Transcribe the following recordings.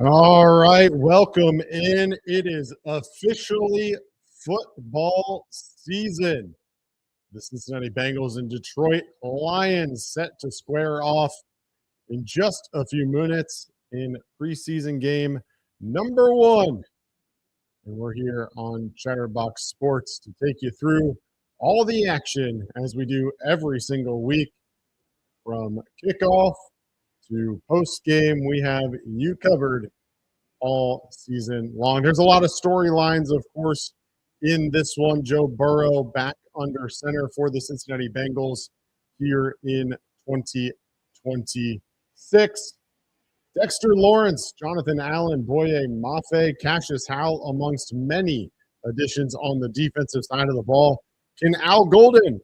All right, welcome in. It is officially football season. The Cincinnati Bengals and Detroit Lions set to square off in just a few minutes in preseason game number 1. And we're here on Chatterbox Sports to take you through all the action as we do every single week, from kickoff to post game. We have you covered all season long. There's a lot of storylines, of course, in this one. Joe Burrow back under center for the Cincinnati Bengals here in 2026. Dexter Lawrence, Jonathan Allen, Boye Mafe, Cassius Howell, amongst many additions on the defensive side of the ball. Can Al Golden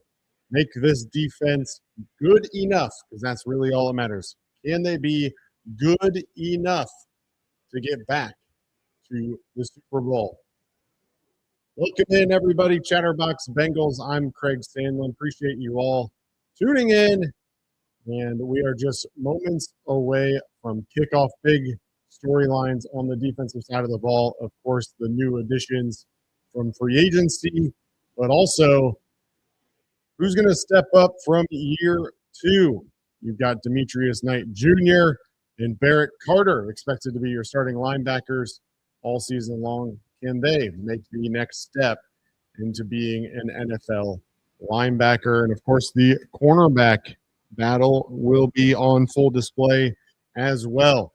make this defense good enough? Because that's really all that matters. Can they be good enough to get back to the Super Bowl? Welcome in, everybody. Chatterbox Bengals. I'm Craig Sandlin. Appreciate you all tuning in. And we are just moments away from kickoff. Big storylines on the defensive side of the ball. Of course, the new additions from free agency, but also who's going to step up from year 2? You've got Demetrius Knight Jr. and Barrett Carter expected to be your starting linebackers all season long. Can they make the next step into being an NFL linebacker? And, of course, the cornerback battle will be on full display as well.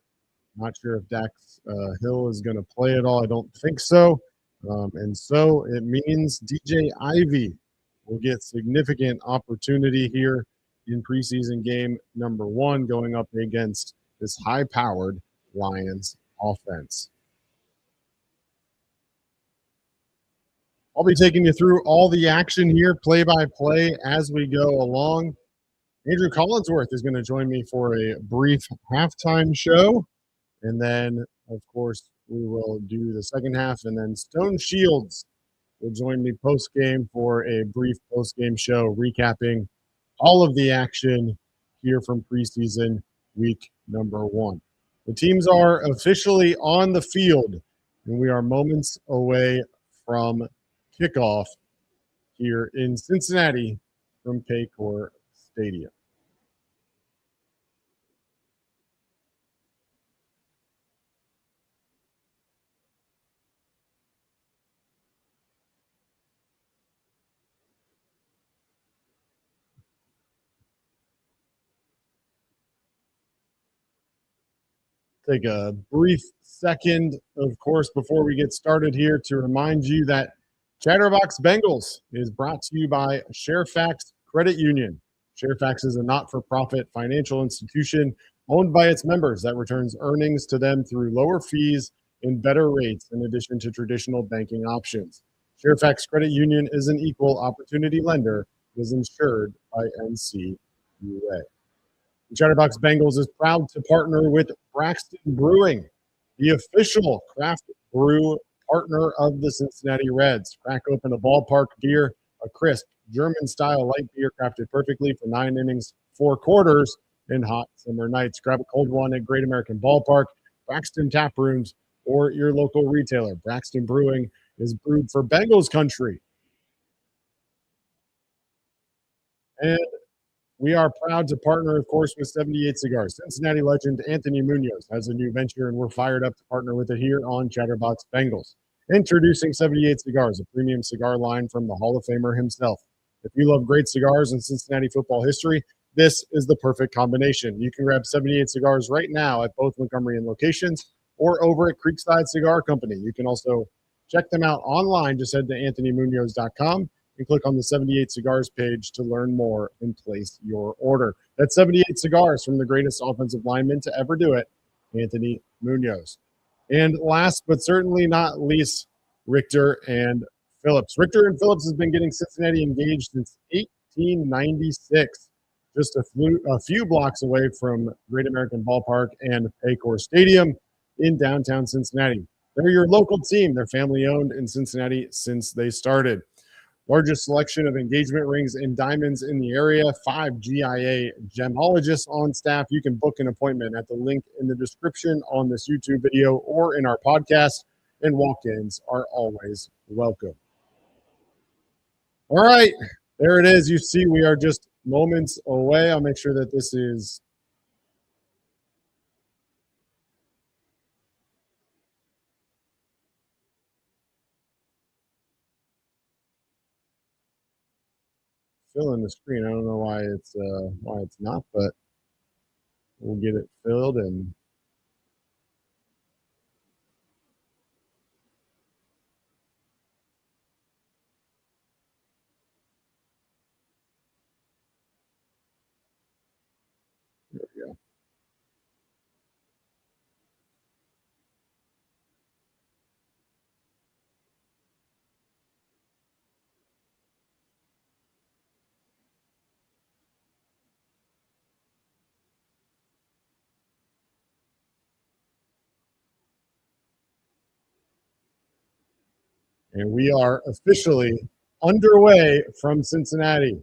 Not sure if Dax Hill is going to play at all. I don't think so. And so it means DJ Ivey will get significant opportunity here in preseason game number 1, going up against this high-powered Lions offense. I'll be taking you through all the action here, play-by-play, as we go along. Andrew Collinsworth is going to join me for a brief halftime show. And then, of course, we will do the second half. And then Stone Shields will join me post-game for a brief post-game show recapping all of the action here from preseason week number 1. The teams are officially on the field, and we are moments away from kickoff here in Cincinnati from Paycor Stadium. Take a brief second, of course, before we get started here to remind you that Chatterbox Bengals is brought to you by Sharefax Credit Union. Sharefax is a not-for-profit financial institution owned by its members that returns earnings to them through lower fees and better rates in addition to traditional banking options. Sharefax Credit Union is an equal opportunity lender and is insured by NCUA. The Chatterbox Bengals is proud to partner with Braxton Brewing, the official craft brew partner of the Cincinnati Reds. Crack open a Ballpark Beer, a crisp German-style light beer crafted perfectly for 9 innings, 4 quarters, and hot summer nights. Grab a cold one at Great American Ballpark, Braxton taprooms, or your local retailer. Braxton Brewing is brewed for Bengals country. And we are proud to partner, of course, with 78 Cigars. Cincinnati legend Anthony Munoz has a new venture, and we're fired up to partner with it here on Chatterbox Bengals. Introducing 78 Cigars, a premium cigar line from the Hall of Famer himself. If you love great cigars and Cincinnati football history, this is the perfect combination. You can grab 78 Cigars right now at both Montgomery and locations or over at Creekside Cigar Company. You can also check them out online. Just head to anthonymunoz.com and click on the 78 Cigars page to learn more and place your order. That's 78 Cigars from the greatest offensive lineman to ever do it, Anthony Munoz. And last but certainly not least, Richter and Phillips. Richter and Phillips has been getting Cincinnati engaged since 1896, just a few blocks away from Great American Ballpark and Paycor Stadium in downtown Cincinnati. They're your local team. They're family-owned in Cincinnati since they started. Largest selection of engagement rings and diamonds in the area. 5 GIA gemologists on staff. You can book an appointment at the link in the description on this YouTube video or in our podcast, and walk-ins are always welcome. All right, there it is. You see we are just moments away. I'll make sure that this is filling the screen. I don't know why it's not, but we'll get it filled. And there we go. And we are officially underway from Cincinnati.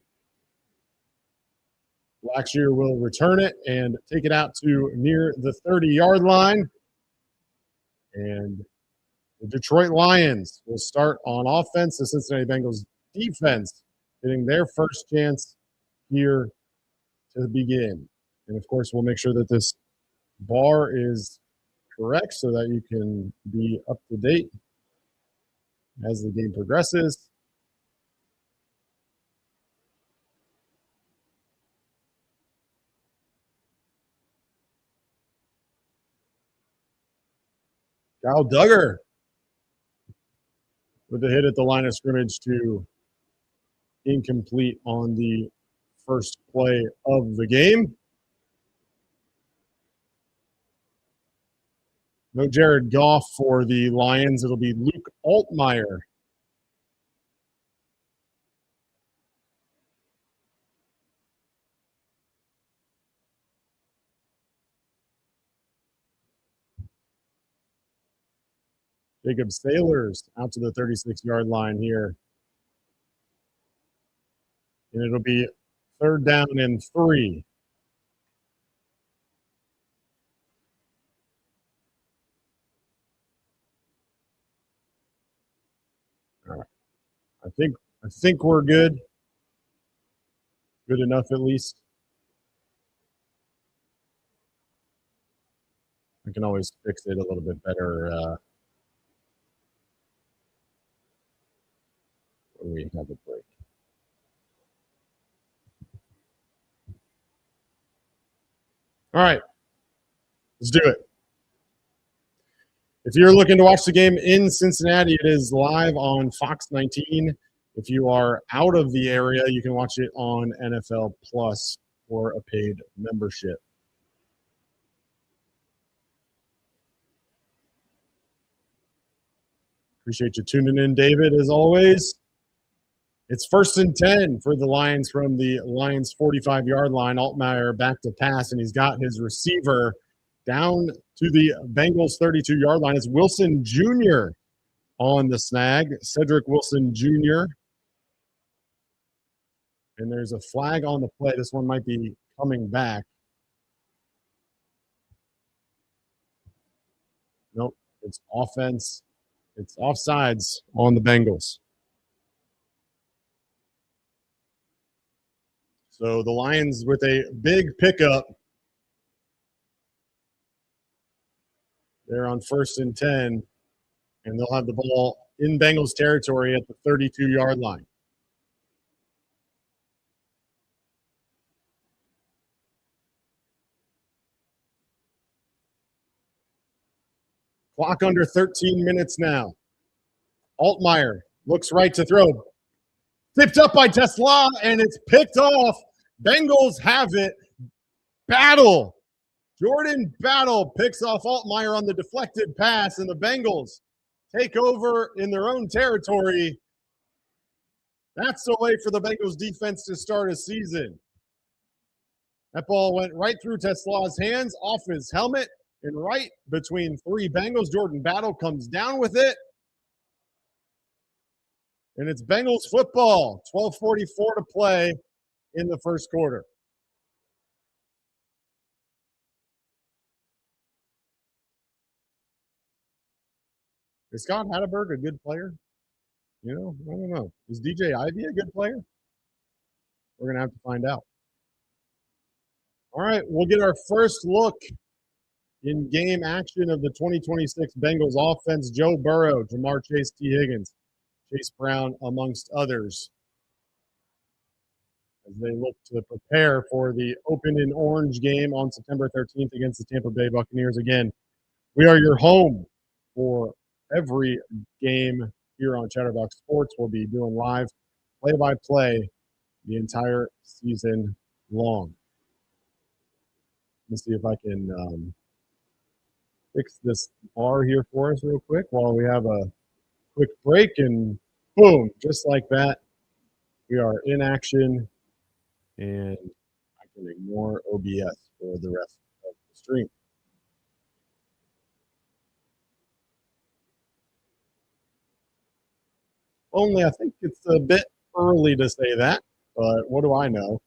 Blackshear will return it and take it out to near the 30-yard line. And the Detroit Lions will start on offense. The Cincinnati Bengals defense getting their first chance here to begin. And, of course, we'll make sure that this bar is correct so that you can be up to date as the game progresses. Kyle Duggar with a hit at the line of scrimmage to incomplete on the first play of the game. No Jared Goff for the Lions. It'll be Luke Altmaier. Jacob Sailors out to the 36-yard line here. And it'll be 3rd down and 3. All right. I think we're good. Good enough, at least. I can always fix it a little bit better when we have a break. All right, let's do it. If you're looking to watch the game in Cincinnati, it is live on Fox 19. If you are out of the area, you can watch it on NFL Plus for a paid membership. Appreciate you tuning in, David, as always. It's 1st and 10 for the Lions from the Lions 45-yard line. Altmaier back to pass, and he's got his receiver down to the Bengals 32-yard line. It's Wilson Jr. on the snag, Cedric Wilson Jr. And there's a flag on the play. This one might be coming back. Nope, it's offense. It's offsides on the Bengals. So the Lions with a big pickup. They're on 1st and 10, and they'll have the ball in Bengals territory at the 32-yard line. Clock under 13 minutes now. Altmaier looks right to throw. Tipped up by Tesla, and it's picked off. Bengals have it. Battle. Jordan Battle picks off Altmaier on the deflected pass, and the Bengals take over in their own territory. That's the way for the Bengals defense to start a season. That ball went right through Tesla's hands, off his helmet, and right between 3 Bengals. Jordan Battle comes down with it. And it's Bengals football, 12:44 to play in the first quarter. Is Scott Hatteberg a good player? You know, I don't know. Is DJ Ivy a good player? We're going to have to find out. All right, we'll get our first look in game action of the 2026 Bengals offense. Joe Burrow, Jamar Chase, T. Higgins, Chase Brown, amongst others, as they look to prepare for the Open in Orange game on September 13th against the Tampa Bay Buccaneers. Again, we are your home for every game here on Chatterbox Sports. We'll be doing live play-by-play the entire season long. Let's see if I can fix this bar here for us real quick while we have a quick break, and boom, just like that, we are in action, and I can ignore OBS for the rest of the stream. Only I think it's a bit early to say that, but what do I know?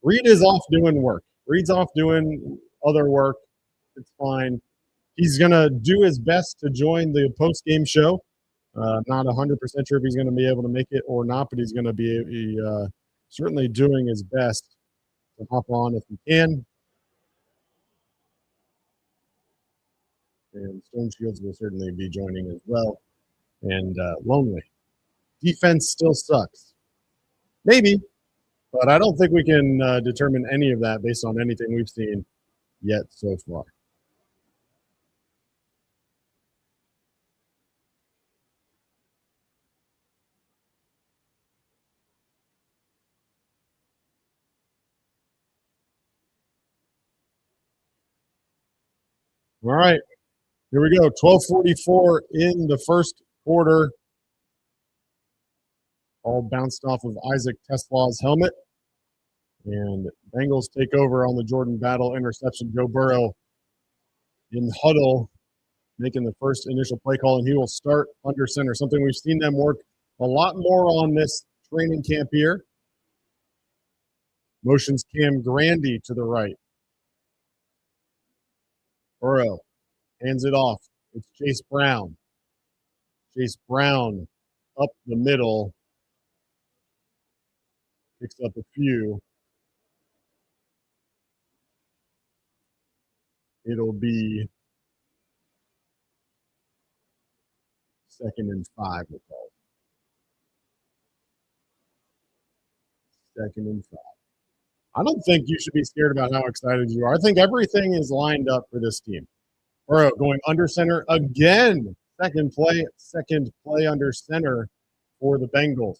Reed is off doing work. Reed's off doing other work. It's fine. He's going to do his best to join the post-game show. Not 100% sure if he's going to be able to make it or not, but he's going to be certainly doing his best to hop on if he can. And Stone Shields will certainly be joining as well. And Lonely. Defense still sucks. Maybe, but I don't think we can determine any of that based on anything we've seen yet so far. All right, here we go. 12:44 in the first quarter. All bounced off of Isaac Tesla's helmet. And Bengals take over on the Jordan Battle interception. Joe Burrow in huddle, making the first initial play call, and he will start under center, something we've seen them work a lot more on this training camp here. Motions Cam Grandy to the right. Burrow hands it off. It's Chase Brown. Chase Brown up the middle. Picks up a few. It'll be 2nd and 5, we'll call it. 2nd and 5. I don't think you should be scared about how excited you are. I think everything is lined up for this team. Burrow going under center again. Second play under center for the Bengals.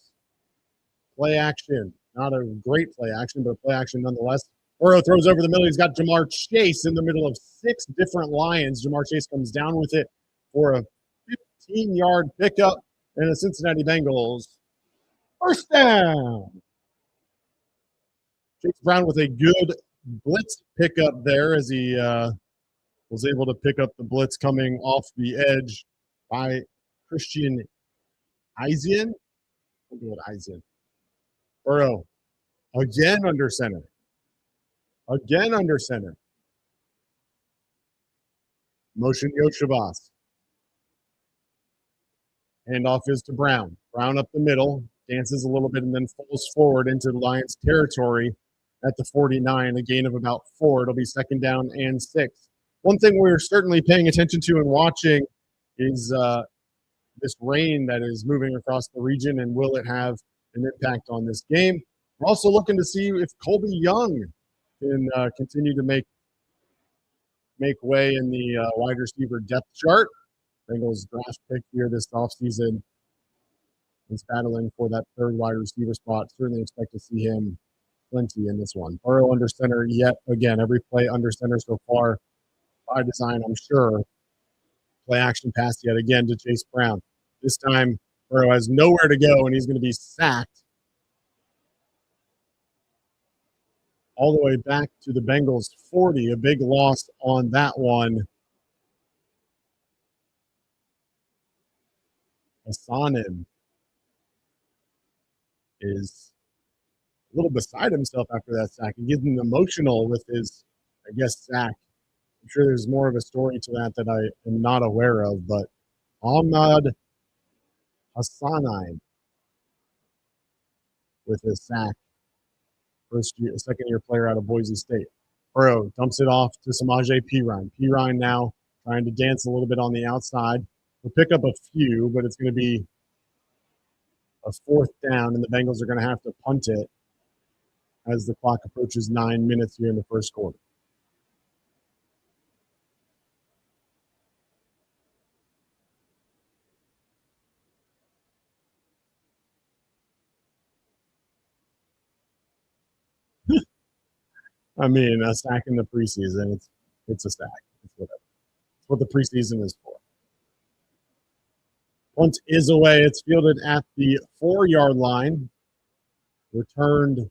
Play action. Not a great play action, but play action nonetheless. Burrow throws over the middle. He's got Jamar Chase in the middle of 6 different Lions. Jamar Chase comes down with it for a 15-yard pickup, and the Cincinnati Bengals first down. Chase Brown with a good blitz pickup there as he was able to pick up the blitz coming off the edge by Christian Eisen. We'll go with Eisen. Burrow again under center. Again under center. Motion Yoshavas. Handoff is to Brown. Brown up the middle, dances a little bit, and then falls forward into Lions territory at the 49, a gain of about 4. It'll be 2nd down and 6. One thing we're certainly paying attention to and watching is this rain that is moving across the region, and will it have an impact on this game? We're also looking to see if Colby Young can continue to make way in the wide receiver depth chart. Bengals draft pick here this offseason is battling for that 3rd wide receiver spot. Certainly expect to see him plenty in this one. Burrow under center yet again. Every play under center so far by design, I'm sure. Play action pass yet again to Chase Brown. This time, Burrow has nowhere to go, and he's going to be sacked all the way back to the Bengals 40. A big loss on that one. Hassanin is a little beside himself after that sack. He gets emotional with his, I guess, sack. I'm sure there's more of a story to that I am not aware of, but Ahmad Hassanine with his sack, second-year player out of Boise State. Burrow dumps it off to Samaje Perine. Perine now trying to dance a little bit on the outside. We'll pick up a few, but it's going to be a fourth down, and the Bengals are going to have to punt it as the clock approaches 9 minutes here in the first quarter. I mean, a sack in the preseason, it's a sack. It's whatever. It's what the preseason is for. Punt is away. It's fielded at the 4-yard line. Returned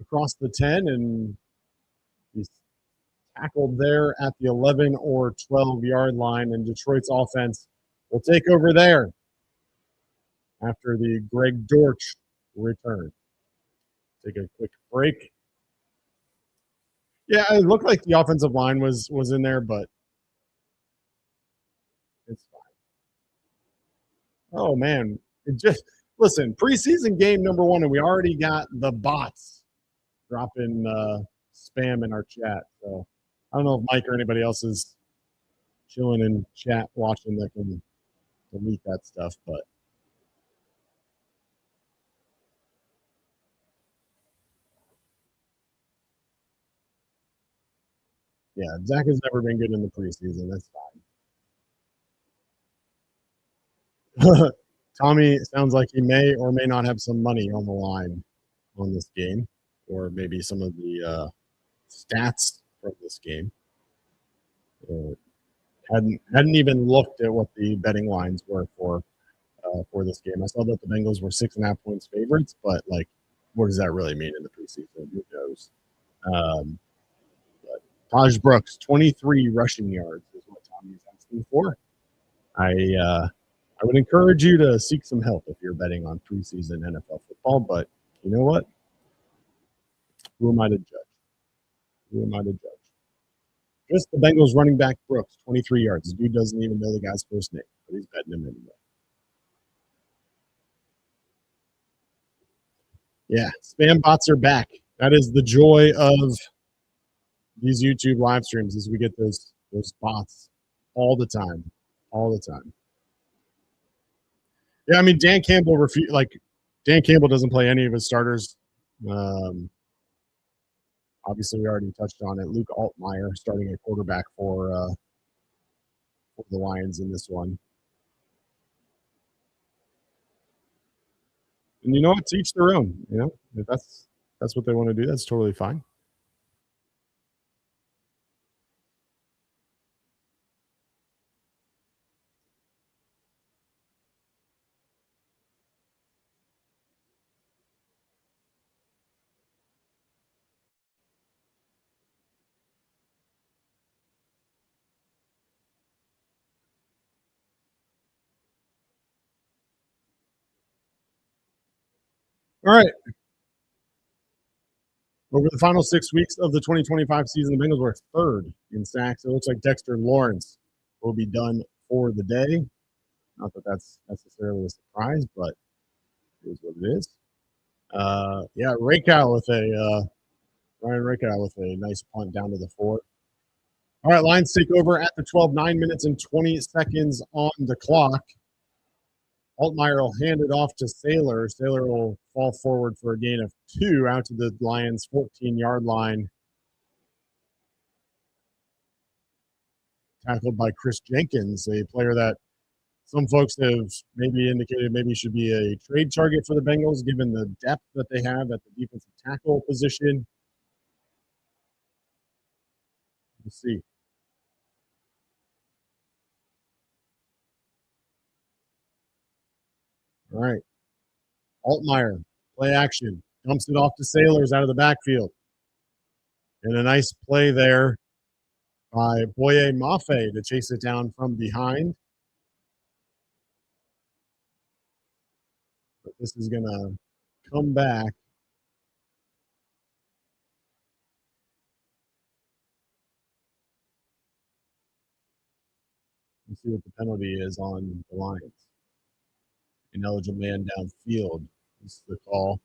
across the 10, and he's tackled there at the 11 or 12-yard line, and Detroit's offense will take over there after the Greg Dortch return. Take a quick break. Yeah, it looked like the offensive line was in there, but it's fine. Oh, man. Listen, preseason game number 1, and we already got the bots dropping spam in our chat. So I don't know if Mike or anybody else is chilling in chat watching that can delete that stuff, but yeah, Zach has never been good in the preseason. That's fine. Tommy sounds like he may or may not have some money on the line on this game, or maybe some of the stats from this game. Hadn't even looked at what the betting lines were for this game. I saw that the Bengals were 6.5 points favorites, but like, what does that really mean in the preseason? Who knows? But Taj Brooks, 23 rushing yards is what Tommy's asking for. I would encourage you to seek some help if you're betting on preseason NFL football, but you know what? Who am I to judge? Who am I to judge? Just the Bengals running back Brooks, 23 yards. The dude doesn't even know the guy's first name, but he's betting him anyway. Yeah, spam bots are back. That is the joy of these YouTube live streams, is we get those bots all the time. Yeah, I mean, Dan Campbell doesn't play any of his starters. Obviously, we already touched on it. Luke Altmaier starting a quarterback for the Lions in this one. And you know what? To each their own. You know, if that's what they want to do, that's totally fine. All right. Over the final 6 weeks of the 2025 season, the Bengals were third in sacks. It looks like Dexter Lawrence will be done for the day. Not that that's necessarily a surprise, but it is what it is. Yeah, Ryan Rakow with a nice punt down to the 4. All right, Lions take over at the 12, 9 minutes and 20 seconds on the clock. Altmaier will hand it off to Saylor. Saylor will fall forward for a gain of 2 out to the Lions' 14-yard line. Tackled by Chris Jenkins, a player that some folks have maybe indicated maybe should be a trade target for the Bengals, given the depth that they have at the defensive tackle position. We'll see. All right. Altmaier, play action. Dumps it off to Sailors out of the backfield. And a nice play there by Boye Mafe to chase it down from behind. But this is going to come back. Let's see what the penalty is on the Lions. Ineligible man downfield. This is the call.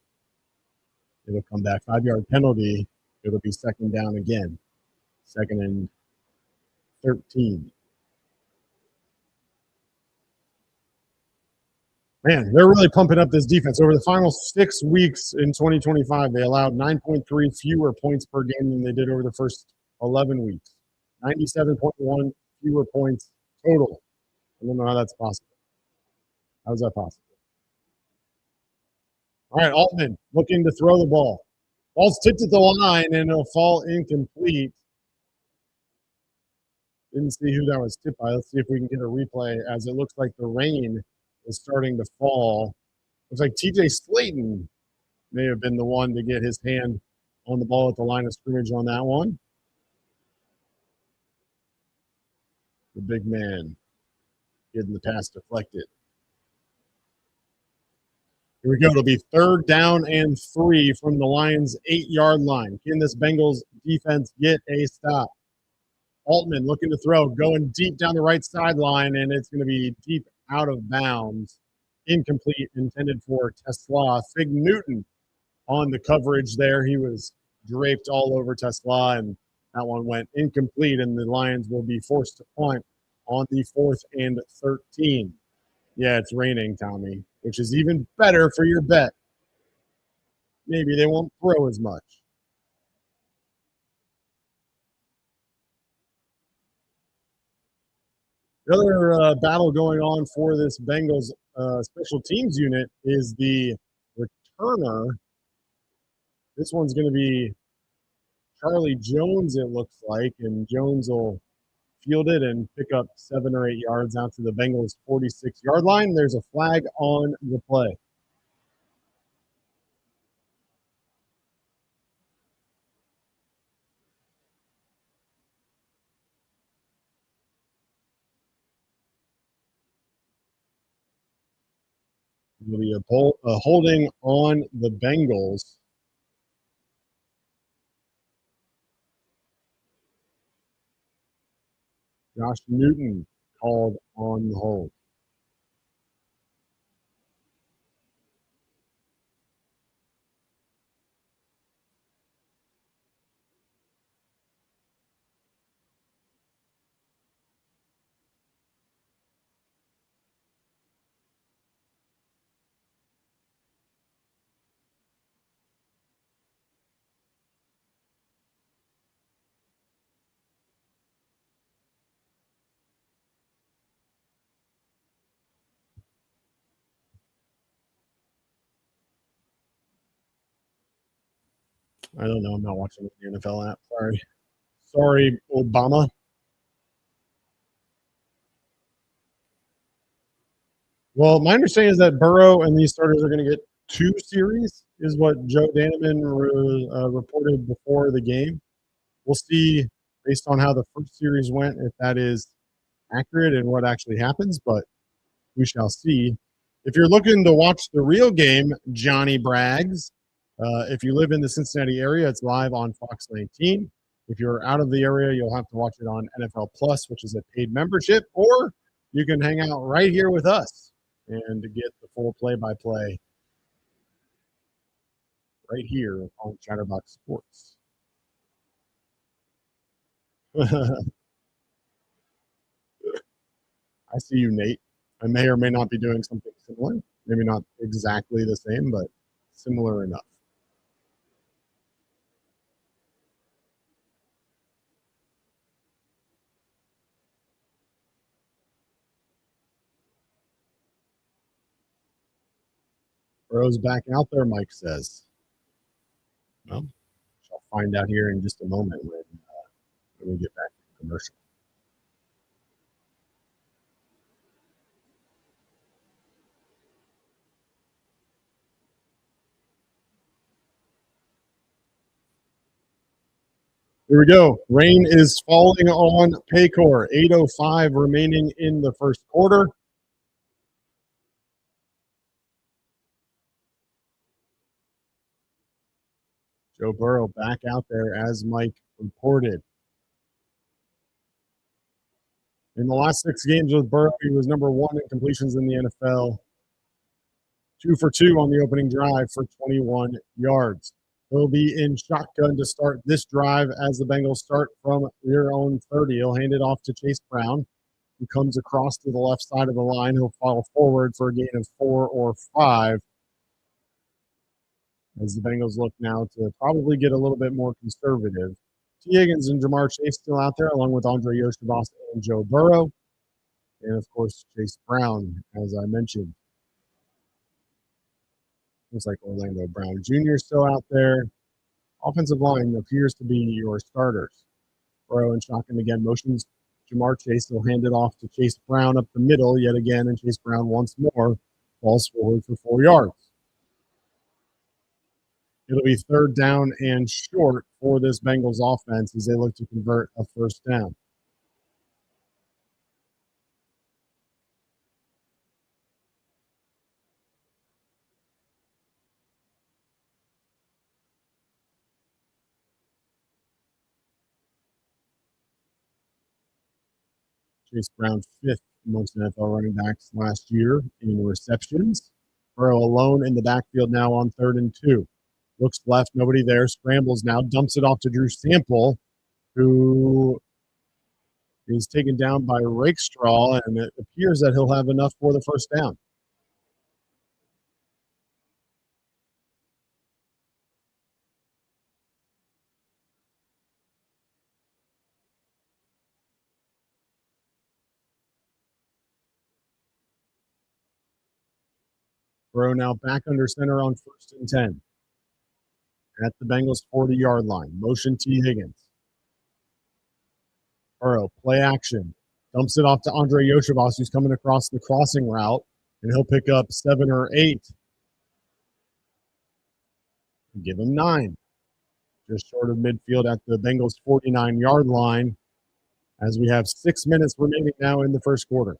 It'll come back. 5-yard penalty. It'll be second down again. 2nd and 13. Man, they're really pumping up this defense. Over the final 6 weeks in 2025, they allowed 9.3 fewer points per game than they did over the first 11 weeks. 97.1 fewer points total. I don't know how that's possible. How is that possible? All right, Altman looking to throw the ball. Ball's tipped at the line, and it'll fall incomplete. Didn't see who that was tipped by. Let's see if we can get a replay as it looks like the rain is starting to fall. Looks like TJ Slayton may have been the one to get his hand on the ball at the line of scrimmage on that one. The big man getting the pass deflected. Here we go. It'll be 3rd down and 3 from the Lions' 8-yard line. Can this Bengals defense get a stop? Altman looking to throw, going deep down the right sideline, and it's going to be deep out of bounds. Incomplete, intended for Tesla. Fig Newton on the coverage there. He was draped all over Tesla, and that one went incomplete, and the Lions will be forced to punt on the 4th and 13. Yeah, it's raining, Tommy, which is even better for your bet. Maybe they won't throw as much. The other battle going on for this Bengals special teams unit is the returner. This one's going to be Charlie Jones, it looks like, and Jones will field it and pick up 7 or 8 yards out to the Bengals' 46-yard line. There's a flag on the play. Will be a holding on the Bengals. Josh Newton called on the hold. I don't know. I'm not watching the NFL app. Sorry, Obama. Well, my understanding is that Burrow and these starters are going to get 2 series, is what Joe Danneman reported before the game. We'll see, based on how the first series went, if that is accurate and what actually happens, but we shall see. If you're looking to watch the real game, Johnny Braggs, if you live in the Cincinnati area, it's live on Fox 19. If you're out of the area, you'll have to watch it on NFL Plus, which is a paid membership, or you can hang out right here with us and get the full play-by-play right here on Chatterbox Sports. I see you, Nate. I may or may not be doing something similar. Maybe not exactly the same, but similar enough. Burrow's back out there, Mike says. Well, shall find out here in just a moment when we get back to the commercial. Here we go. Rain is falling on Paycor. 8:05 remaining in the first quarter. Joe Burrow back out there, as Mike reported. In the last 6 games with Burrow, he was number 1 in completions in the NFL. 2 for 2 on the opening drive for 21 yards. He'll be in shotgun to start this drive as the Bengals start from their own 30. He'll hand it off to Chase Brown, who comes across to the left side of the line. He'll fall forward for a gain of 4 or 5. As the Bengals look now to probably get a little bit more conservative. T. Higgins and Jamar Chase still out there, along with Andre Yoshabas and Joe Burrow. And, of course, Chase Brown, as I mentioned. Looks like Orlando Brown Jr. still out there. Offensive line appears to be your starters. Burrow and shotgun again motions Jamar Chase. He'll hand it off to Chase Brown up the middle yet again, and Chase Brown once more falls forward for 4 yards. It'll be 3rd down and short for this Bengals offense as they look to convert a first down. Chase Brown 5th amongst NFL running backs last year in receptions. Burrow alone in the backfield now on 3rd and 2. Looks left, nobody there, scrambles now, dumps it off to Drew Sample, who is taken down by Rakestraw, and it appears that he'll have enough for the first down. Burrow now back under center on 1st and 10. At the Bengals 40-yard line. Motion T. Higgins. Burrow, play action. Dumps it off to Andre Yoshabas, who's coming across the crossing route, and he'll pick up 7 or 8. Give him 9. Just short of midfield at the Bengals 49-yard line as we have 6 minutes remaining now in the first quarter.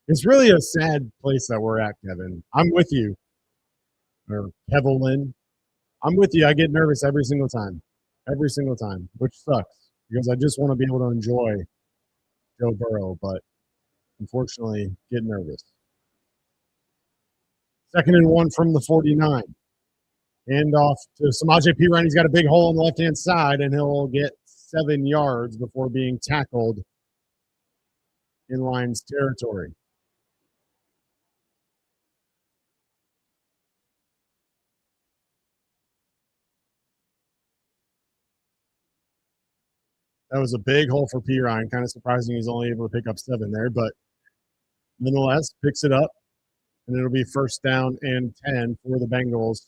It's really a sad place that we're at, Kevin. I'm with you. Or Kevin. I'm with you. I get nervous every single time. Every single time, which sucks because I just want to be able to enjoy Joe Burrow, but unfortunately get nervous. 2nd and 1 from the 49. Hand off to Samaje Perine. He's got a big hole on the left-hand side, and he'll get 7 yards before being tackled in Lions territory. That was a big hole for Perine. Kind of surprising he's only able to pick up 7 there, but nonetheless, picks it up, and it'll be 1st down and 10 for the Bengals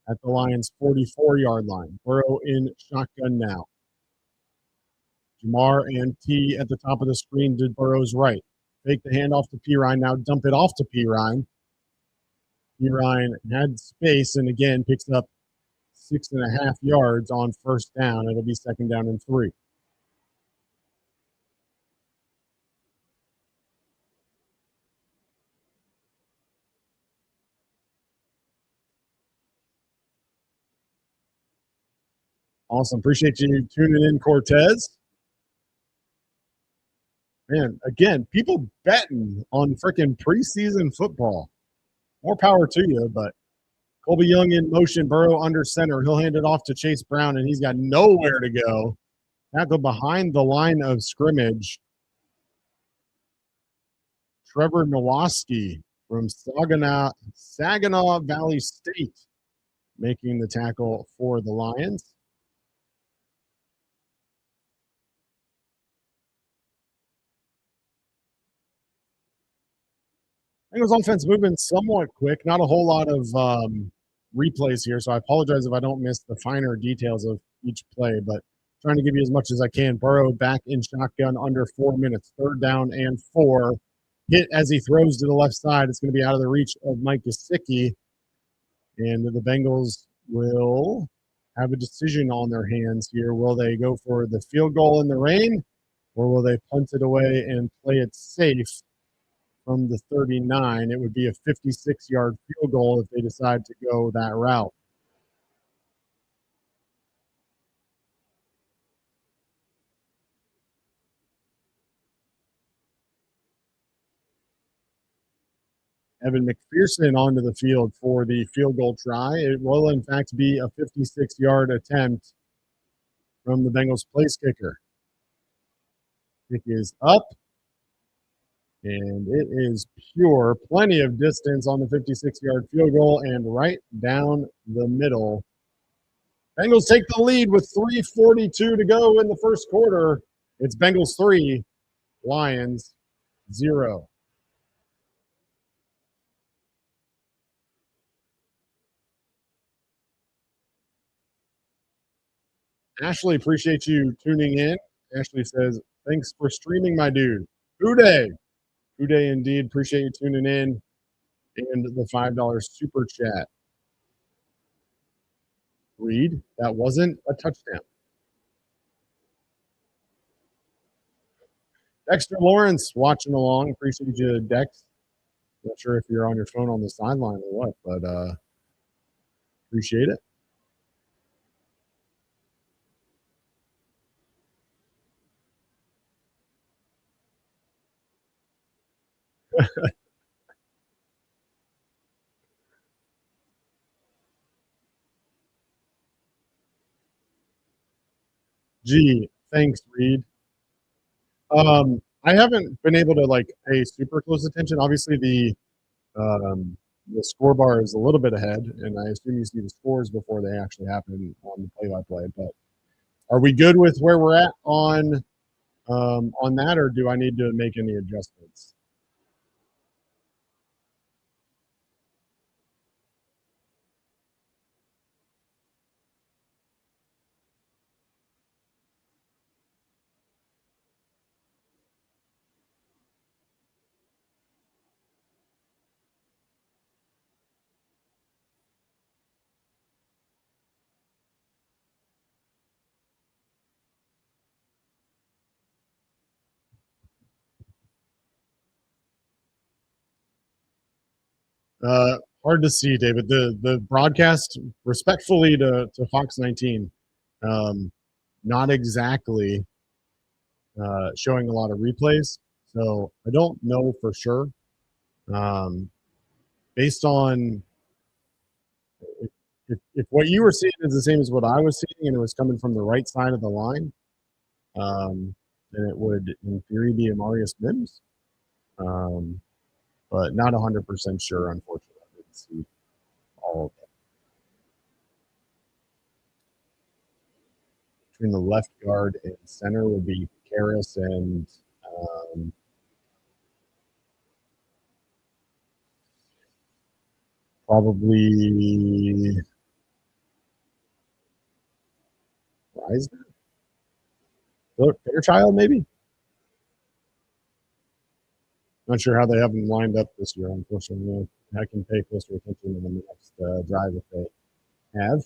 at the Lions' 44-yard line. Burrow in shotgun now. Jamar and T at the top of the screen to Burrow's right. Fake the handoff to Perine. Now dump it off to Perine. Perine had space and again picks up 6.5 yards on 1st down. It'll be 2nd down and 3. Awesome. Appreciate you tuning in, Cortez. Man, again, people betting on freaking preseason football. More power to you, but Colby Young in motion, Burrow under center. He'll hand it off to Chase Brown, and he's got nowhere to go. Tackle behind the line of scrimmage. Trevor Nowoski from Saginaw Valley State making the tackle for the Lions. Bengals offense moving somewhat quick. Not a whole lot of replays here, so I apologize if I don't miss the finer details of each play, but trying to give you as much as I can. Burrow back in shotgun under 4 minutes. 3rd down and 4. Hit as he throws to the left side. It's going to be out of the reach of Mike Gesicki, and the Bengals will have a decision on their hands here. Will they go for the field goal in the rain, or will they punt it away and play it safe from the 39. It would be a 56-yard field goal if they decide to go that route. Evan McPherson onto the field for the field goal try. It will, in fact, be a 56-yard attempt from the Bengals place kicker. Kick is up, and it is pure. Plenty of distance on the 56-yard field goal and right down the middle. Bengals take the lead with 3:42 to go in the first quarter. It's Bengals 3, Lions 0. Ashley, appreciate you tuning in. Ashley says, thanks for streaming, my dude. Hooday. Hooday indeed. Appreciate you tuning in. And the $5 super chat. Reed, that wasn't a touchdown. Dexter Lawrence watching along. Appreciate you, Dex. Not sure if you're on your phone on the sideline or what, but appreciate it. Gee, thanks, Reed. I haven't been able to pay super close attention. Obviously, the score bar is a little bit ahead, and I assume you see the scores before they actually happen on the play-by-play. But are we good with where we're at on that, or do I need to make any adjustments? Hard to see, David. The broadcast, respectfully to Fox 19, not exactly showing a lot of replays. So I don't know for sure. Based on if what you were seeing is the same as what I was seeing, and it was coming from the right side of the line, then it would, in theory, be Amarius Mims. But not 100% sure, unfortunately. I didn't see all of it. Between the left guard and center would be Karras and probably Reisner? Fairchild, maybe? Not sure how they have them lined up this year, unfortunately. I can pay closer attention in the next drive if they have.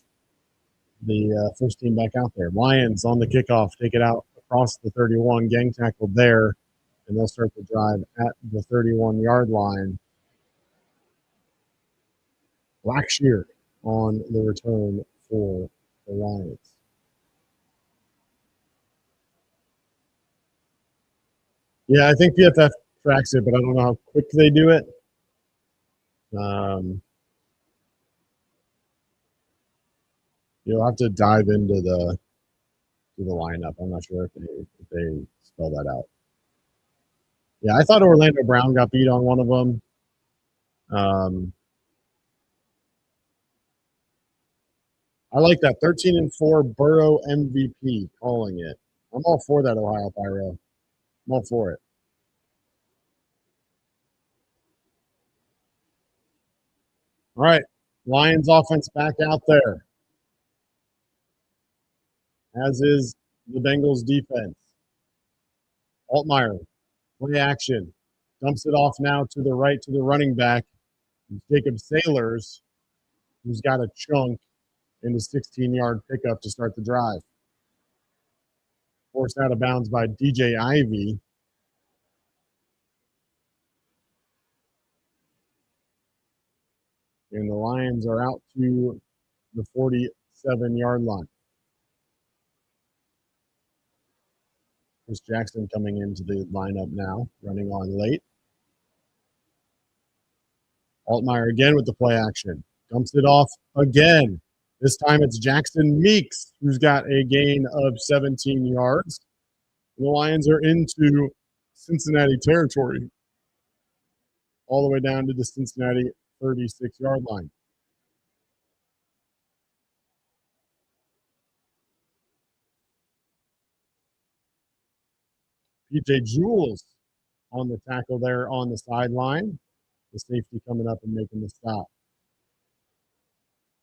The first team back out there. Lions on the kickoff, take it out across the 31, gang tackle there, and they'll start the drive at the 31-yard line. Blackshear on the return for the Lions. Yeah, I think PFF tracks it, but I don't know how quick they do it. You'll have to dive into the lineup. I'm not sure if they spell that out. Yeah, I thought Orlando Brown got beat on one of them. I like that 13-4 Burrow MVP calling it. I'm all for that, Ohio Pyro. I'm all for it. All right, Lions offense back out there, as is the Bengals defense. Altmaier, play action, dumps it off now to the right to the running back, Jacob Sailors, who's got a chunk in the 16-yard pickup to start the drive. Forced out of bounds by DJ Ivy. And the Lions are out to the 47-yard line. Chris Jackson coming into the lineup now, running on late. Altmaier again with the play action. Dumps it off again. This time it's Jackson Meeks who's got a gain of 17 yards. The Lions are into Cincinnati territory, all the way down to the Cincinnati 36-yard line. P.J. Jules on the tackle there on the sideline. The safety coming up and making the stop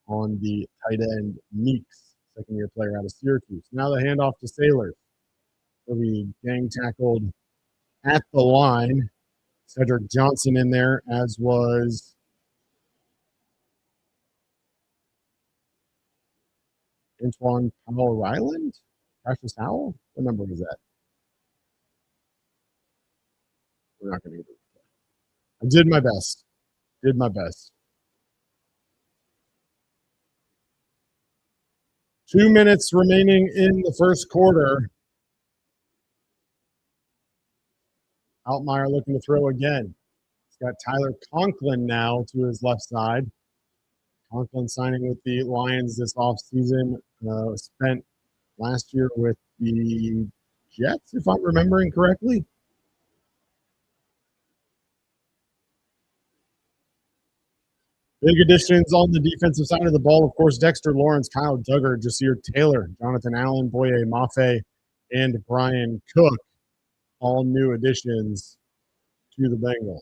on the tight end Meeks, second-year player out of Syracuse. Now the handoff to Sailors. He'll be gang tackled at the line. Cedric Johnson in there, as was Antoine Powell-Ryland? Cassius Howell? What number was that? We're not going to get it. I did my best. Did my best. 2 minutes remaining in the first quarter. Altmaier looking to throw again. He's got Tyler Conklin now to his left side. Conklin signing with the Lions this offseason. Spent last year with the Jets, if I'm remembering correctly. Big additions on the defensive side of the ball. Of course, Dexter Lawrence, Kyle Duggar, Jasir Taylor, Jonathan Allen, Boye Mafe, and Brian Cook. All new additions to the Bengals.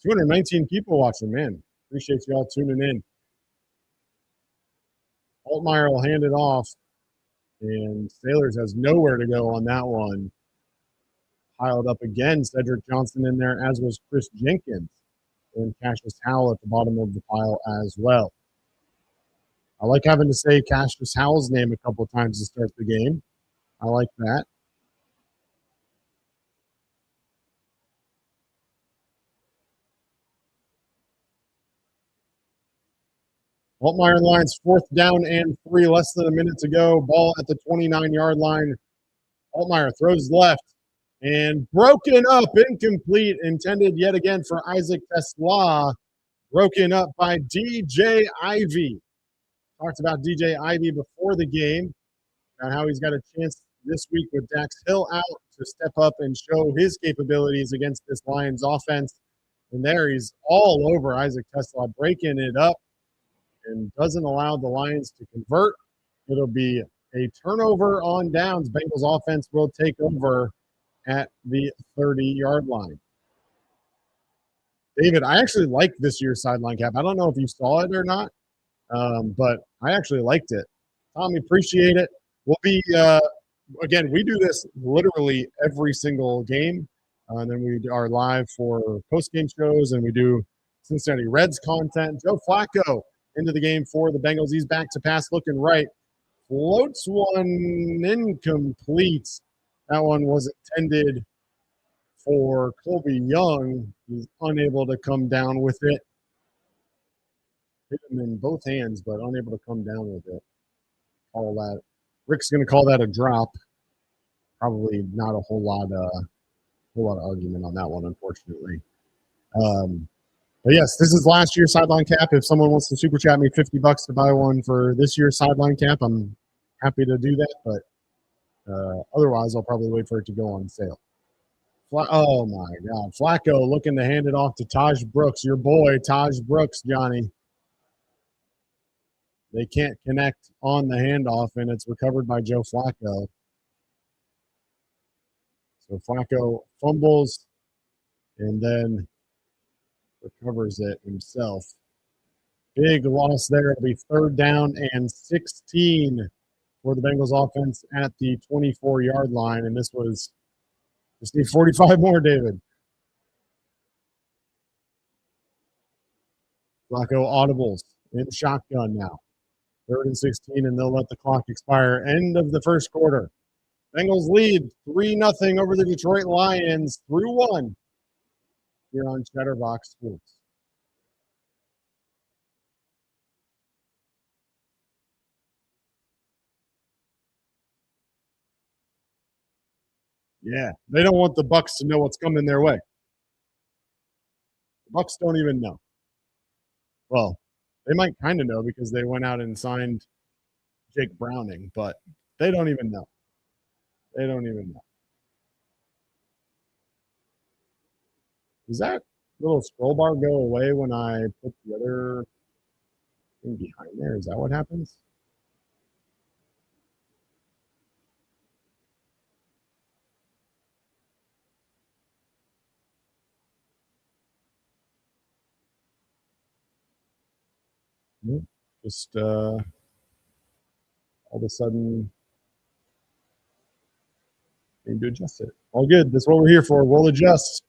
219 people watching, man. Appreciate you all tuning in. Altmaier will hand it off, and Sailors has nowhere to go on that one. Piled up again, Cedric Johnson in there, as was Chris Jenkins, and Cassius Howell at the bottom of the pile as well. I like having to say Cassius Howell's name a couple of times to start the game. I like that. Altmaier Lions 4th down and 3, less than a minute to go. Ball at the 29-yard line. Altmaier throws left and broken up, incomplete, intended yet again for Isaac Tesla. Broken up by DJ Ivy. Talked about DJ Ivy before the game and how he's got a chance this week with Dax Hill out to step up and show his capabilities against this Lions offense. And there he's all over Isaac Tesla, breaking it up and doesn't allow the Lions to convert. It'll be a turnover on downs. Bengals offense will take over at the 30-yard line. David, I actually like this year's sideline cap. I don't know if you saw it or not, but I actually liked it. Tommy, appreciate it. We'll be, again, we do this literally every single game. And then we are live for post-game shows, and we do Cincinnati Reds content. Joe Flacco into the game for the Bengals. He's back to pass, looking right. Floats one incomplete. That one was intended for Colby Young. He's unable to come down with it. Hit him in both hands, but unable to come down with it. Call that. Rick's going to call that a drop. Probably not a whole lot of argument on that one, unfortunately. But yes, this is last year's sideline cap. If someone wants to super chat me $50 to buy one for this year's sideline cap, I'm happy to do that. But otherwise, I'll probably wait for it to go on sale. Oh my God, Flacco looking to hand it off to Taj Brooks, your boy Taj Brooks, Johnny. They can't connect on the handoff, and it's recovered by Joe Flacco. So Flacco fumbles and then recovers it himself. Big loss there. It'll be 3rd down and 16 for the Bengals offense at the 24-yard line. And this was just need 45 more, David. Flacco audibles in shotgun now. 3rd and 16, and they'll let the clock expire. End of the first quarter. Bengals lead 3-0 over the Detroit Lions through 1. here on Chatterbox Sports. Yeah, they don't want the Bucks to know what's coming their way. The Bucks don't even know. Well, they might kind of know because they went out and signed Jake Browning, but they don't even know. They don't even know. Does that little scroll bar go away when I put the other thing behind there? Is that what happens? Nope. Just all of a sudden need to adjust it. All good. That's what we're here for. We'll adjust.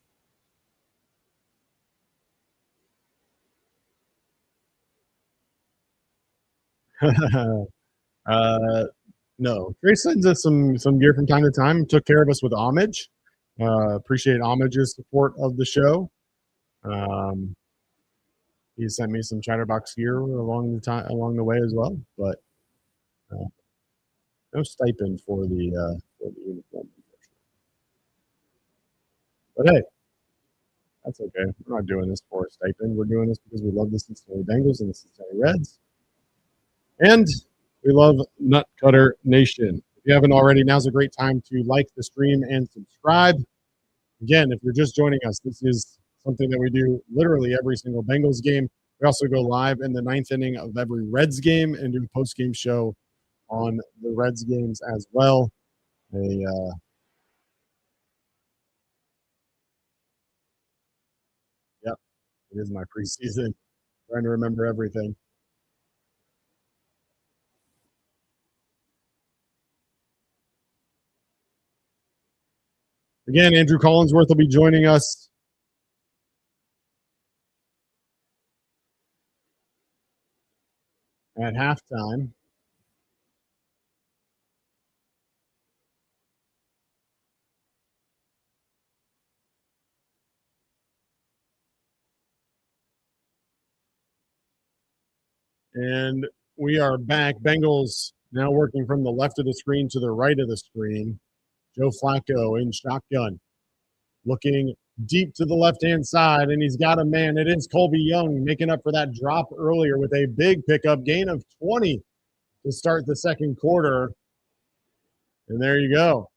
No, Trey sends us some gear from time to time. Took care of us with homage. Appreciate homage's support of the show. He sent me some Chatterbox gear along the way as well, but no stipend for the uniform. But hey, that's okay. We're not doing this for a stipend. We're doing this because we love the Cincinnati Bengals and the Cincinnati Reds, and we love Nut Cutter Nation. If you haven't already, now's a great time to like the stream and subscribe. Again, if you're just joining us, this is something that we do literally every single Bengals game. We also go live in the ninth inning of every Reds game and do a post-game show on the Reds games as well. Yep, it is my preseason. Trying to remember everything. Again, Andrew Collinsworth will be joining us at halftime. And we are back. Bengals now working from the left of the screen to the right of the screen. Joe Flacco in shotgun, looking deep to the left-hand side, and he's got a man. It is Colby Young making up for that drop earlier with a big pickup, gain of 20 to start the second quarter. And there you go.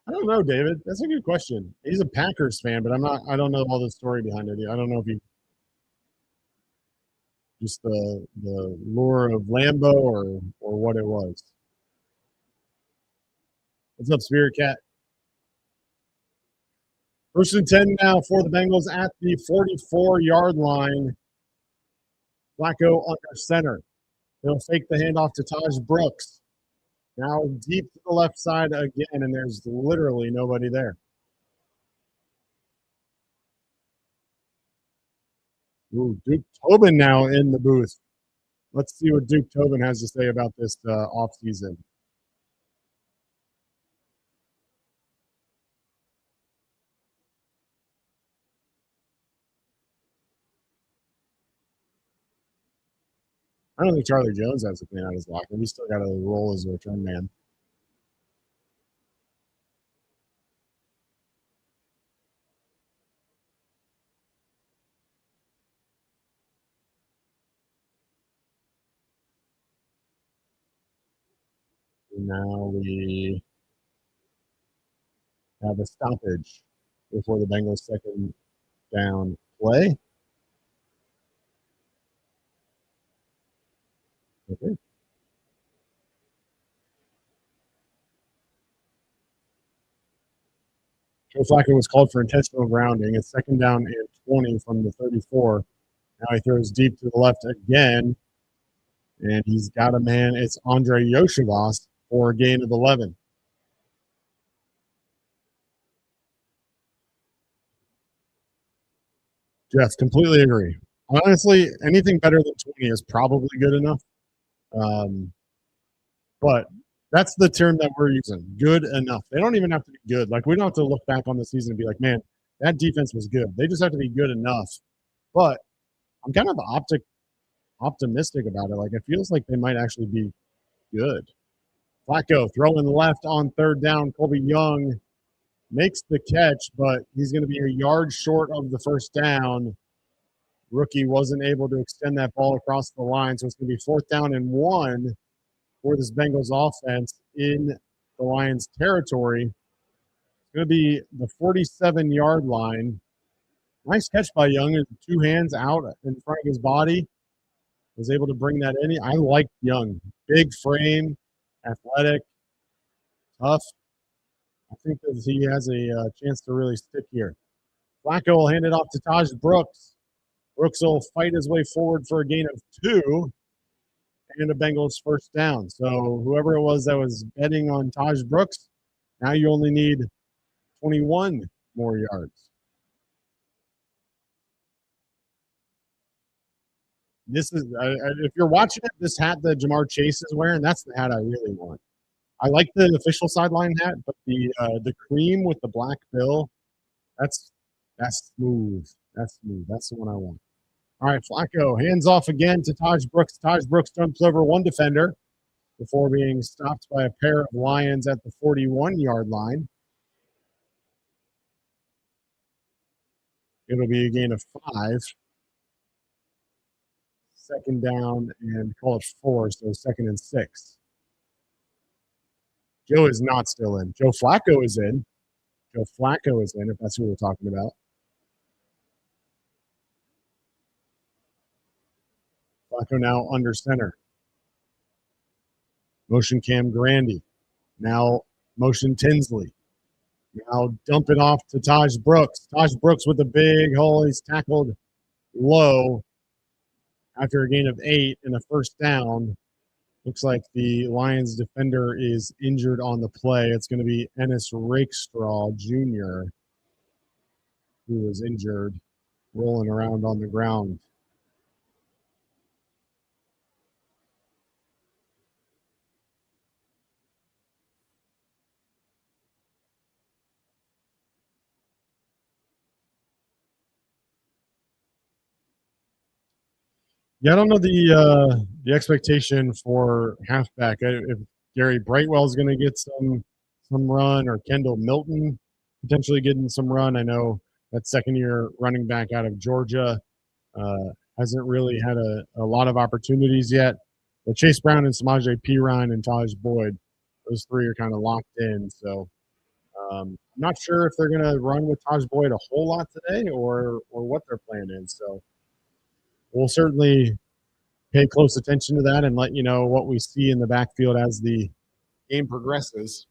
I don't know, David. That's a good question. He's a Packers fan, but I don't know all the story behind it. I don't know if he just the lure of Lambo or what it was. What's up, Spirit Cat? First and 10 now for the Bengals at the 44-yard line. Flacco under center. He'll fake the handoff to Taj Brooks. Now deep to the left side again, and there's literally nobody there. Ooh, Duke Tobin now in the booth. Let's see what Duke Tobin has to say about this offseason. I don't think Charlie Jones has to clean out his locker. He's still got to roll as a return man. Now we have a stoppage before the Bengals' second down play. Okay. Joe Flacco was called for intentional grounding. It's second down and 20 from the 34. Now he throws deep to the left again, and he's got a man. It's Andre Yoshivas for a gain of 11. Jeff, completely agree. Honestly, anything better than 20 is probably good enough. But That's the term that we're using. Good enough. They don't even have to be good. Like, we don't have to look back on the season and be like, man, that defense was good. They just have to be good enough. But I'm kind of optimistic about it. Like, it feels like they might actually be good. Flacco throwing left on third down. Colby Young makes the catch, but he's going to be a yard short of the first down. Rookie wasn't able to extend that ball across the line, so it's going to be 4th down and 1 for this Bengals offense in the Lions' territory. It's going to be the 47-yard line. Nice catch by Young. 2 hands out in front of his body. Was able to bring that in. I like Young. Big frame, athletic, tough. I think that he has a chance to really stick here. Flacco will hand it off to Taj Brooks. Brooks will fight his way forward for a gain of 2 and a Bengals first down. So whoever it was that was betting on Taj Brooks, now you only need 21 more yards. This is, if you're watching it, this hat that Jamar Chase is wearing, that's the hat I really want. I like the official sideline hat, but the cream with the black bill, that's smooth. That's smooth. That's the one I want. All right, Flacco hands off again to Taj Brooks. Taj Brooks jumps over one defender before being stopped by a pair of Lions at the 41-yard line. It'll be a gain of 5. 2nd down and call it 4, so 2nd and 6. Joe is not still in. Joe Flacco is in. Joe Flacco is in, if that's who we're talking about. Flacco now under center. Motion Cam Grandy. Now motion Tinsley. Now dump it off to Taj Brooks. Taj Brooks with a big hole. He's tackled low after a gain of 8 and a first down. Looks like the Lions defender is injured on the play. It's going to be Ennis Rakestraw Jr., who is injured, rolling around on the ground. Yeah, I don't know the expectation for halfback. If Gary Brightwell is going to get some run, or Kendall Milton potentially getting some run. I know that second-year running back out of Georgia hasn't really had a lot of opportunities yet. But Chase Brown and Samaje Perine and Taj Boyd, those 3 are kind of locked in. So I'm not sure if they're going to run with Taj Boyd a whole lot today or what their plan is. So we'll certainly pay close attention to that and let you know what we see in the backfield as the game progresses.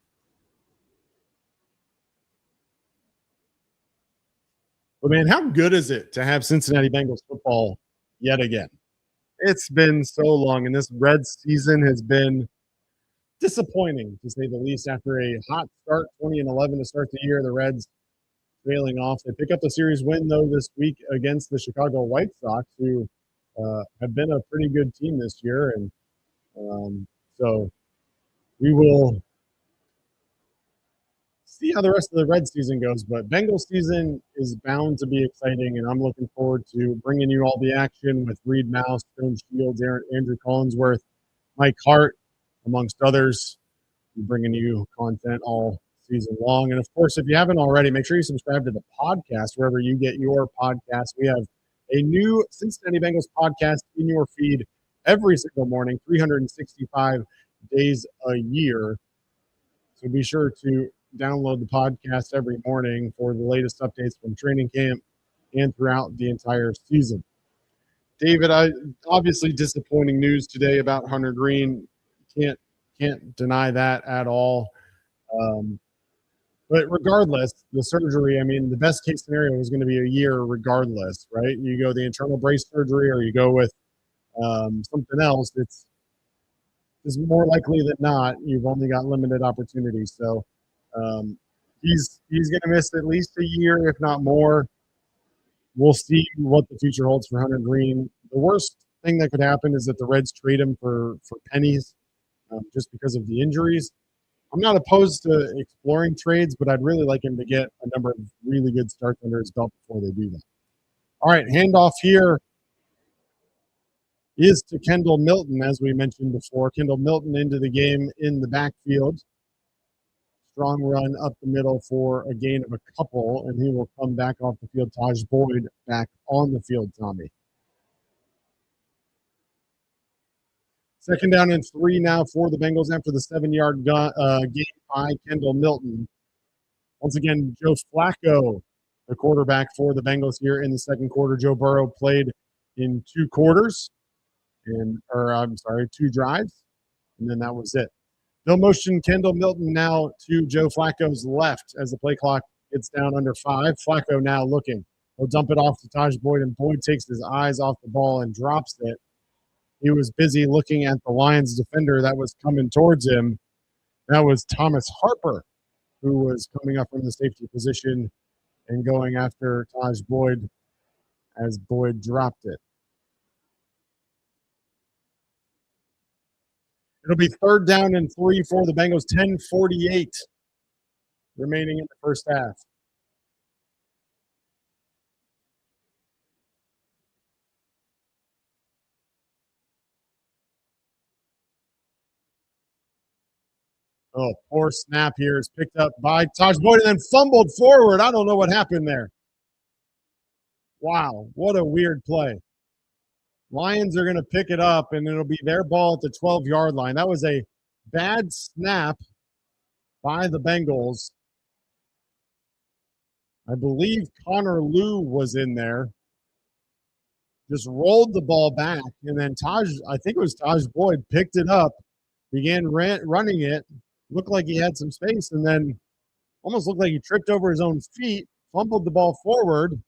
But, man, how good is it to have Cincinnati Bengals football yet again? It's been so long, and this Reds season has been disappointing, to say the least. After a hot start, 20-11 to start the year, the Reds trailing off. They pick up the series win, though, this week against the Chicago White Sox, who have been a pretty good team this year. And so we will see how the rest of the Red season goes. But Bengals season is bound to be exciting, and I'm looking forward to bringing you all the action with Reed Mouse, Stone Shields, Andrew Collinsworth, Mike Hart, amongst others. We're bringing you content all season long. And, of course, if you haven't already, make sure you subscribe to the podcast wherever you get your podcast. We have a new Cincinnati Bengals podcast in your feed every single morning, 365 days a year. So be sure to download the podcast every morning for the latest updates from training camp and throughout the entire season. David, obviously disappointing news today about Hunter Green. Can't deny that at all. But regardless, the surgery, I mean, the best case scenario was going to be a year regardless, right? You go the internal brace surgery or you go with something else. It's more likely than not you've only got limited opportunities. So he's going to miss at least a year, if not more. We'll see what the future holds for Hunter Green. The worst thing that could happen is that the Reds trade him for pennies just because of the injuries. I'm not opposed to exploring trades, but I'd really like him to get a number of really good starts under his belt before they do that. All right, handoff here is to Kendall Milton, as we mentioned before. Kendall Milton into the game in the backfield. Strong run up the middle for a gain of a couple, and he will come back off the field. Taj Boyd back on the field, Tommy. Second down and 3 now for the Bengals after the 7-yard gain by Kendall Milton. Once again, Joe Flacco, the quarterback for the Bengals here in the second quarter. Joe Burrow played in 2 quarters, two drives, and then that was it. No motion, Kendall Milton now to Joe Flacco's left as the play clock gets down under 5. Flacco now looking. He'll dump it off to Taj Boyd, and Boyd takes his eyes off the ball and drops it. He was busy looking at the Lions defender that was coming towards him. That was Thomas Harper, who was coming up from the safety position and going after Taj Boyd as Boyd dropped it. It'll be third down and 3 for the Bengals, 10:48 remaining in the first half. Oh, poor snap here is picked up by Taj Boyd and then fumbled forward. I don't know what happened there. Wow, what a weird play. Lions are going to pick it up, and it'll be their ball at the 12-yard line. That was a bad snap by the Bengals. I believe Connor Lew was in there. Just rolled the ball back, and then I think it was Taj Boyd, picked it up, began running it, looked like he had some space, and then almost looked like he tripped over his own feet, fumbled the ball forward.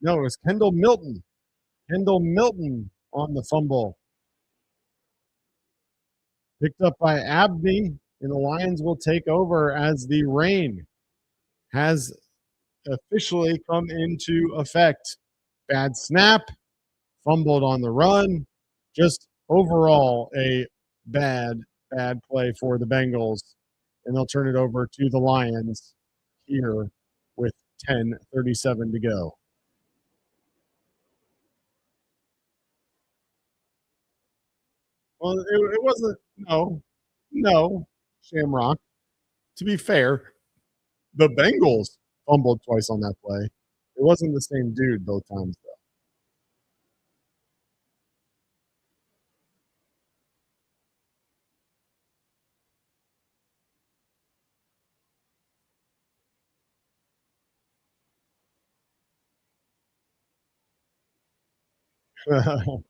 No, it was Kendall Milton. Kendall Milton on the fumble. Picked up by Abney, and the Lions will take over as the rain has officially come into effect. Bad snap, fumbled on the run. Just overall a bad play for the Bengals, and they'll turn it over to the Lions here with 10:37 to go. Well, it wasn't, no, Shamrock. To be fair, the Bengals fumbled twice on that play. It wasn't the same dude both times, though.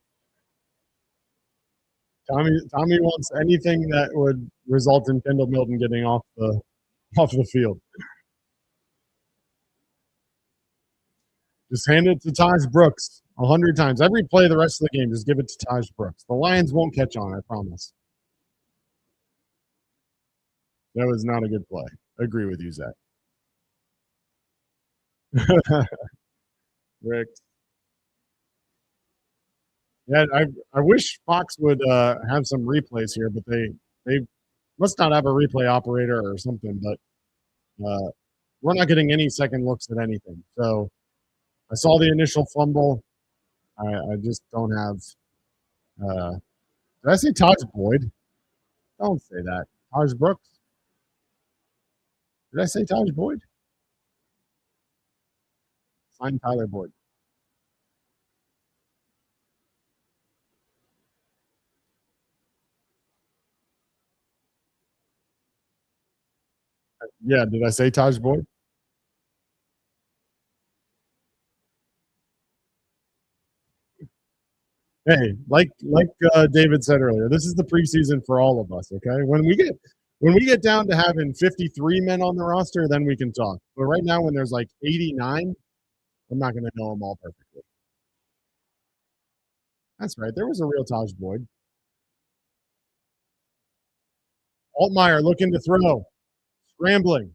Tommy wants anything that would result in Kendall Milton getting off the field. Just hand it to Taj Brooks 100 times. Every play the rest of the game, just give it to Taj Brooks. The Lions won't catch on, I promise. That was not a good play. I agree with you, Zach. Rick. Yeah, I wish Fox would have some replays here, but they must not have a replay operator or something. But we're not getting any second looks at anything. So I saw the initial fumble. I just don't have. Did I say Taj Boyd? Don't say that. Taj Brooks. Did I say Taj Boyd? Sign Tyler Boyd. Yeah, did I say Taj Boyd? Hey, like David said earlier, this is the preseason for all of us. Okay, when we get down to having 53 men on the roster, then we can talk. But right now, when there's like 89, I'm not going to know them all perfectly. That's right. There was a real Taj Boyd. Altmaier looking to throw, scrambling.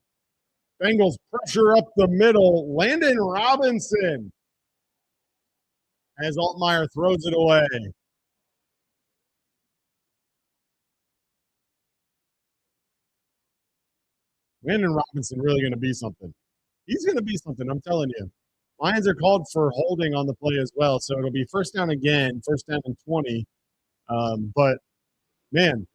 Bengals pressure up the middle. Landon Robinson as Altmaier throws it away. Landon Robinson really going to be something. He's going to be something, I'm telling you. Lions are called for holding on the play as well, so it'll be first down again, first down and 20. But, man,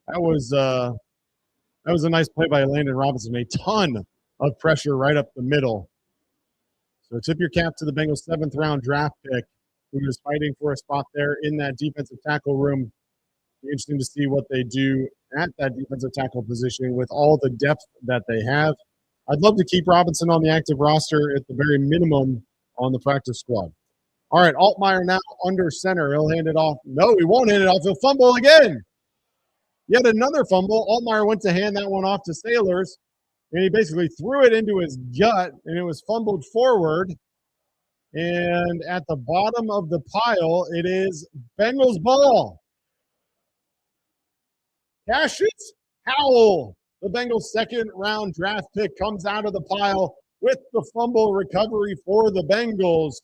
that was a nice play by Landon Robinson. A ton of pressure right up the middle. So tip your cap to the Bengals' 7th-round draft pick, who is fighting for a spot there in that defensive tackle room. Be interesting to see what they do at that defensive tackle position with all the depth that they have. I'd love to keep Robinson on the active roster at the very minimum on the practice squad. All right, Altmaier now under center. He'll hand it off. No, he won't hand it off. He'll fumble again. Yet another fumble. Altmaier went to hand that one off to Sailors, and he basically threw it into his gut, and it was fumbled forward. And at the bottom of the pile, it is Bengals ball. Cassius Howell, the Bengals' 2nd-round draft pick, comes out of the pile with the fumble recovery for the Bengals.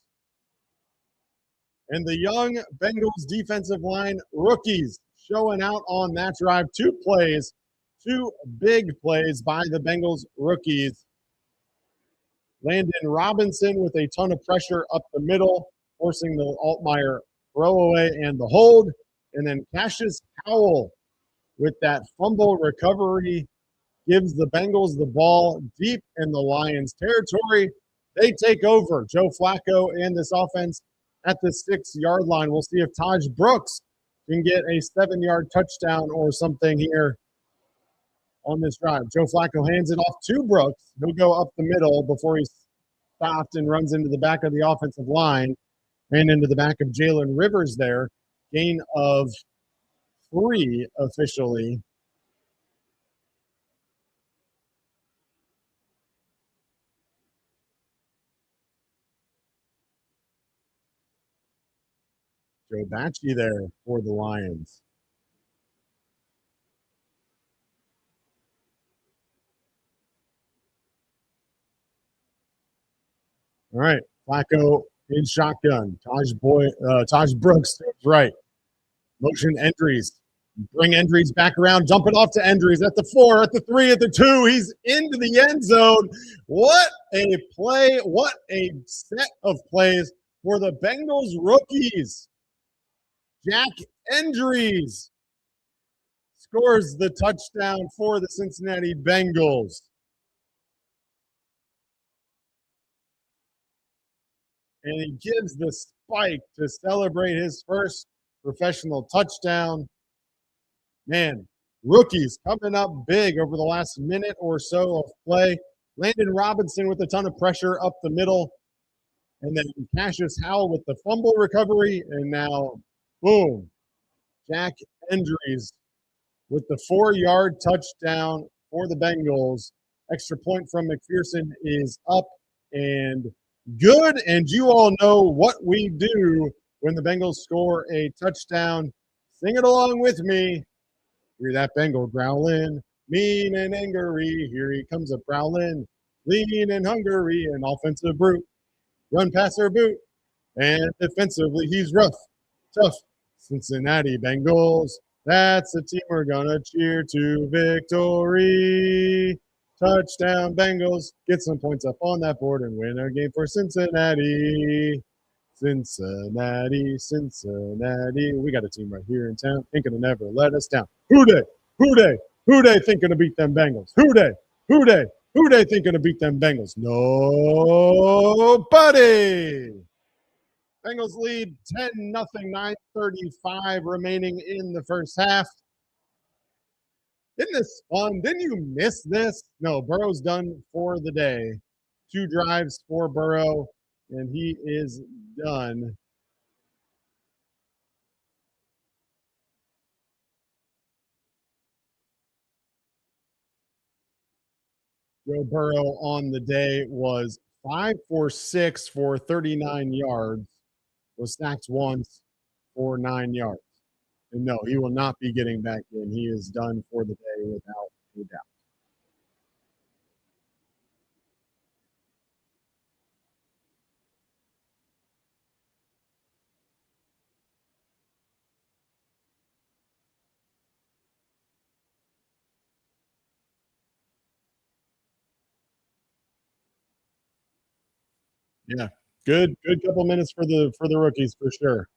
And the young Bengals defensive line rookies showing out on that drive. 2 plays, 2 big plays by the Bengals rookies. Landon Robinson with a ton of pressure up the middle, forcing the Altmaier throwaway and the hold. And then Cassius Howell with that fumble recovery gives the Bengals the ball deep in the Lions' territory. They take over. Joe Flacco and this offense at the 6-yard line. We'll see if Taj Brooks can get a 7-yard touchdown or something here on this drive. Joe Flacco hands it off to Brooks. He'll go up the middle before he's stopped and runs into the back of the offensive line and into the back of Jalen Rivers there. Gain of 3 officially. Joe Bacci there for the Lions. All right, Flacco in shotgun. Taj Brooks right. Motion Endries. Bring Endries back around. Dump it off to Endries at the 4, at the 3, at the 2. He's into the end zone. What a play. What a set of plays for the Bengals rookies. Jack Endries scores the touchdown for the Cincinnati Bengals. And he gives the spike to celebrate his first professional touchdown. Man, rookies coming up big over the last minute or so of play. Landon Robinson with a ton of pressure up the middle. And then Cassius Howell with the fumble recovery. And now, boom, Jack Endries with the 4-yard touchdown for the Bengals. Extra point from McPherson is up and good. And you all know what we do when the Bengals score a touchdown. Sing it along with me. Hear that Bengal growling, mean and angry. Here he comes a prowling, lean and hungry, an offensive brute. Run, passer, boot. And defensively, he's rough, tough. Cincinnati Bengals. That's the team we're going to cheer to victory. Touchdown, Bengals. Get some points up on that board and win a game for Cincinnati. Cincinnati, Cincinnati. We got a team right here in town. Ain't gonna never let us down. Who they? Who they? Who they think gonna beat them Bengals? Who they? Who they? Who they think gonna beat them Bengals? Nobody. Bengals lead 10-0, 9:35 remaining in the first half. Isn't this fun? Didn't you miss this? No, Burrow's done for the day. 2 drives for Burrow, and he is done. Joe Burrow on the day was 5 for 6 for 39 yards, was sacked once for 9 yards. And no, he will not be getting back in. He is done for the day without a doubt. Yeah. Good couple minutes for the rookies for sure.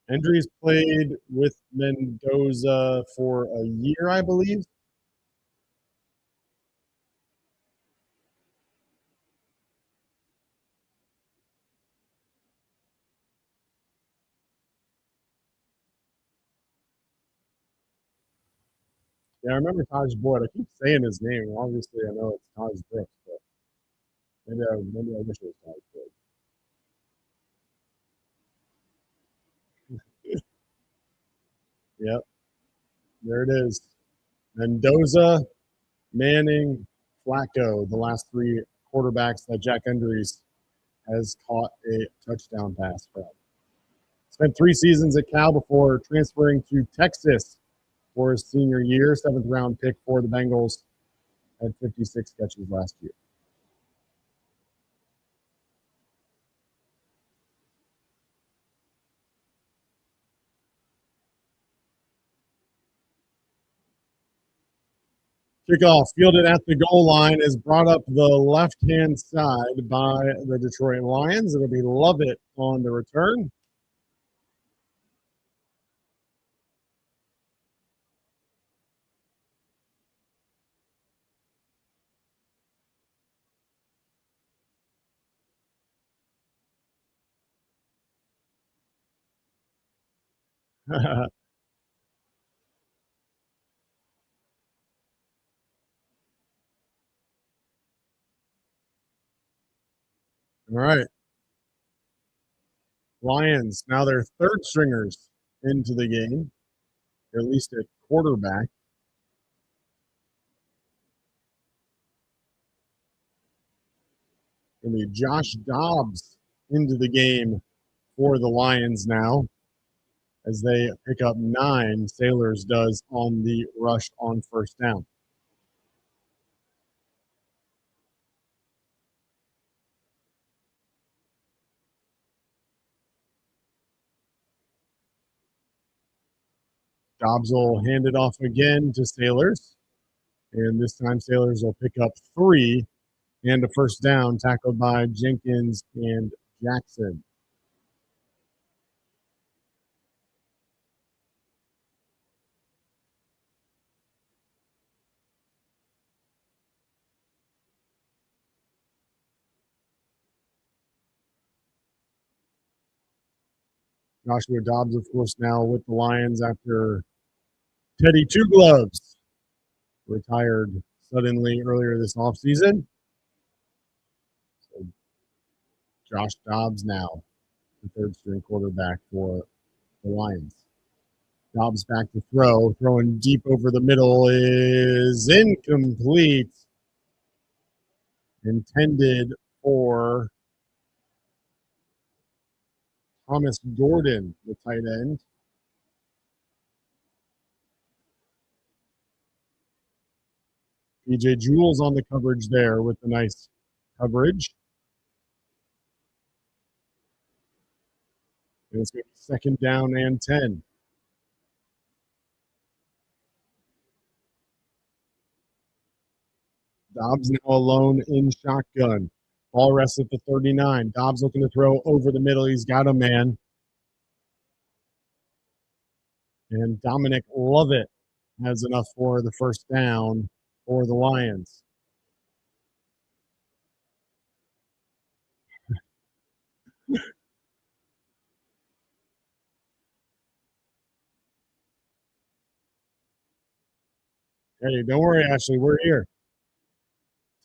Hendry's played with Mendoza for a year, I believe. Yeah, I remember Taj Boyd. I keep saying his name. Obviously, I know it's Taj Brooks, but maybe I wish it was Taj Boyd. Yep, there it is. Mendoza, Manning, Flacco, the last three quarterbacks that Jack Hendry's has caught a touchdown pass from. Spent 3 seasons at Cal before transferring to Texas for his senior year. Seventh round pick for the Bengals. Had 56 catches last year. Kickoff fielded at the goal line is brought up the left-hand side by the Detroit Lions. It'll be Lovett on the return. All right. Lions, now they're third stringers into the game, or at least at quarterback. Going to be Josh Dobbs into the game for the Lions now as they pick up 9. Sailors does on the rush on first down. Dobbs will hand it off again to Sailors. And this time, Sailors will pick up 3 and a first down, tackled by Jenkins and Jackson. Joshua Dobbs, of course, now with the Lions after Teddy Two Gloves retired suddenly earlier this offseason. So Josh Dobbs now, the third string quarterback for the Lions. Dobbs back to throw. Throwing deep over the middle is incomplete. Intended for Thomas Gordon, the tight end. PJ Jules on the coverage there with the nice coverage. And it's going to be second down and 10. Dobbs now alone in shotgun. Ball rests at the 39. Dobbs looking to throw over the middle. He's got a man. And Dominic Lovett has enough for the first down for the Lions. Hey, don't worry, Ashley. We're here.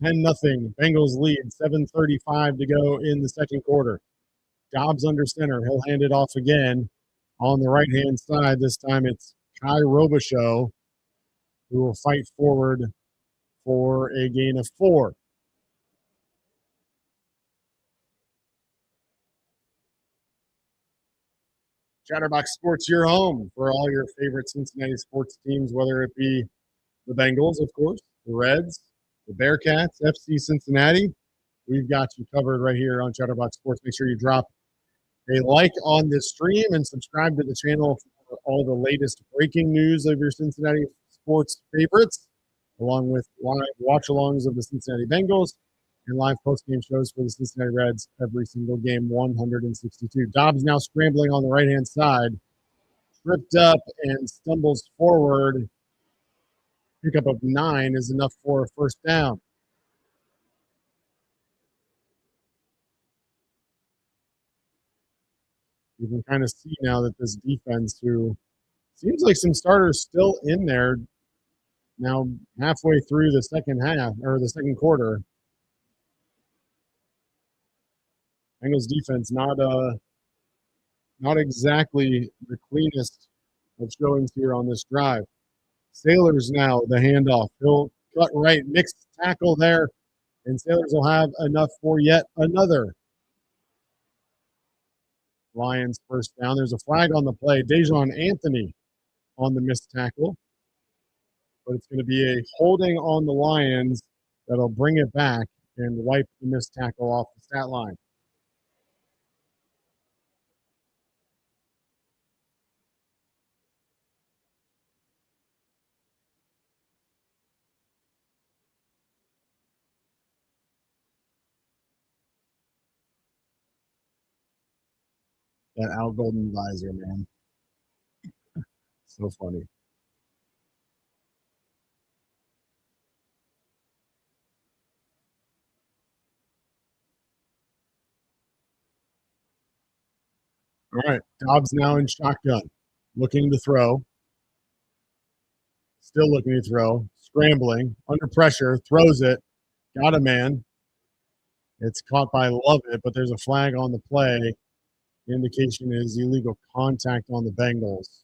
10-0. Bengals lead. 7:35 to go in the second quarter. Dobbs under center. He'll hand it off again on the right-hand side. This time it's Kai Robichaux who will fight forward for a gain of 4. Chatterbox Sports, your home for all your favorite Cincinnati sports teams, whether it be the Bengals, of course, the Reds, the Bearcats, FC Cincinnati. We've got you covered right here on Chatterbox Sports. Make sure you drop a like on this stream and subscribe to the channel for for all the latest breaking news of your Cincinnati sports favorites, along with live watch-alongs of the Cincinnati Bengals and live post-game shows for the Cincinnati Reds every single game, 162. Dobbs now scrambling on the right-hand side, tripped up and stumbles forward. Pickup of 9 is enough for a first down. You can kind of see now that this defense, who seems like some starters still in there now halfway through the second half or the second quarter. Bengals defense not exactly the cleanest of showings here on this drive. Sailors now the handoff. He'll cut right, mixed tackle there, and Sailors will have enough for yet another Lions first down. There's a flag on the play. Dejon Anthony on the missed tackle. But it's going to be a holding on the Lions that'll bring it back and wipe the missed tackle off the stat line. That Al Golden visor, man. So funny. All right. Dobbs now in shotgun. Looking to throw. Still looking to throw. Scrambling. Under pressure. Throws it. Got a man. It's caught by Lovett, but there's a flag on the play. The indication is illegal contact on the Bengals.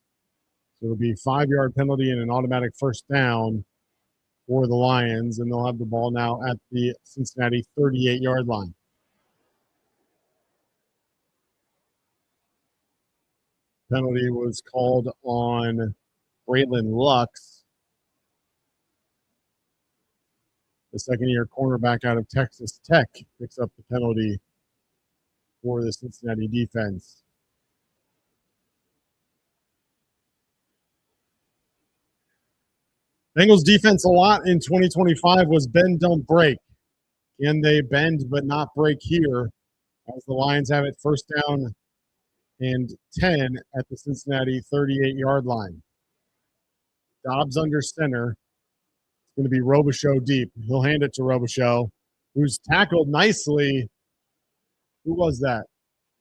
So it'll be a 5-yard penalty and an automatic first down for the Lions, and they'll have the ball now at the Cincinnati 38-yard line. Penalty was called on Braylon Lux, the second-year cornerback out of Texas Tech, picks up the penalty for the Cincinnati defense. Bengals defense a lot in 2025 was bend, don't break. Can they bend but not break here as the Lions have it first down and 10 at the Cincinnati 38-yard line? Dobbs under center. It's going to be Robichaux deep. He'll hand it to Robichaux, who's tackled nicely. Who was that?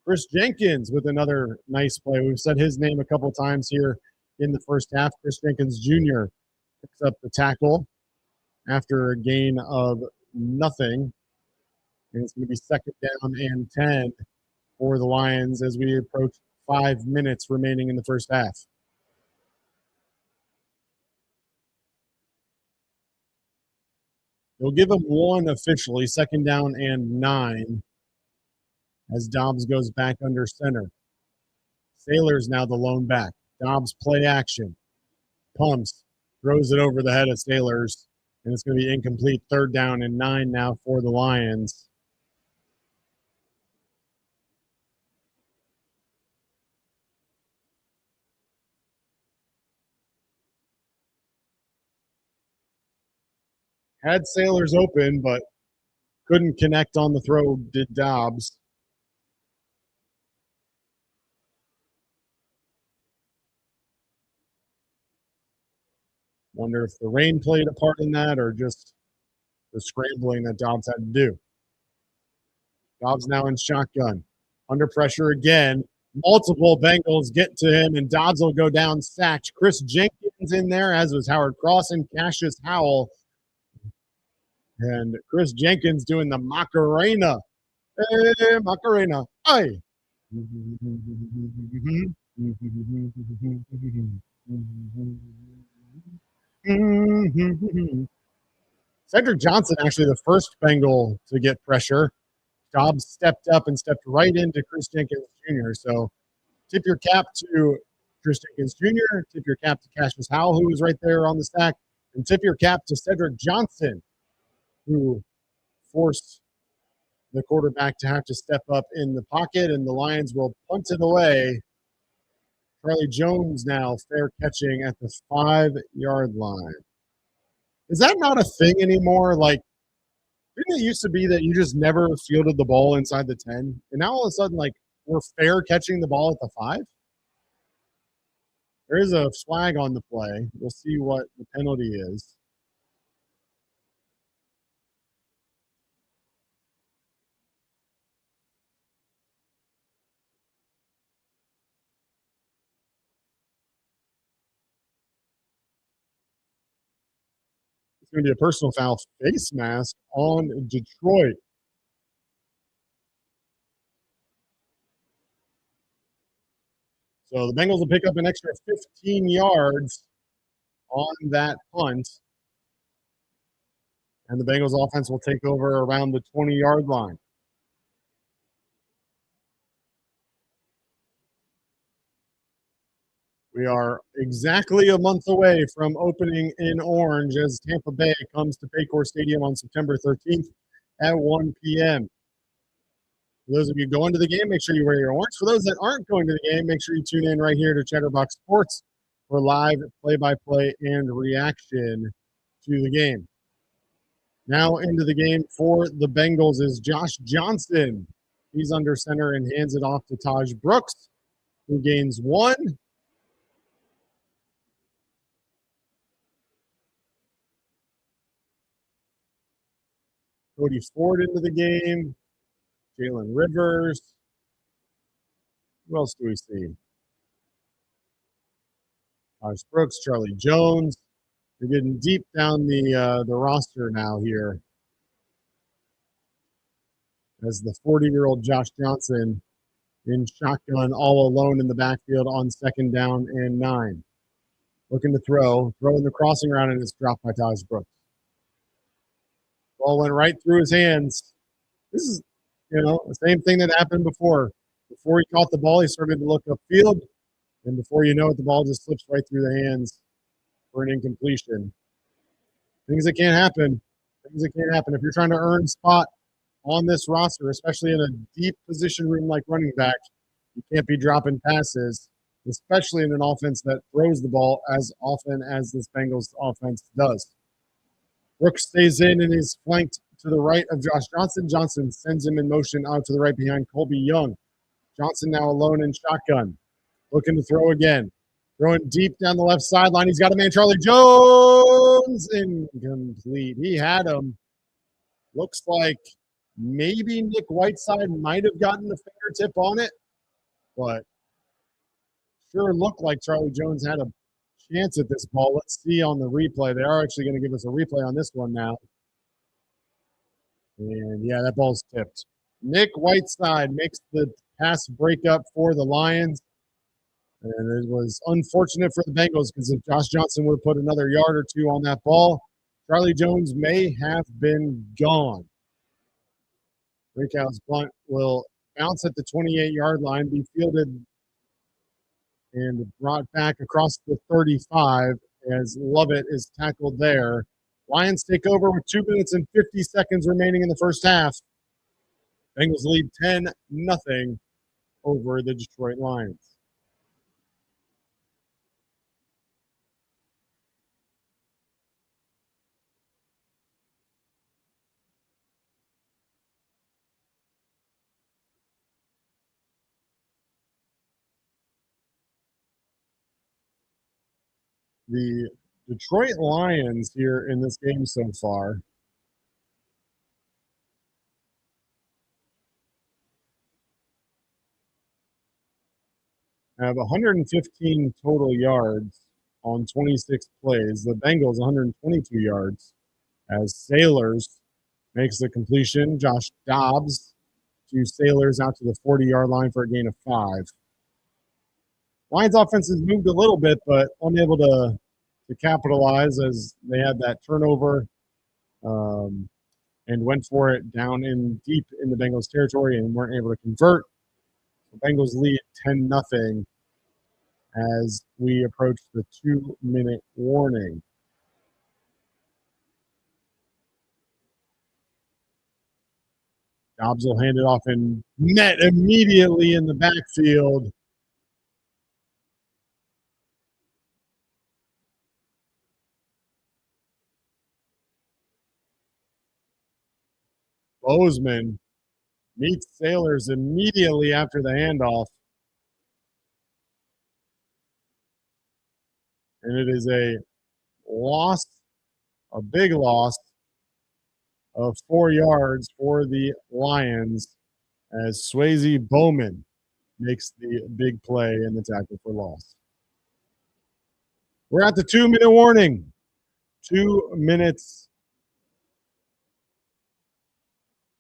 Chris Jenkins with another nice play. We've said his name a couple times here in the first half. Chris Jenkins Jr. picks up the tackle after a gain of nothing. And it's going to be second down and 10 for the Lions as we approach 5 minutes remaining in the first half. They'll give him one officially, second down and 9, as Dobbs goes back under center. Sailor's now the lone back. Dobbs play action. Pumps, throws it over the head of Sailors, and it's going to be incomplete. Third down and 9 now for the Lions. Had Sailors open, but couldn't connect on the throw, did Dobbs. Wonder if the rain played a part in that or just the scrambling that Dobbs had to do. Dobbs now in shotgun. Under pressure again. Multiple Bengals get to him, and Dobbs will go down sacked. Chris Jenkins in there, as was Howard Cross and Cassius Howell. And Chris Jenkins doing the Macarena. Hey, Macarena. Hey. Cedric Johnson, actually the first Bengal to get pressure. Dobbs stepped up and stepped right into Chris Jenkins Jr. So tip your cap to Chris Jenkins Jr., tip your cap to Cassius Howell, who was right there on the stack, and tip your cap to Cedric Johnson, who forced the quarterback to have to step up in the pocket, and the Lions will punt it away Charlie Jones now fair catching at the 5-yard line. Is that not a thing anymore? Like, didn't it used to be that you just never fielded the ball inside the 10? And now all of a sudden, like, we're fair catching the ball at the 5? There is a flag on the play. We'll see what the penalty is. It's going to be a personal foul, face mask on Detroit. So the Bengals will pick up an extra 15 yards on that punt. And the Bengals offense will take over around the 20-yard line. We are exactly a month away from opening in orange as Tampa Bay comes to Paycor Stadium on September 13th at 1 p.m. For those of you going to the game, make sure you wear your orange. For those that aren't going to the game, make sure you tune in right here to Chatterbox Sports for live play-by-play and reaction to the game. Now into the game for the Bengals is Josh Johnson. He's under center and hands it off to Taj Brooks, who gains 1. Cody Ford into the game. Jalen Rivers. Who else do we see? Taj Brooks, Charlie Jones. We're getting deep down the roster now here. As the 40-year-old Josh Johnson in shotgun all alone in the backfield on 2nd down and 9. Looking to throw in the crossing route, and it's dropped by Taj Brooks. Ball went right through his hands. This is, the same thing that happened before. Before he caught the ball, he started to look upfield, and before you know it, the ball just slips right through the hands for an incompletion. Things that can't happen. Things that can't happen. If you're trying to earn spot on this roster, especially in a deep position room like running back, you can't be dropping passes, especially in an offense that throws the ball as often as this Bengals offense does. Brooks stays in and is flanked to the right of Josh Johnson. Johnson sends him in motion out to the right behind Colby Young. Johnson now alone in shotgun. Looking to throw again. Throwing deep down the left sideline. He's got a man, Charlie Jones. Incomplete. He had him. Looks like maybe Nick Whiteside might have gotten a fingertip on it, but sure looked like Charlie Jones had a chance at this ball. Let's see on the replay. They are actually going to give us a replay on this one now. And yeah, that ball's tipped. Nick Whiteside makes the pass breakup for the Lions. And it was unfortunate for the Bengals because if Josh Johnson would have put another yard or two on that ball, Charlie Jones may have been gone. Breakout's blunt will bounce at the 28-yard line, be fielded and brought back across the 35 as Lovett is tackled there. Lions take over with 2 minutes and 50 seconds remaining in the first half. Bengals lead 10-0 over the Detroit Lions. The Detroit Lions here in this game so far have 115 total yards on 26 plays. The Bengals 122 yards as Sailors makes the completion. Josh Dobbs to Sailors out to the 40-yard line for a gain of 5. Lions offense has moved a little bit, but unable to capitalize as they had that turnover and went for it down in deep in the Bengals territory and weren't able to convert. The Bengals lead 10-0 as we approach the 2-minute warning. Dobbs will hand it off and net immediately in the backfield. Bozeman meets Sailors immediately after the handoff. And it is a loss, a big loss of 4 yards for the Lions as Swayze Bowman makes the big play in the tackle for loss. We're at the 2-minute warning. 2 minutes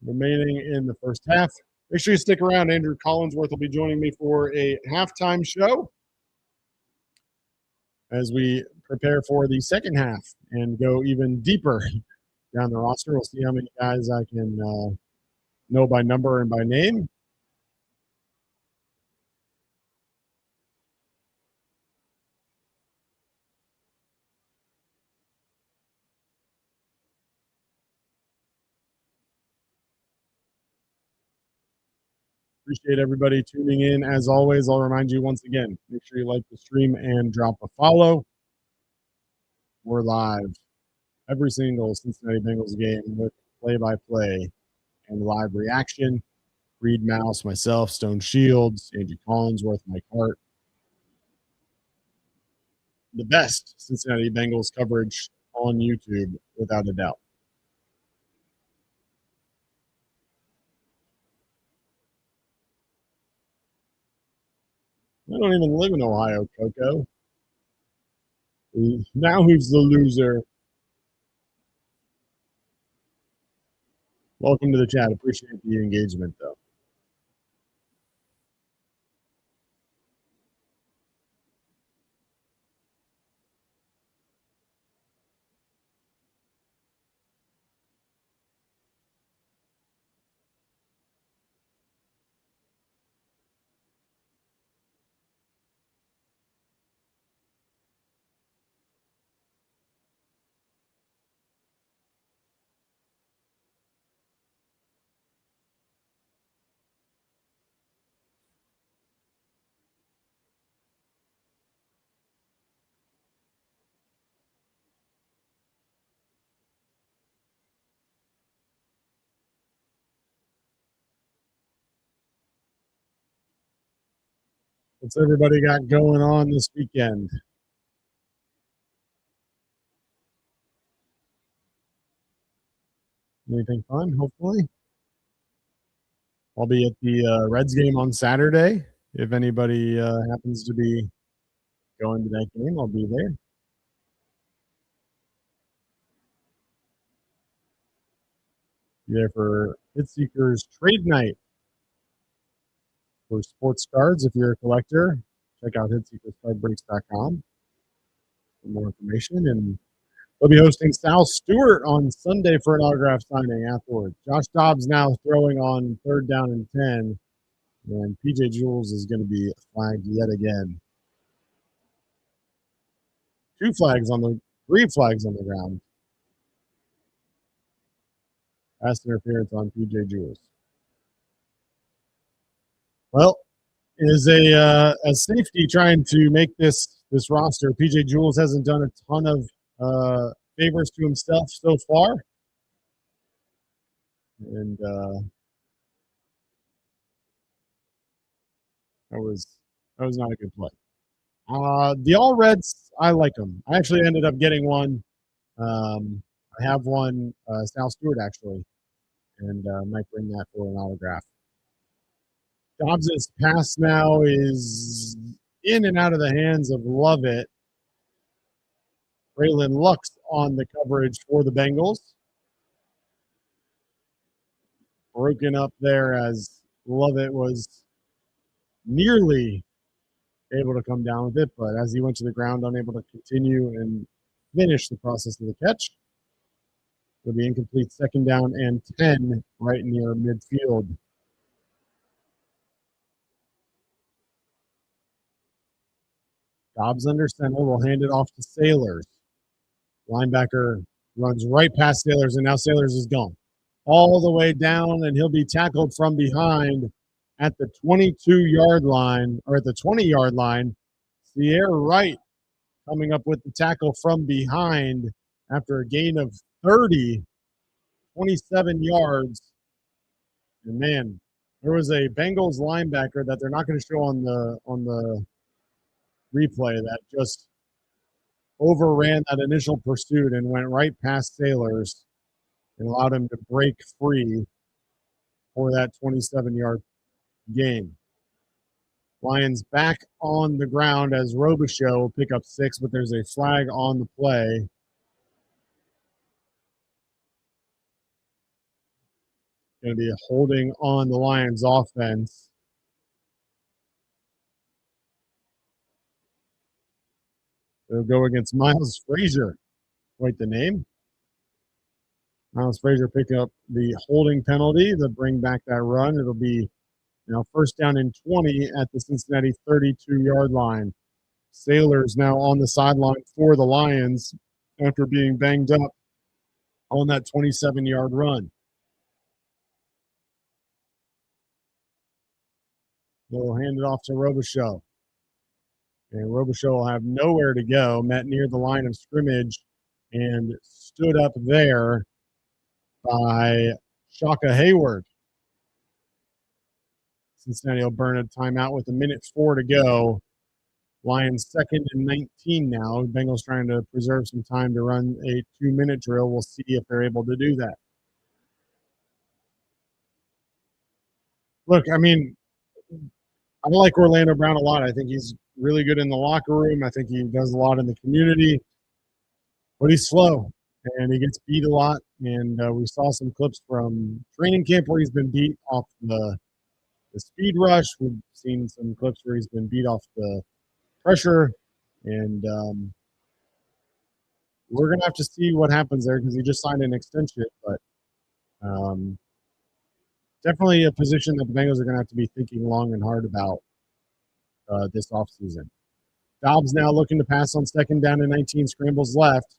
remaining in the first half. Make sure you stick around. Andrew Collinsworth will be joining me for a halftime show as we prepare for the second half and go even deeper down the roster. We'll see how many guys I can know by number and by name. Appreciate everybody tuning in. As always, I'll remind you once again, make sure you like the stream and drop a follow. We're live every single Cincinnati Bengals game with play-by-play and live reaction. Reed Mouse, myself, Stone Shields, Andrew Collinsworth, Mike Hart. The best Cincinnati Bengals coverage on YouTube, without a doubt. I don't even live in Ohio, Coco. Now who's the loser? Welcome to the chat. Appreciate the engagement, though. What's everybody got going on this weekend? Anything fun, hopefully? I'll be at the Reds game on Saturday. If anybody happens to be going to that game, I'll be there. Be there for Hit Seekers Trade Night for sports cards. If you're a collector, check out hitseekerscardbreaks.com for more information. And they'll be hosting Sal Stewart on Sunday for an autograph signing afterwards. Josh Dobbs now throwing on 3rd down and 10. And PJ Jules is going to be flagged yet again. 3 flags on the ground. Pass interference on PJ Jules. Well, is a safety trying to make this roster. PJ Jules hasn't done a ton of favors to himself so far, and that was not a good play. The All Reds, I like them. I actually ended up getting one. I have one, Sal Stewart actually, and might bring that for an autograph. Dobbs' pass now is in and out of the hands of Lovett. Braylon Lux on the coverage for the Bengals. Broken up there as Lovett was nearly able to come down with it, but as he went to the ground, unable to continue and finish the process of the catch. It'll be incomplete, 2nd down and 10 right near midfield. Dobbs under center will hand it off to Sailors. Linebacker runs right past Sailors, and now Sailors is gone. All the way down, and he'll be tackled from behind at the 22-yard line, or at the 20-yard line. Sierra Wright coming up with the tackle from behind after a gain of 30, 27 yards. And man, there was a Bengals linebacker that they're not going to show on the replay that just overran that initial pursuit and went right past Sailors and allowed him to break free for that 27-yard gain. Lions back on the ground as Robichaux will pick up 6, but there's a flag on the play. Going to be a holding on the Lions offense. They'll go against Miles Frazier. Wait, the name? Miles Frazier picking up the holding penalty to bring back that run. It'll be first down and 20 at the Cincinnati 32-yard line. Sailors now on the sideline for the Lions after being banged up on that 27-yard run. They'll hand it off to Robichaux. And Robichaux will have nowhere to go, met near the line of scrimmage and stood up there by Shaka Hayward. Cincinnati will burn a timeout with 1:04 to go. Lions 2nd and 19 now. Bengals trying to preserve some time to run a 2-minute drill. We'll see if they're able to do that. Look, I mean, I like Orlando Brown a lot. I think he's really good in the locker room. I think he does a lot in the community. But he's slow, and he gets beat a lot. And we saw some clips from training camp where he's been beat off the speed rush. We've seen some clips where he's been beat off the pressure. And we're going to have to see what happens there because he just signed an extension. But definitely a position that the Bengals are going to have to be thinking long and hard about this offseason. Dobbs now looking to pass on 2nd down and 19, scrambles left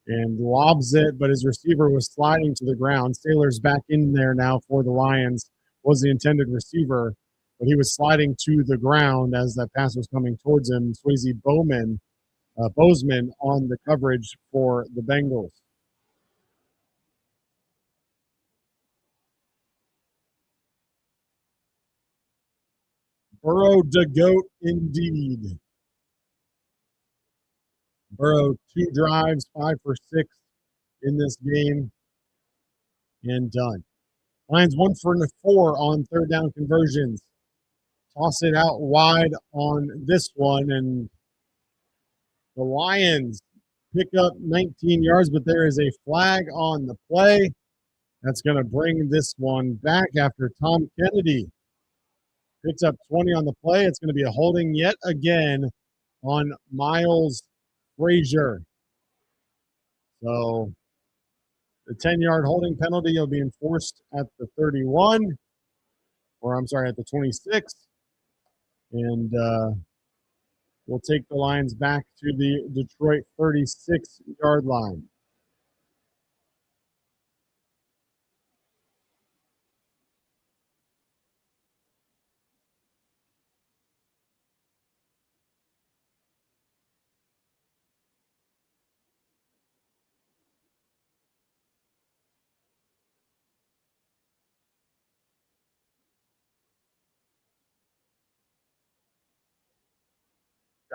and lobs it, but his receiver was sliding to the ground. Sailor's back in there now for the Lions, was the intended receiver, but he was sliding to the ground as that pass was coming towards him. Swayze Bozeman on the coverage for the Bengals. Burrow the GOAT indeed. Burrow 2 drives, 5 for 6 in this game, and done. Lions 1 for 4 on 3rd down conversions. Toss it out wide on this one, and the Lions pick up 19 yards, but there is a flag on the play. That's going to bring this one back after Tom Kennedy picks up 20 on the play. It's going to be a holding yet again on Miles Frazier. So the 10-yard holding penalty will be enforced at the 31, or I'm sorry, at the 26. And we'll take the Lions back to the Detroit 36-yard line.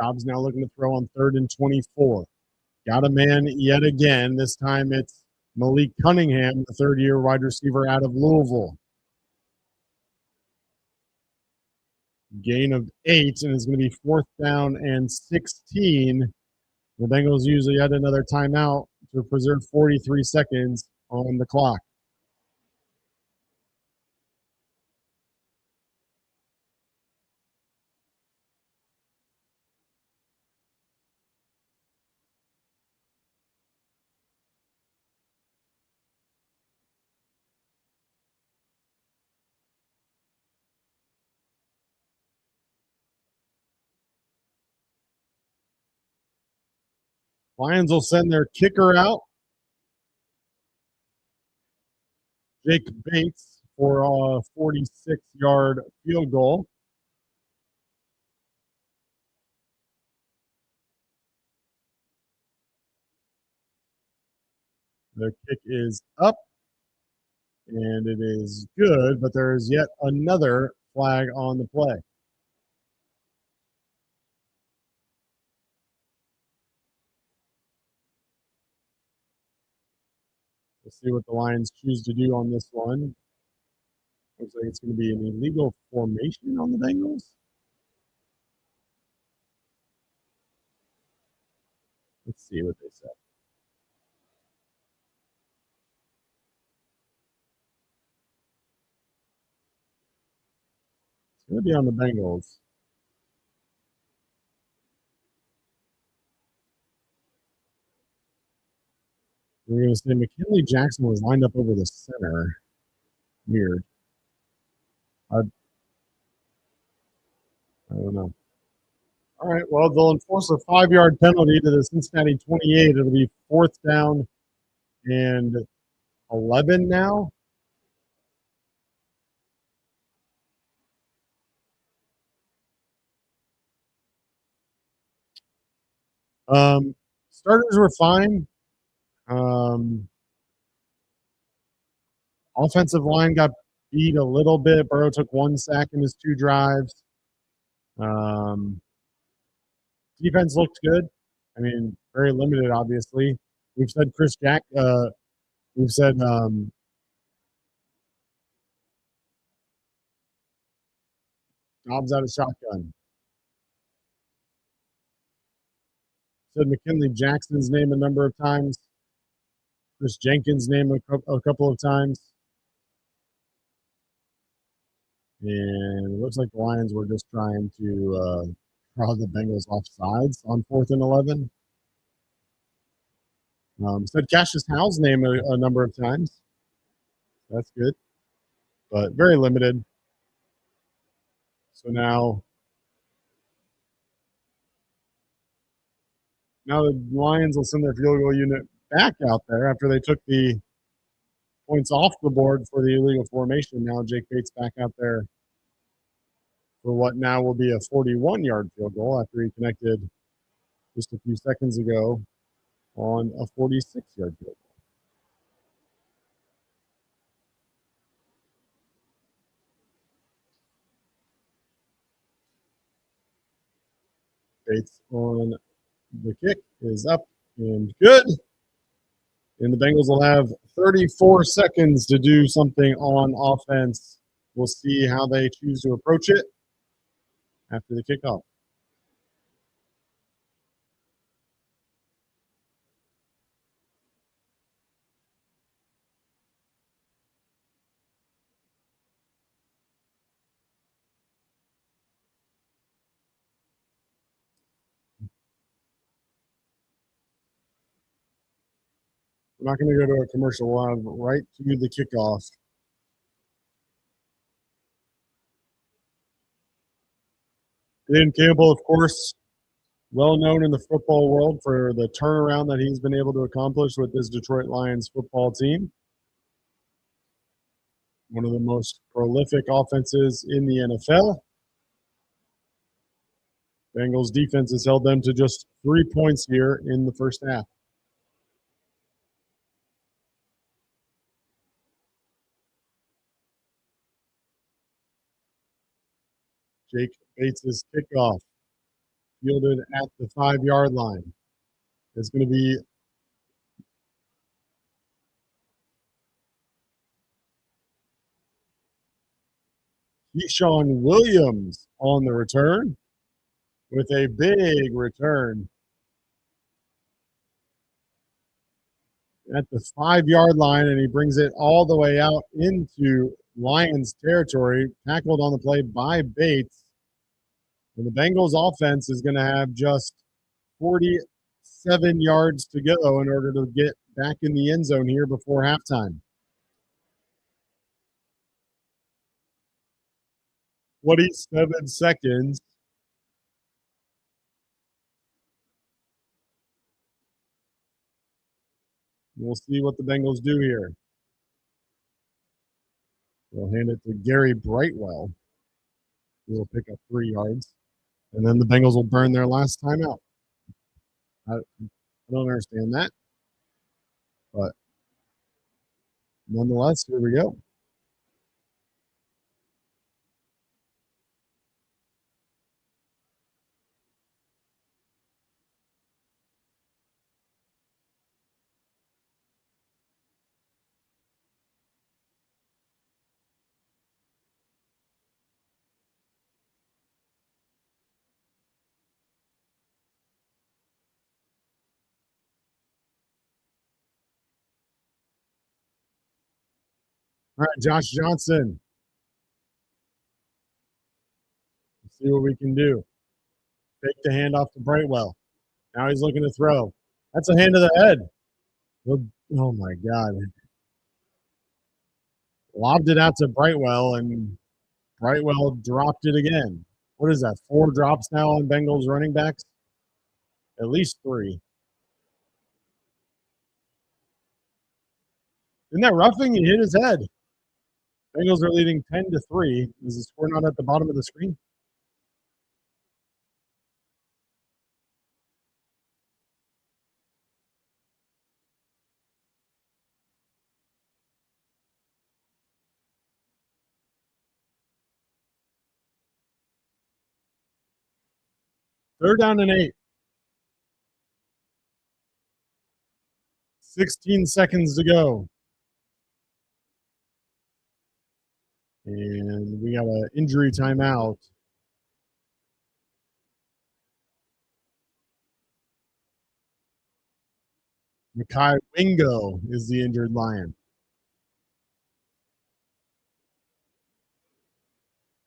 Dobbs now looking to throw on 3rd and 24. Got a man yet again. This time it's Malik Cunningham, the 3rd-year wide receiver out of Louisville. Gain of 8, and it's going to be 4th down and 16. The Bengals use yet another timeout to preserve 43 seconds on the clock. Lions will send their kicker out, Jake Bates, for a 46-yard field goal. The kick is up, And it is good, but there is yet another flag on the play. We'll see what the Lions choose to do on this one. Looks like it's going to be an illegal formation on the Bengals. Let's see what they say. It's going to be on the Bengals. We're going to say McKinley Jackson was lined up over the center. Weird. I don't know. All right, well, they'll enforce a 5-yard penalty to the Cincinnati 28. It'll be 4th down and 11 now. Starters were fine. Offensive line got beat a little bit. Burrow took 1 sack in his 2 drives. Defense looked good. I mean, very limited, obviously. We've said Chris Jack. We've said Dobbs out of shotgun. Said McKinley Jackson's name a number of times. Chris Jenkins' name a couple of times. And it looks like the Lions were just trying to draw the Bengals off sides on 4th and 11. Said Cassius Howell's name a number of times. That's good, but very limited. So now the Lions will send their field goal unit back out there after they took the points off the board for the illegal formation. Now Jake Bates back out there for what now will be a 41-yard field goal after he connected just a few seconds ago on a 46-yard field goal. Bates on the kick is up and good. And the Bengals will have 34 seconds to do something on offense. We'll see how they choose to approach it after the kickoff. We're not going to go to a commercial. We'll have right to the kickoff. Dan Campbell, of course, well known in the football world for the turnaround that he's been able to accomplish with this Detroit Lions football team. One of the most prolific offenses in the NFL. Bengals defense has held them to just 3 points here in the first half. Jake Bates' kickoff, fielded at the 5-yard line. It's going to be Keyshawn Williams on the return with a big return at the 5-yard line, and he brings it all the way out into Lions territory, tackled on the play by Bates. And the Bengals offense is going to have just 47 yards to go in order to get back in the end zone here before halftime. 27 seconds. We'll see what the Bengals do here. They'll hand it to Gary Brightwell, who will pick up 3 yards. And then the Bengals will burn their last timeout. I don't understand that. But Nonetheless, here we go. All right, Josh Johnson. Let's see what we can do. Fake the handoff to Brightwell. Now he's looking to throw. That's a hand to the head. Oh my God. Lobbed it out to Brightwell, and Brightwell dropped it again. What is that? 4 drops now on Bengals running backs? At least 3. Isn't that roughing? He hit his head. Bengals are leading 10-3. Is the score not at the bottom of the screen? Third down and 8. 16 seconds to go. And we got an injury timeout. Mekhi Wingo is the injured Lion.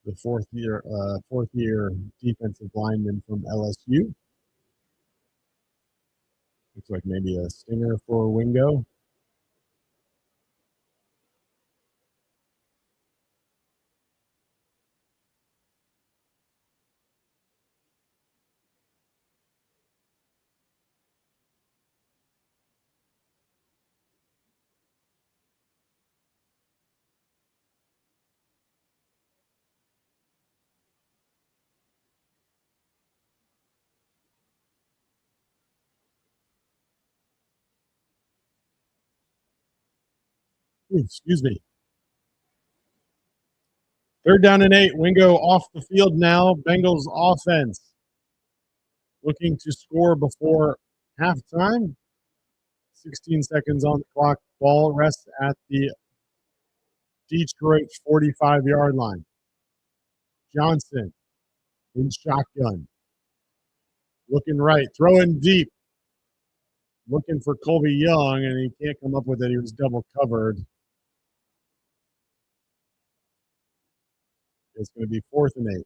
The fourth year defensive lineman from LSU. Looks like maybe a stinger for Wingo. Ooh, excuse me. Third down and 8. Wingo off the field now. Bengals offense looking to score before halftime. 16 seconds on the clock. Ball rests at the Detroit 45-yard line. Johnson in shotgun. Looking right. Throwing deep. Looking for Colby Young, and he can't come up with it. He was double covered. It's going to be 4th and 8.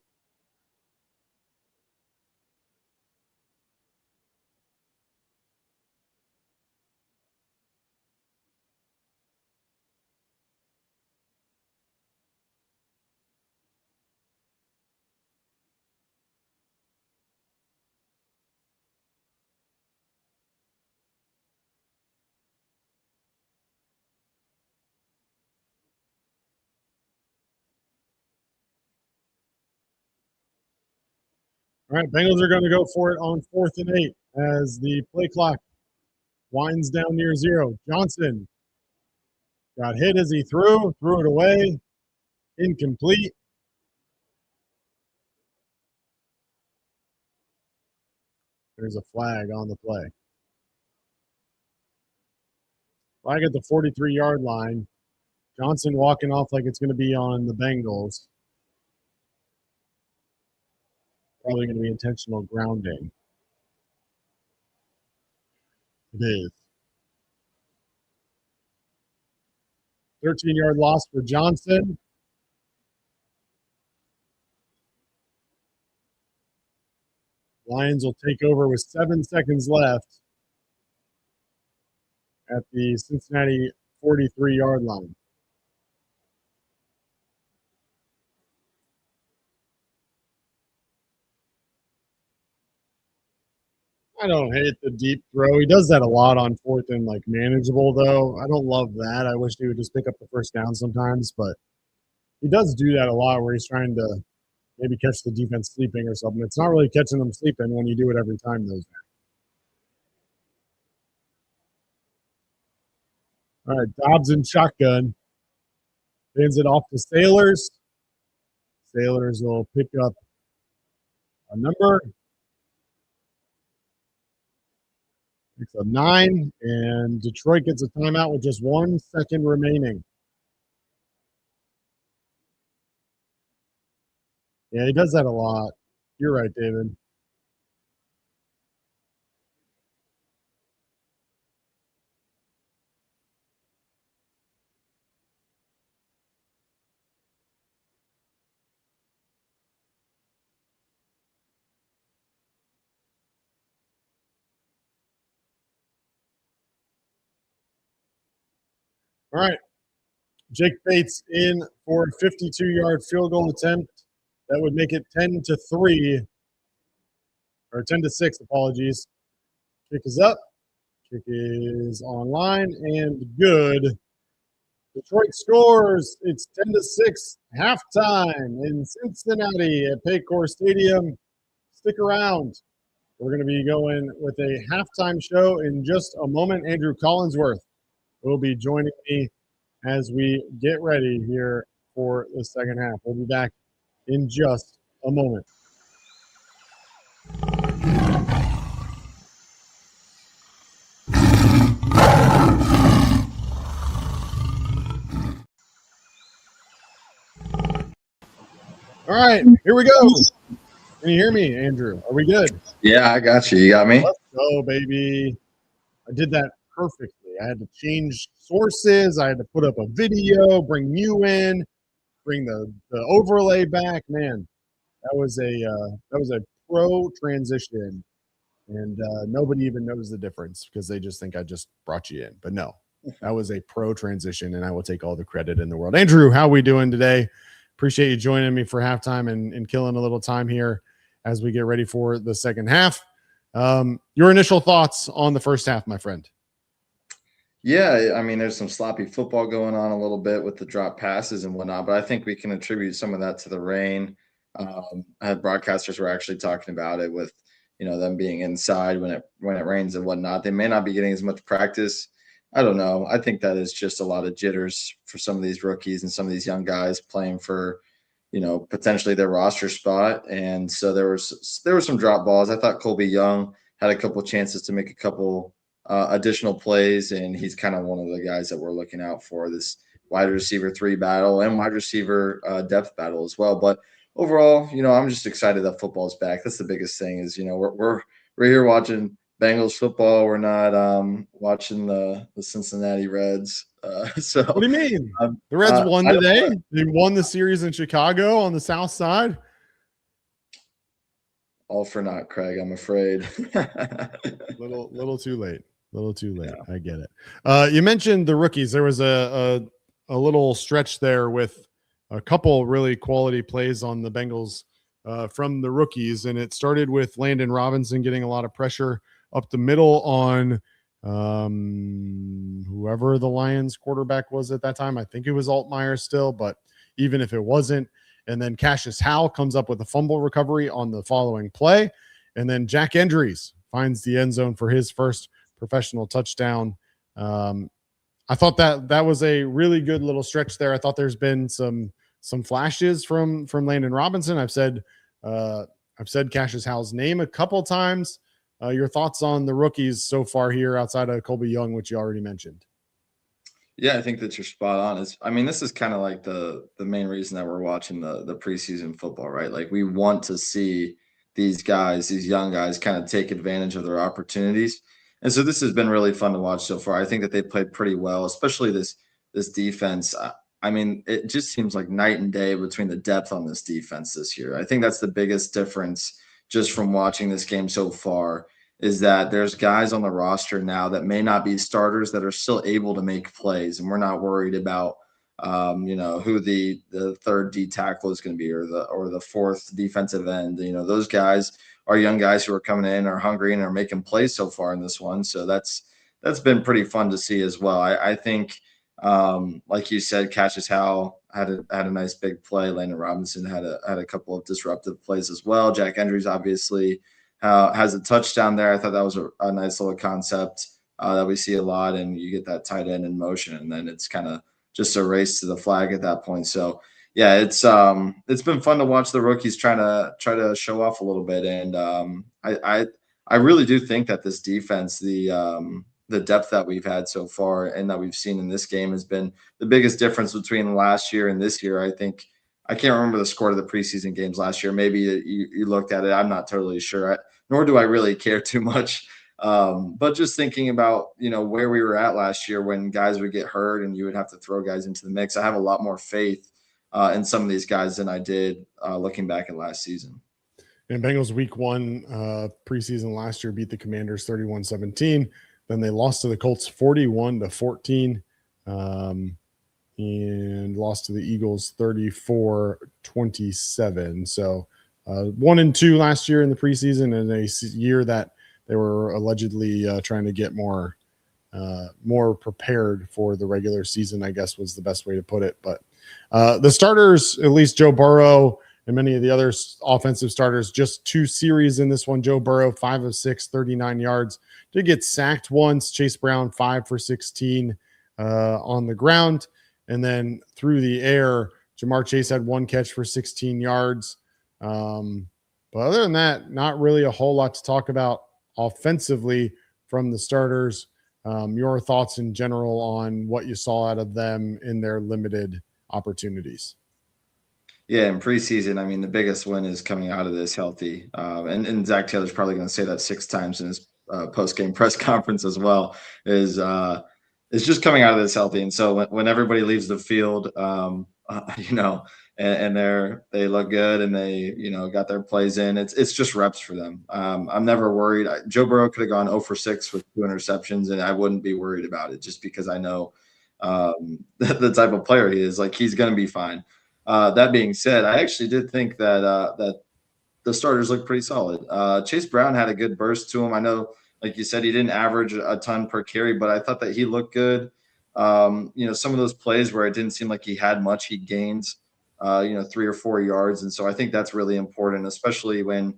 All right, Bengals are going to go for it on 4th and 8 as the play clock winds down near 0. Johnson got hit as he threw it away. Incomplete. There's a flag on the play. Flag at the 43-yard line. Johnson walking off like it's going to be on the Bengals. Probably going to be intentional grounding. It is. 13-yard loss for Johnson. Lions will take over with 7 seconds left at the Cincinnati 43-yard line. I don't hate the deep throw. He does that a lot on 4th and like manageable though. I don't love that. I wish he would just pick up the first down sometimes, but he does do that a lot where he's trying to maybe catch the defense sleeping or something. It's not really catching them sleeping when you do it every time those days. All right, Dobbs and shotgun. Hands it off to Sailors. Sailors will pick up a number. Picks up 9, and Detroit gets a timeout with just 1 second remaining. Yeah, he does that a lot. You're right, David. All right. Jake Bates in for a 52-yard field goal attempt. That would make it 10-3, or 10-6, apologies. Kick is up. Kick is online and good. Detroit scores. It's 10-6 halftime in Cincinnati at Paycor Stadium. Stick around. We're going to be going with a halftime show in just a moment. Andrew Collinsworth will be joining me as we get ready here for the second half. We'll be back in just a moment. All right, here we go. Can you hear me, Andrew? Are we good? Yeah, I got you. You got me? Let's go, baby. I did that perfectly. I had to change sources. I had to put up a video, bring you in, bring the overlay back. Man, that was a pro transition, and nobody even knows the difference because they just think I just brought you in. But no, that was a pro transition, and I will take all the credit in the world. Andrew, how we doing today? Appreciate you joining me for halftime and killing a little time here as we get ready for the second half. Your initial thoughts on the first half, my friend? Yeah, I mean, there's some sloppy football going on a little bit with the drop passes and whatnot, but I think we can attribute some of that to the rain. Broadcasters were actually talking about it with, them being inside when it rains and whatnot. They may not be getting as much practice. I don't know. I think that is just a lot of jitters for some of these rookies and some of these young guys playing for, potentially their roster spot. And so there were some drop balls. I thought Colby Young had a couple chances to make a couple additional plays, and he's kind of one of the guys that we're looking out for this wide receiver 3 battle and wide receiver depth battle as well. But overall, I'm just excited that football's back. That's the biggest thing is, we're here watching Bengals football. We're not watching the Cincinnati Reds. So what do you mean? The Reds won today? They won the series in Chicago on the South Side? All for naught, Craig, I'm afraid. little too late. Yeah. I get it. You mentioned the rookies. There was a little stretch there with a couple really quality plays on the Bengals from the rookies, and it started with Landon Robinson getting a lot of pressure up the middle on whoever the Lions quarterback was at that time. I think it was Altmaier still, but even if it wasn't. And then Cassius Howell comes up with a fumble recovery on the following play. And then Jack Endries finds the end zone for his first professional touchdown. I thought that was a really good little stretch there. I thought there's been some flashes from Landon Robinson. I've said Cassius Howell's name a couple times. Your thoughts on the rookies so far here outside of Colby Young, which you already mentioned? Yeah, I think that you're spot on. This is kind of like the main reason that we're watching the preseason football, right? Like we want to see these guys, these young guys, kind of take advantage of their opportunities. And so this has been really fun to watch so far. I think that they played pretty well, especially this defense. It just seems like night and day between the depth on this defense this year. I think that's the biggest difference just from watching this game so far, is that there's guys on the roster now that may not be starters that are still able to make plays. And we're not worried about, who the third D tackle is going to be or the fourth defensive end. Those guys are young guys who are coming in, are hungry, and are making plays so far in this one. So that's been pretty fun to see as well. I think, like you said, Cassius Howell had a nice big play. Landon Robinson had a couple of disruptive plays as well. Jack Endries obviously has a touchdown there. I thought that was a nice little concept that we see a lot, and you get that tight end in motion, and then it's kind of just a race to the flag at that point. So yeah, it's been fun to watch the rookies try to show off a little bit, and I really do think that this defense, the depth that we've had so far and that we've seen in this game has been the biggest difference between last year and this year. I think I can't remember the score of the preseason games last year. Maybe you looked at it. I'm not totally sure. Nor do I really care too much. But just thinking about, where we were at last year when guys would get hurt and you would have to throw guys into the mix, I have a lot more faith in some of these guys than I did looking back at last season. And Bengals week 1 preseason last year beat the Commanders 31-17. Then they lost to the Colts 41-14. And lost to the Eagles 34-27. So 1-2 last year in the preseason, and a year that they were allegedly trying to get more prepared for the regular season, I guess was the best way to put it. But the starters, at least Joe Burrow and many of the other offensive starters, just 2 series in this one. Joe Burrow, 5 of 6, 39 yards. Did get sacked once. Chase Brown, 5 for 16 on the ground. And then through the air, Jamar Chase had 1 catch for 16 yards. But other than that, not really a whole lot to talk about offensively from the starters. Your thoughts in general on what you saw out of them in their limited opportunities? Yeah, in preseason, I mean, the biggest win is coming out of this healthy. And Zac Taylor's probably going to say that 6 times in his post-game press conference as well, is just coming out of this healthy. And so when everybody leaves the field, and they look good and they, got their plays in, it's just reps for them. I'm never worried. Joe Burrow could have gone 0 for 6 with 2 interceptions, and I wouldn't be worried about it just because I know the type of player he is. Like, he's going to be fine. That being said, I actually did think that the starters looked pretty solid. Chase Brown had a good burst to him. I know, like you said, he didn't average a ton per carry, but I thought that he looked good. Some of those plays where it didn't seem like he had much, he gains, 3 or 4 yards. And so I think that's really important, especially when,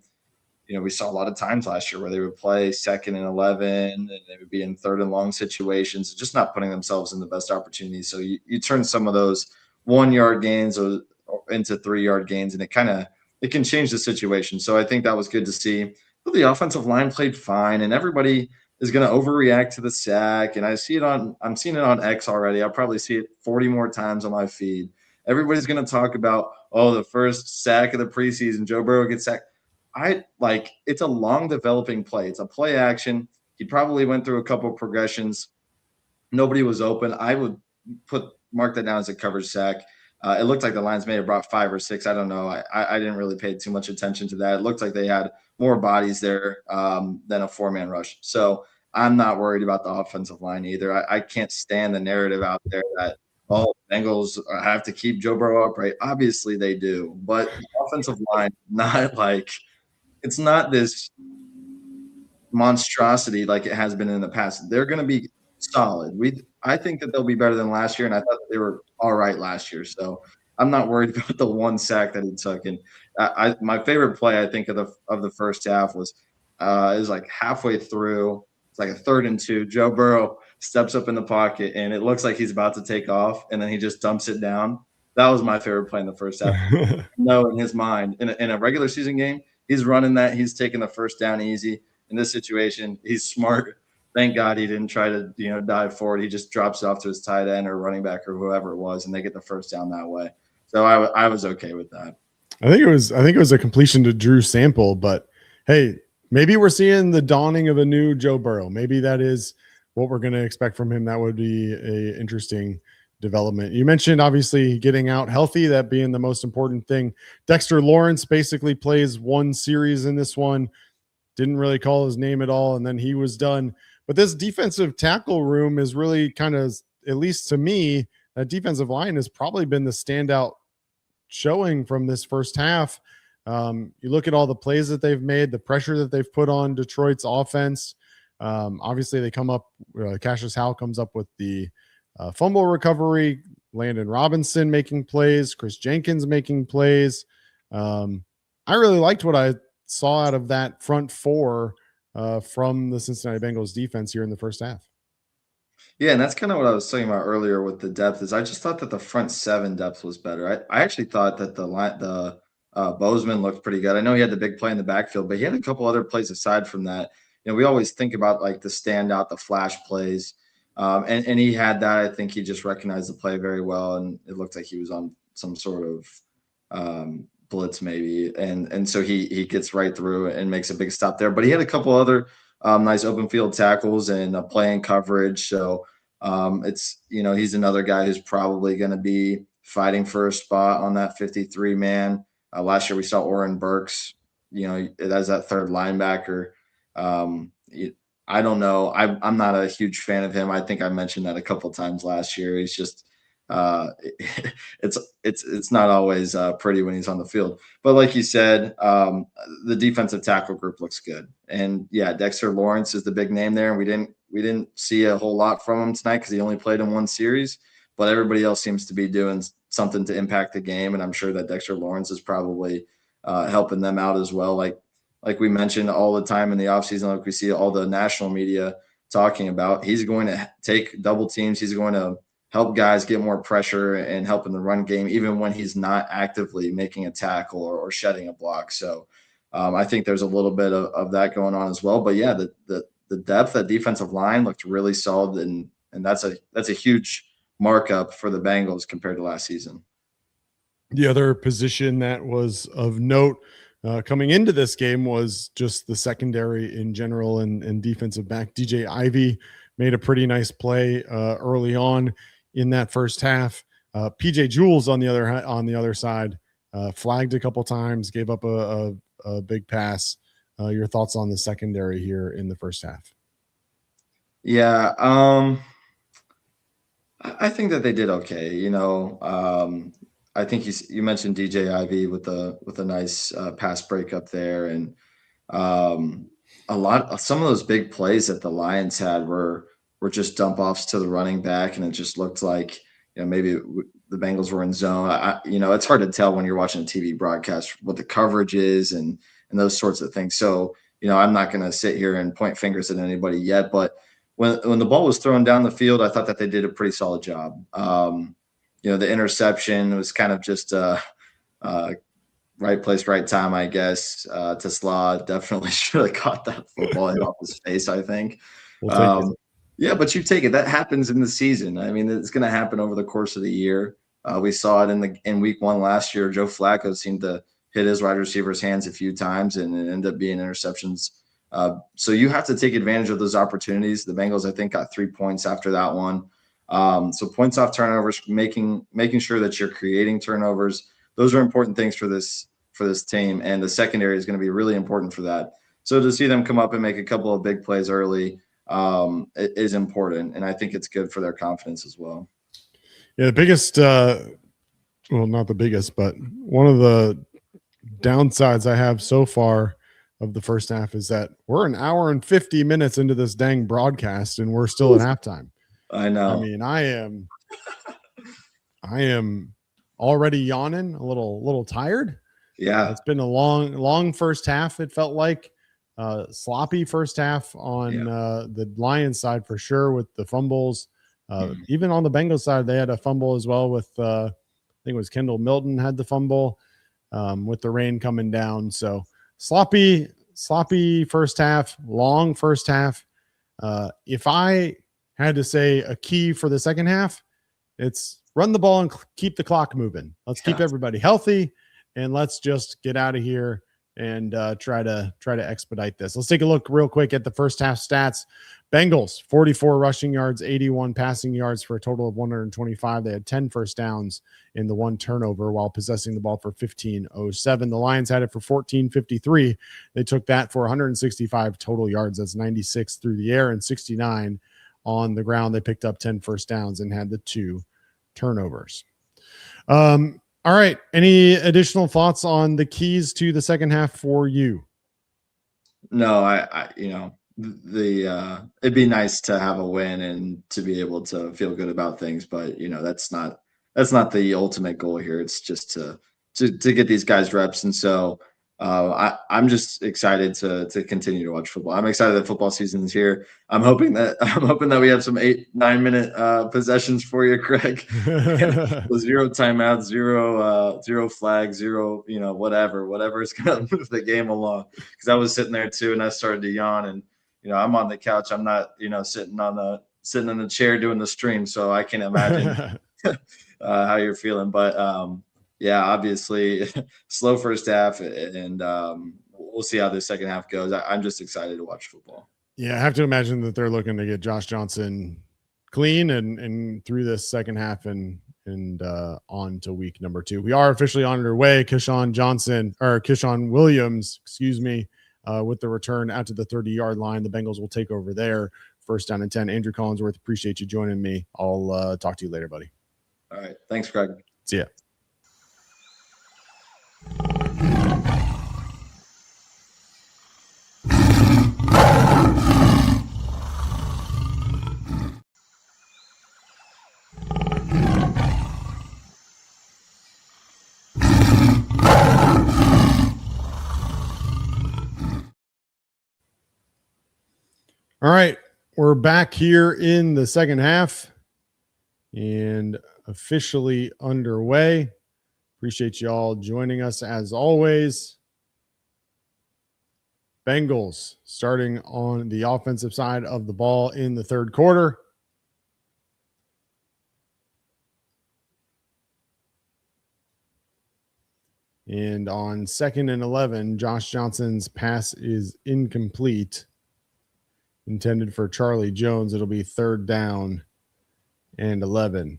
we saw a lot of times last year where they would play 2nd and 11 and they would be in 3rd and long situations, just not putting themselves in the best opportunities. So you turn some of those 1-yard gains or into 3-yard gains, and it can change the situation. So I think that was good to see. But the offensive line played fine, and everybody is going to overreact to the sack. And I'm seeing it on X already. I'll probably see it 40 more times on my feed. Everybody's going to talk about, the first sack of the preseason, Joe Burrow gets sacked. It's a long developing play. It's a play action. He probably went through a couple of progressions. Nobody was open. I would mark that down as a coverage sack. It looked like the Lions may have brought 5 or 6. I don't know. I didn't really pay too much attention to that. It looked like they had more bodies there than a 4-man rush. So I'm not worried about the offensive line either. I can't stand the narrative out there that, Bengals have to keep Joe Burrow upright. Obviously they do. But the offensive line, it's not this monstrosity like it has been in the past. They're going to be solid. I think that they'll be better than last year, and I thought they were all right last year. So I'm not worried about the 1 sack that he took. And my favorite play, I think, of the first half was it was like halfway through. It's like a 3rd and 2. Joe Burrow steps up in the pocket, and it looks like he's about to take off, and then he just dumps it down. That was my favorite play in the first half. In his mind, in a regular season game, he's running that. He's taking the first down easy. In this situation, he's smart. Thank God he didn't try to, dive forward. He just drops it off to his tight end or running back or whoever it was, and they get the first down that way. So I was okay with that. I think it was a completion to Drew Sample, but hey, maybe we're seeing the dawning of a new Joe Burrow. Maybe that is what we're going to expect from him. That would be a interesting development. You mentioned obviously getting out healthy, that being the most important thing. Dexter Lawrence basically plays 1 series in this one. Didn't really call his name at all, and then he was done. But this defensive tackle room is really kind of, at least to me, that defensive line has probably been the standout showing from this first half. You look at all the plays that they've made, the pressure that they've put on Detroit's offense. Obviously, they come up, Cassius Howell comes up with the fumble recovery, Landon Robinson making plays, Chris Jenkins making plays. I really liked what I saw out of that front 4 from the Cincinnati Bengals defense here in the first half. Yeah, and that's kind of what I was talking about earlier with the depth. Is I just thought that the front seven depth was better. I actually thought that the Bozeman looked pretty good. I know he had the big play in the backfield, but he had a couple other plays aside from that. We always think about like the standout, the flash plays, and he had that. I think he just recognized the play very well, and it looked like he was on some sort of blitz maybe, and so he gets right through and makes a big stop there. But he had a couple other nice open field tackles and playing coverage. So it's he's another guy who's probably going to be fighting for a spot on that 53 man. Last year we saw Oren Burks, as that third linebacker. I don't know. I'm not a huge fan of him. I think I mentioned that a couple times last year. He's just uh, it's not always pretty when he's on the field. But like you said, the defensive tackle group looks good, and yeah, Dexter Lawrence is the big name there. And we didn't see a whole lot from him tonight because he only played in one series. But everybody else seems to be doing something to impact the game, and I'm sure that Dexter Lawrence is probably helping them out as well. Like we mentioned all the time in the offseason, like we see all the national media talking about, he's going to take double teams. He's going to help guys get more pressure and help in the run game, even when he's not actively making a tackle or shedding a block. So I think there's a little bit of that going on as well. But yeah, the depth at defensive line looked really solid, and that's a huge markup for the Bengals compared to last season. The other position that was of note coming into this game was just the secondary in general and defensive back. DJ Ivey made a pretty nice play early on in that first half. PJ Jules on the other side flagged a couple times, gave up a big pass. Your thoughts on the secondary here in the first half? Yeah, I think that they did okay. I think you mentioned DJ Ivey with a nice pass breakup there, and some of those big plays that the Lions had were just dump offs to the running back, and it just looked like maybe the Bengals were in zone. It's hard to tell when you're watching a TV broadcast what the coverage is and those sorts of things. So I'm not going to sit here and point fingers at anybody yet, but when the ball was thrown down the field, I thought that they did a pretty solid job. The interception was kind of just right place, right time, I guess. Tesla definitely should have caught that football hit off his face, I think. Yeah, but you take it. That happens in the season. I mean, it's going to happen over the course of the year. We saw it in week one last year. Joe Flacco seemed to hit his wide receiver's hands a few times, and it ended up being interceptions. So you have to take advantage of those opportunities. The Bengals, I think, got 3 points after that one. So points off turnovers, making sure that you're creating turnovers. Those are important things for this team, and the secondary is going to be really important for that. So to see them come up and make a couple of big plays early is important, and I think it's good for their confidence as well. Yeah, the biggest, well, not the biggest, but one of the downsides I have so far of the first half is that we're an hour and 50 minutes into this dang broadcast, and we're still at halftime. I know. I mean, I am already yawning, a little tired. Yeah, it's been a long first half. It felt like sloppy first half on the Lions side for sure, with the fumbles. Even on the Bengals side, they had a fumble as well with I think it was Kendall Milton had the fumble with the rain coming down. So sloppy first half, long first half. If I had to say a key for the second half, it's run the ball and keep the clock moving. Let's keep everybody healthy, and let's just get out of here and try to expedite this. Let's take a look real quick at the first half stats. Bengals, 44 rushing yards, 81 passing yards for a total of 125. They had 10 first downs in the one turnover while possessing the ball for 1507. The Lions had it for 1453. They took that for 165 total yards. That's 96 through the air and 69 on the ground. They picked up 10 first downs and had the 2 turnovers. All right. Any additional thoughts on the keys to the second half for you? No, I it'd be nice to have a win and to be able to feel good about things, but that's not the ultimate goal here. It's just to get these guys reps. And so I'm just excited to continue to watch football. I'm excited that football season is here. I'm hoping that we have some 8-9 minute possessions for you, Craig. Zero timeouts, zero flags, zero, whatever is gonna move the game along. Because I was sitting there too, and I started to yawn, and I'm on the couch. I'm not sitting in the chair doing the stream, so I can imagine how you're feeling. But yeah, obviously slow first half, and we'll see how the second half goes. I'm just excited to watch football. Yeah, I have to imagine that they're looking to get Josh Johnson clean and through this second half and on to week number 2. We are officially on our way. Keyshawn Williams, with the return out to the 30-yard line. The Bengals will take over there. First down and 10. Andrew Collinsworth, appreciate you joining me. I'll talk to you later, buddy. All right. Thanks, Craig. See ya. All right, we're back here in the second half and officially underway. Appreciate you all joining us as always. Bengals starting on the offensive side of the ball in the third quarter. And on 2nd and 11, Josh Johnson's pass is incomplete. Intended for Charlie Jones. It'll be 3rd down and 11.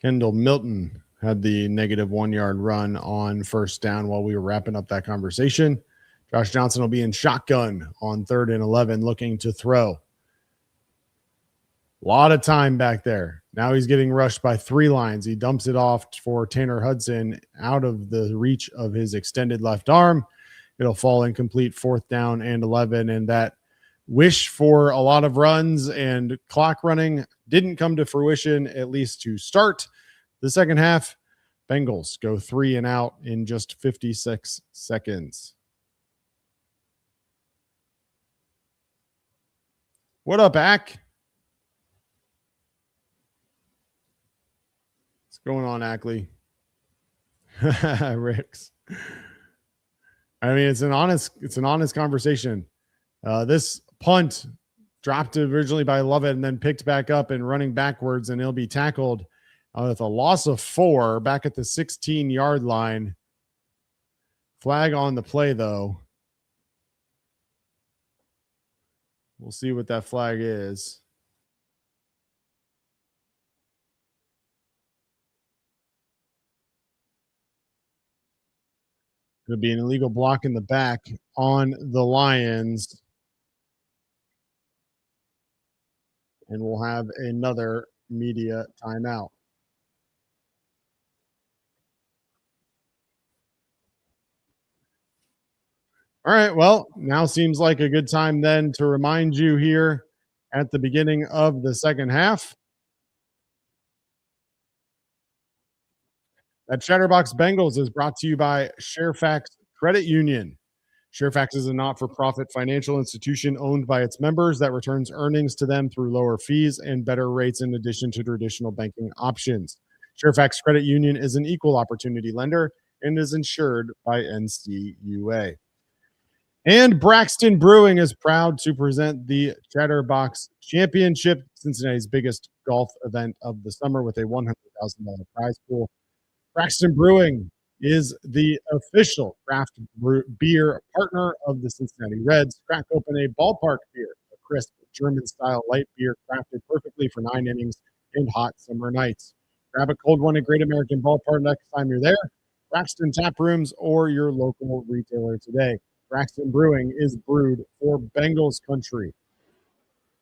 Kendall Milton had the negative 1-yard run on 1st down while we were wrapping up that conversation. Josh Johnson will be in shotgun on 3rd and 11, looking to throw. A lot of time back there. Now he's getting rushed by 3 lines. He dumps it off for Tanner Hudson out of the reach of his extended left arm. It'll fall incomplete, 4th down and 11. And that wish for a lot of runs and clock running didn't come to fruition, at least to start the second half. Bengals go 3 and out in just 56 seconds. What up, Ack? What's going on, Ackley? Ricks. I mean, it's an honest conversation. This punt dropped originally by Lovett and then picked back up and running backwards, and he'll be tackled with a loss of 4 back at the 16-yard line. Flag on the play, though. We'll see what that flag is. It'll be an illegal block in the back on the Lions. And we'll have another media timeout. All right, well, now seems like a good time then to remind you here at the beginning of the second half that Chatterbox Bengals is brought to you by Sharefax Credit Union. Sharefax is a not-for-profit financial institution owned by its members that returns earnings to them through lower fees and better rates in addition to traditional banking options. Sharefax Credit Union is an equal opportunity lender and is insured by NCUA. And Braxton Brewing is proud to present the Chatterbox Championship, Cincinnati's biggest golf event of the summer, with a $100,000 prize pool. Braxton Brewing is the official craft beer partner of the Cincinnati Reds. Crack open a Ballpark Beer, a crisp German-style light beer crafted perfectly for 9 innings and hot summer nights. Grab a cold one at Great American Ballpark next time you're there. Braxton Taprooms or your local retailer today. Braxton Brewing is brewed for Bengals country.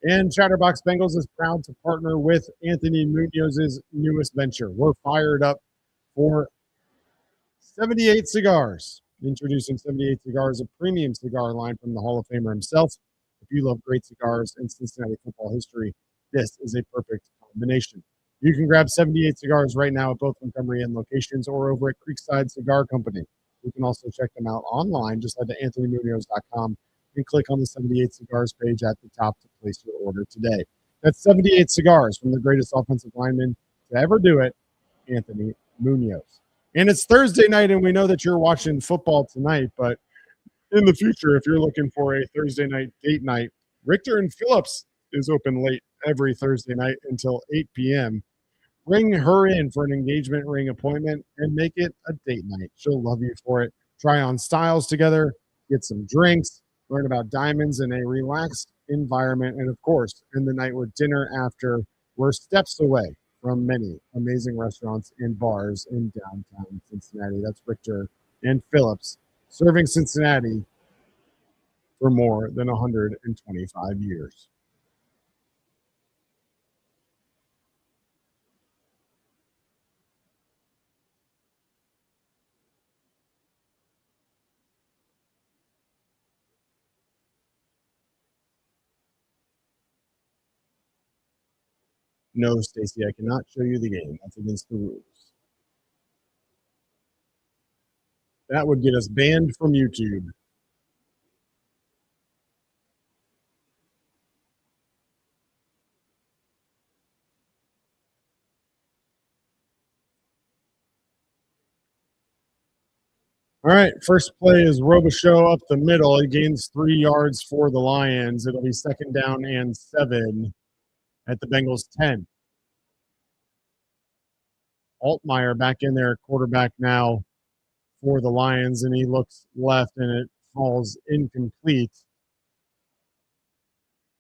And Chatterbox Bengals is proud to partner with Anthony Munoz's newest venture. We're fired up for 78 Cigars. Introducing 78 Cigars, a premium cigar line from the Hall of Famer himself. If you love great cigars in Cincinnati football history, this is a perfect combination. You can grab 78 Cigars right now at both Montgomery and locations or over at Creekside Cigar Company. You can also check them out online. Just head to anthonymunoz.com and click on the 78 Cigars page at the top to place your order today. That's 78 Cigars from the greatest offensive lineman to ever do it, Anthony Munoz. And it's Thursday night, and we know that you're watching football tonight, but in the future, if you're looking for a Thursday night date night, Richter and Phillips is open late every Thursday night until 8 p.m. Bring her in for an engagement ring appointment and make it a date night. She'll love you for it. Try on styles together, get some drinks, learn about diamonds in a relaxed environment, and of course, end the night with dinner after. We're steps away from many amazing restaurants and bars in downtown Cincinnati. That's Richter and Phillips, serving Cincinnati for more than 125 years. No, Stacy, I cannot show you the game. That's against the rules. That would get us banned from YouTube. All right, first play is Robichaux up the middle. He gains 3 yards for the Lions. It'll be second down and 7 at the Bengals 10. Altmaier back in there, quarterback now for the Lions, and he looks left, and it falls incomplete.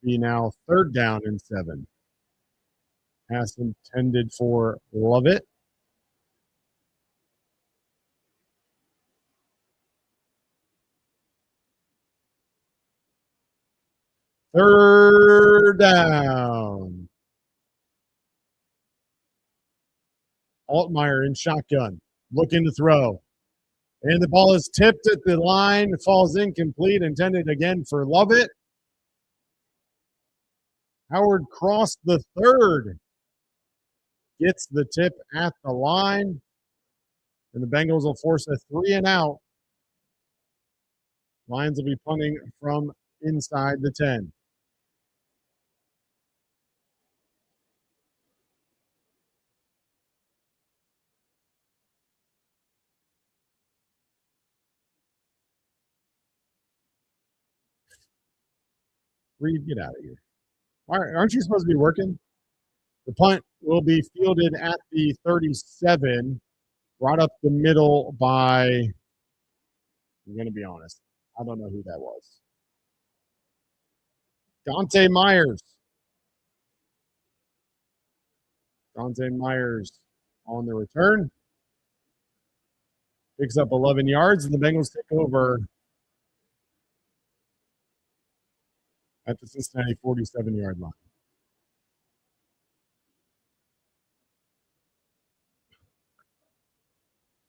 Be now third down and 7. Pass intended for Lovett. Third down. Altmaier in shotgun, looking to throw. And the ball is tipped at the line, falls incomplete, intended again for Lovett. Howard Cross the third gets the tip at the line, and the Bengals will force a 3 and out. Lions will be punting from inside the 10. Reed, get out of here. All right, aren't you supposed to be working? The punt will be fielded at the 37, brought up the middle by, I'm going to be honest, I don't know who that was. Dante Myers. Dante Myers on the return. Picks up 11 yards, and the Bengals take over at the Cincinnati 47-yard line.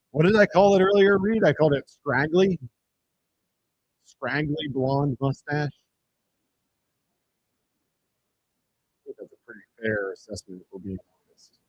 What did I call it earlier, Reed? I called it scraggly. Scraggly blonde mustache. I think that's a pretty fair assessment if we're being honest.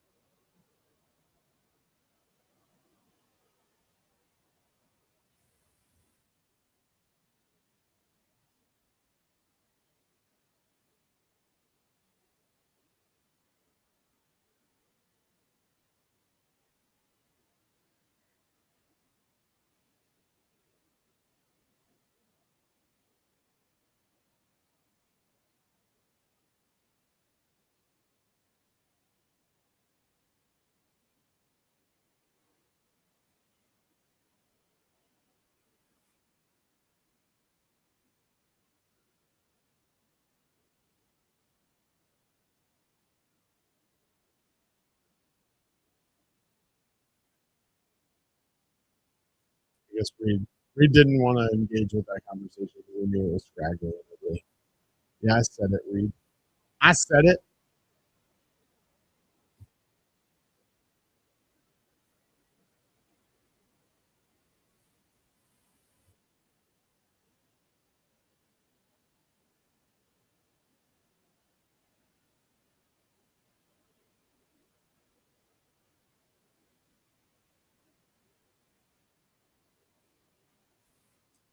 I guess Reed didn't want to engage with that conversation because we knew it was scraggly. Yeah, I said it, Reed. I said it.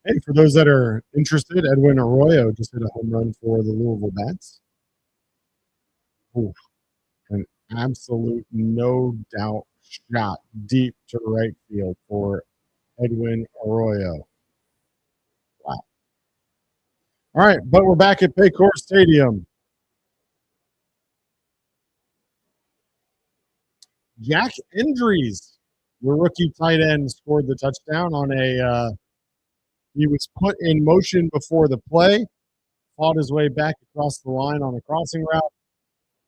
Hey, for those that are interested, Edwin Arroyo just hit a home run for the Louisville Bats. Ooh, an absolute no doubt shot deep to right field for Edwin Arroyo. Wow. All right, but we're back at Paycor Stadium. Jack Indries, the rookie tight end, scored the touchdown on he was put in motion before the play, fought his way back across the line on a crossing route,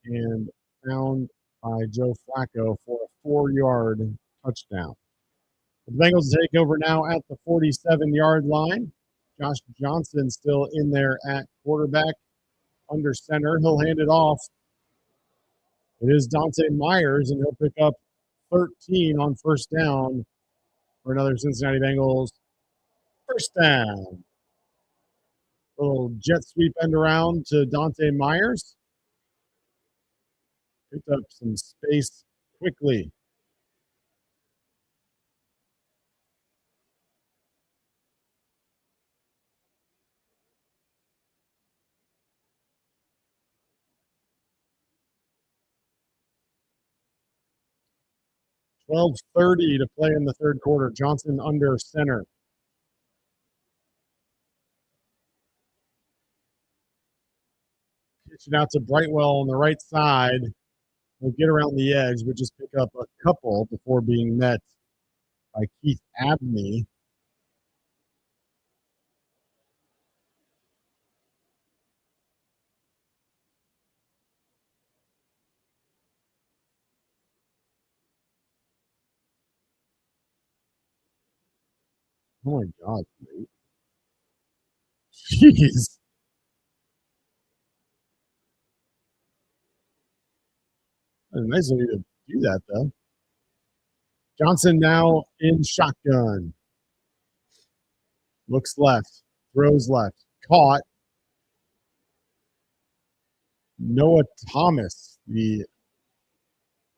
and found by Joe Flacco for a 4-yard touchdown. The Bengals take over now at the 47-yard line. Josh Johnson still in there at quarterback under center. He'll hand it off. It is Dante Myers, and he'll pick up 13 on first down for another Cincinnati Bengals first down. Little jet sweep end around to Dante Myers. Picked up some space quickly. $12:30 to play in the third quarter. Johnson under center. Pitch it out to Brightwell on the right side. He'll get around the edge, but just pick up a couple before being met by Keith Abney. Oh my God, mate. Jeez. Nice of you to do that, though. Johnson now in shotgun. Looks left. Throws left. Caught. Noah Thomas, the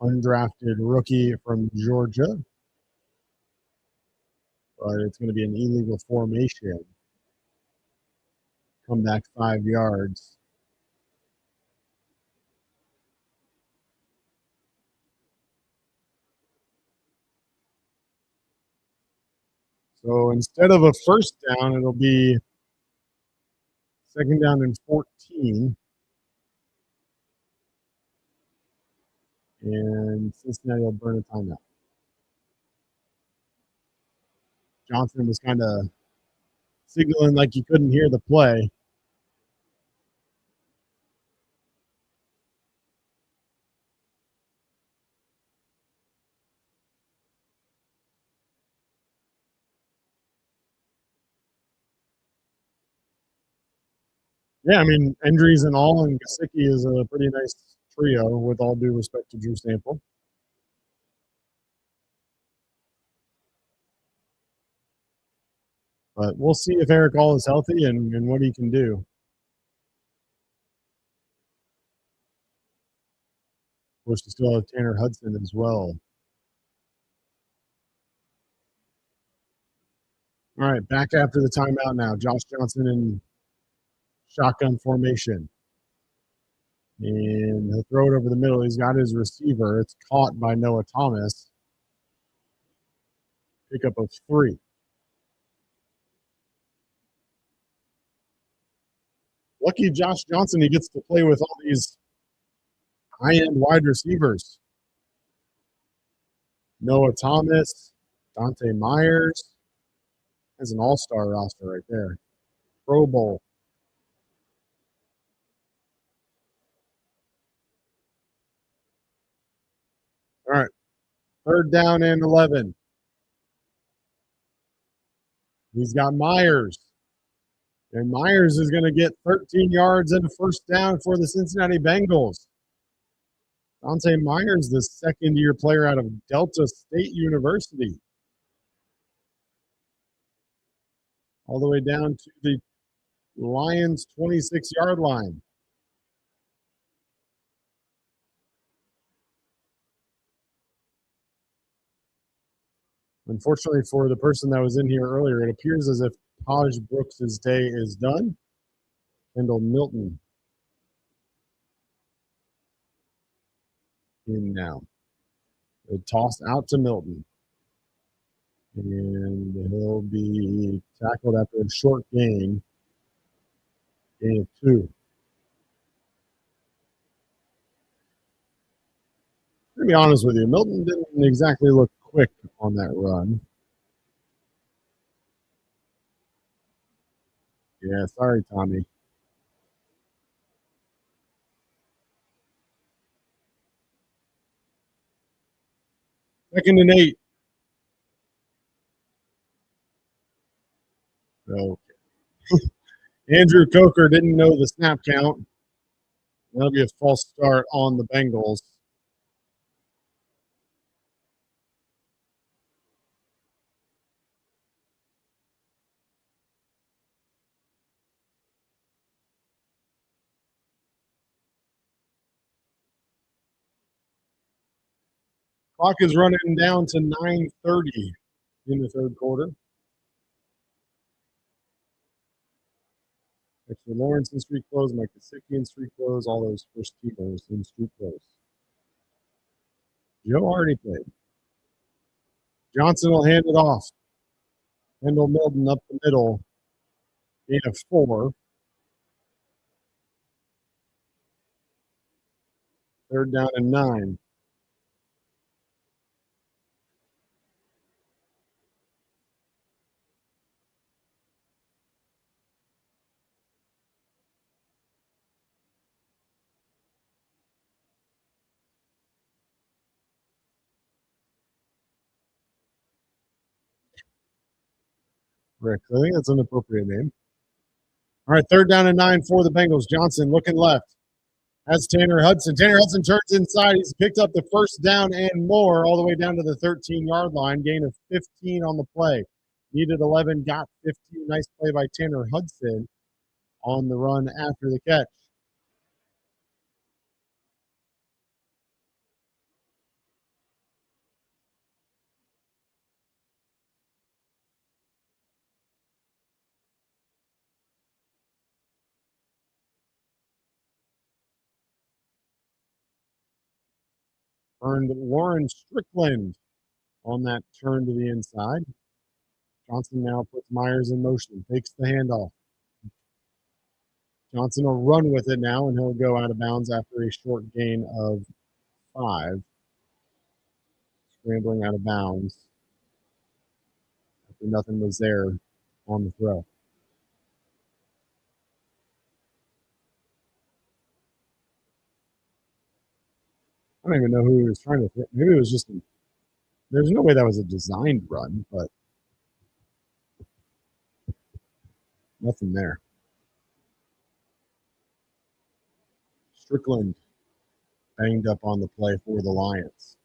undrafted rookie from Georgia. But it's going to be an illegal formation. Come back 5 yards. So instead of a first down, it'll be second down and 14. And Cincinnati will burn a timeout. Johnson was kind of signaling like he couldn't hear the play. Yeah, I mean, injuries and all, and Gesicki is a pretty nice trio, with all due respect to Drew Sample. But we'll see if Eric All is healthy and what he can do. Of course, we still have Tanner Hudson as well. All right, back after the timeout now. Josh Johnson in shotgun formation. And he'll throw it over the middle. He's got his receiver. It's caught by Noah Thomas. Pickup of 3. Lucky Josh Johnson, he gets to play with all these high-end wide receivers. Noah Thomas, Dante Myers. That's an all-star roster right there. Pro Bowl. All right. Third down and 11. He's got Myers. And Myers is going to get 13 yards and a first down for the Cincinnati Bengals. Dante Myers, the second-year player out of Delta State University. All the way down to the Lions' 26-yard line. Unfortunately for the person that was in here earlier, it appears as if Taj Brooks' day is done. Kendall Milton in now. A toss out to Milton. And he'll be tackled after a short gain. Gain of 2. To be honest with you, Milton didn't exactly look quick on that run. Yeah, sorry, Tommy. Second and 8. Okay. Andrew Coker didn't know the snap count. That'll be a false start on the Bengals. Clock is running down to 9:30 in the third quarter. Dexter Lawrence in street clothes, Mike Gesicki in street clothes, all those first teamers in street clothes. Joe already played. Johnson will hand it off. Kendall Milton up the middle. Gain of 4. Third down and 9. Rick, I think that's an appropriate name. All right, third down and 9 for the Bengals. Johnson looking left. That's Tanner Hudson. Tanner Hudson turns inside. He's picked up the first down and more all the way down to the 13-yard line. Gain of 15 on the play. Needed 11, got 15. Nice play by Tanner Hudson on the run after the catch. Earned Lauren Strickland on that turn to the inside. Johnson now puts Myers in motion, takes the handoff. Johnson will run with it now, and he'll go out of bounds after a short gain of 5. Scrambling out of bounds after nothing was there on the throw. I don't even know who he was trying to hit. Maybe it was just there's no way that was a designed run, but nothing there. Strickland banged up on the play for the Lions.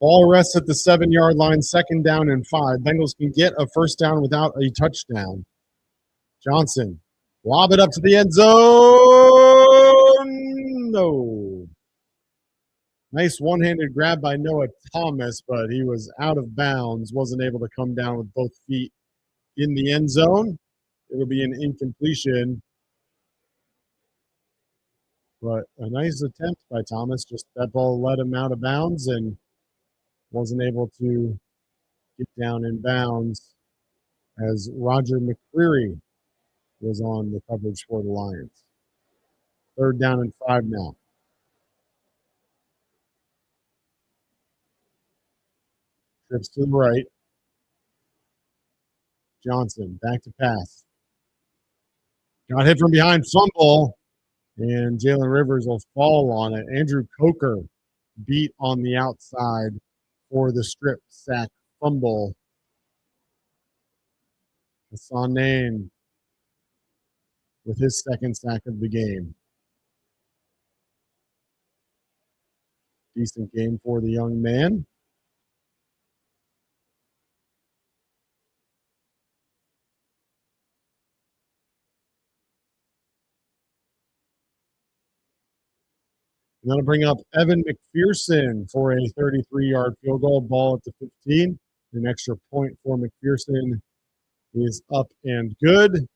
Ball rests at the 7-yard line, second down and 5. Bengals can get a first down without a touchdown. Johnson, lob it up to the end zone. No. Nice one-handed grab by Noah Thomas, but he was out of bounds, wasn't able to come down with both feet in the end zone. It'll be an incompletion. But a nice attempt by Thomas. Just that ball led him out of bounds and wasn't able to get down in bounds as Roger McCreary was on the coverage for the Lions. Third down and 5 now. Trips to the right. Johnson back to pass. Got hit from behind, fumble, and Jalen Rivers will fall on it. Andrew Coker beat on the outside for the strip sack fumble. Hassan Nain with his second sack of the game. Decent game for the young man. And that'll bring up Evan McPherson for a 33-yard field goal, ball at the 15. An extra point for McPherson is up and good.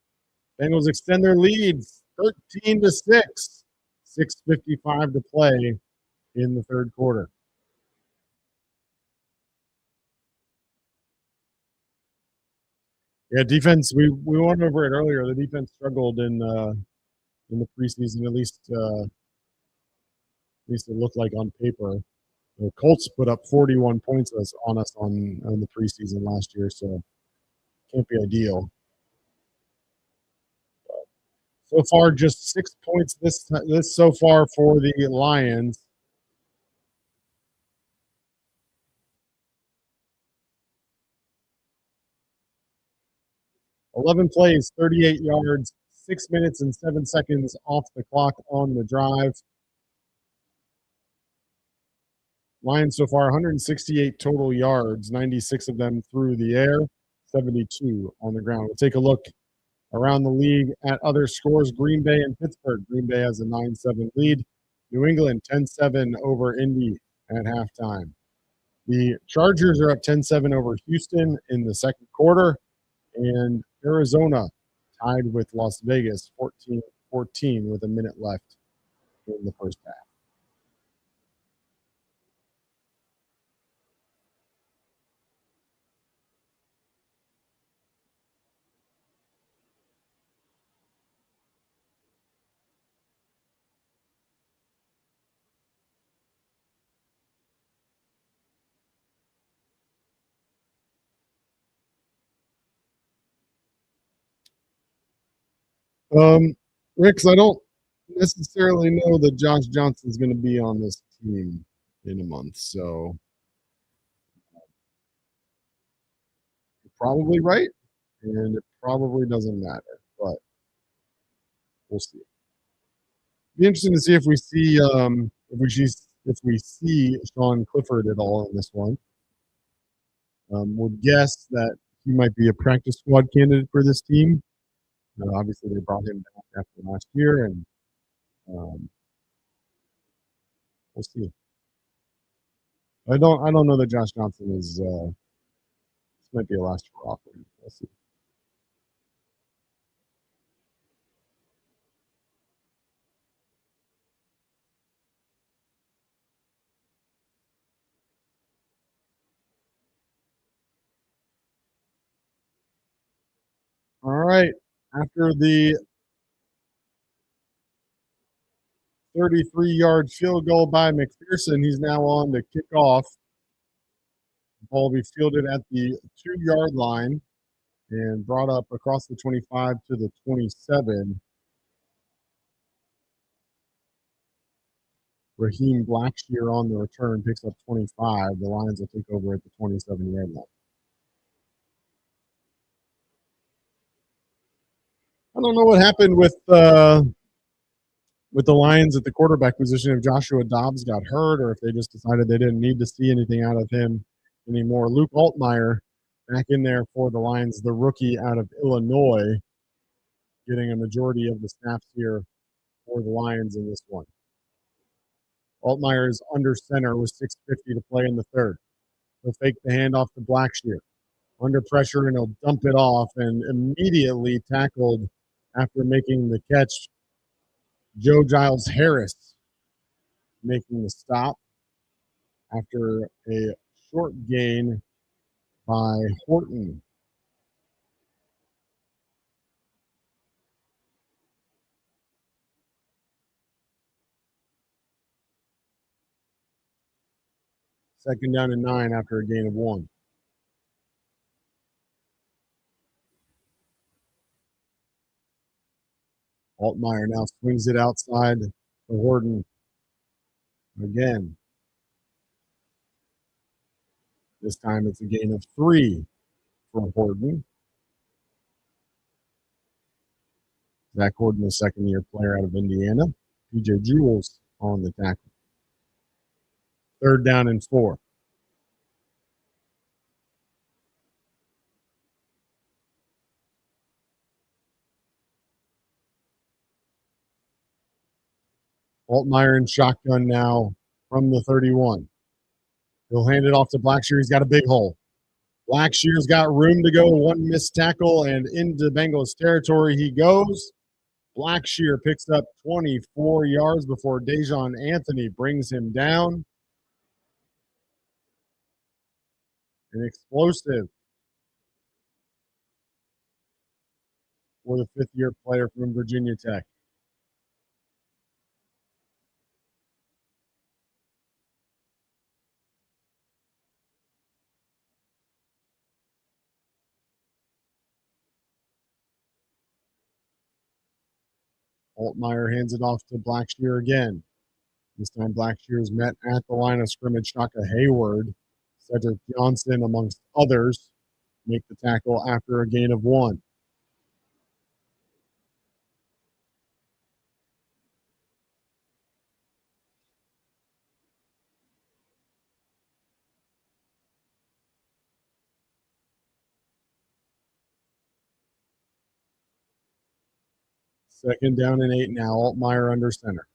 Bengals extend their leads 13-6. 6:55 to play in the third quarter. Yeah, defense. We went over it earlier. The defense struggled in the preseason. At least it looked like on paper. The Colts put up 41 points on us on the preseason last year, so can't be ideal. So far, just 6 points this so far for the Lions. $11 plays, 38 yards, 6 minutes and 7 seconds off the clock on the drive. Lions so far 168 total yards, 96 of them through the air, 72 on the ground. We'll take a look around the league at other scores. Green Bay and Pittsburgh. Green Bay has a 9-7 lead. New England 10-7 over Indy at halftime. The Chargers are up 10-7 over Houston in the second quarter. And Arizona tied with Las Vegas 14-14 with a minute left in the first half. Ricks, I don't necessarily know that Josh Johnson's going to be on this team in a month, so you're probably right, and it probably doesn't matter, but we'll see. Be interesting to see if we see Sean Clifford at all in this one. Would guess that he might be a practice squad candidate for this team. Obviously, they brought him back after last year, and we'll see. I don't know that Josh Johnson is. This might be a last year offer. We'll see. All right. After the 33-yard field goal by McPherson, he's now on to kick off. The ball will be fielded at the 2-yard line and brought up across the 25 to the 27. Raheem Blackshear on the return picks up 25. The Lions will take over at the 27-yard line. I don't know what happened with the Lions at the quarterback position, if Joshua Dobbs got hurt or if they just decided they didn't need to see anything out of him anymore. Luke Altmaier back in there for the Lions, the rookie out of Illinois, getting a majority of the snaps here for the Lions in this one. Altmaier is under center with 6:50 to play in the third. He'll fake the handoff to Blackshear. Under pressure, and he'll dump it off and immediately tackled after making the catch. Joe Giles Harris making the stop after a short gain by Horton. Second down and 9 after a gain of 1. Altmaier now swings it outside to Horton again. This time it's a gain of 3 for Horton. Zach Horton, a second-year player out of Indiana. P.J. Jules on the tackle. Third down and 4. Altmaier in shotgun now from the 31. He'll hand it off to Blackshear. He's got a big hole. Blackshear's got room to go. One missed tackle, and into Bengals territory he goes. Blackshear picks up 24 yards before Dejon Anthony brings him down. An explosive for the fifth-year player from Virginia Tech. Altmaier hands it off to Blackshear again. This time Blackshear is met at the line of scrimmage. Shaka Hayward, Cedric Johnson, amongst others, make the tackle after a gain of 1. Second down and 8 now. Altmaier under center.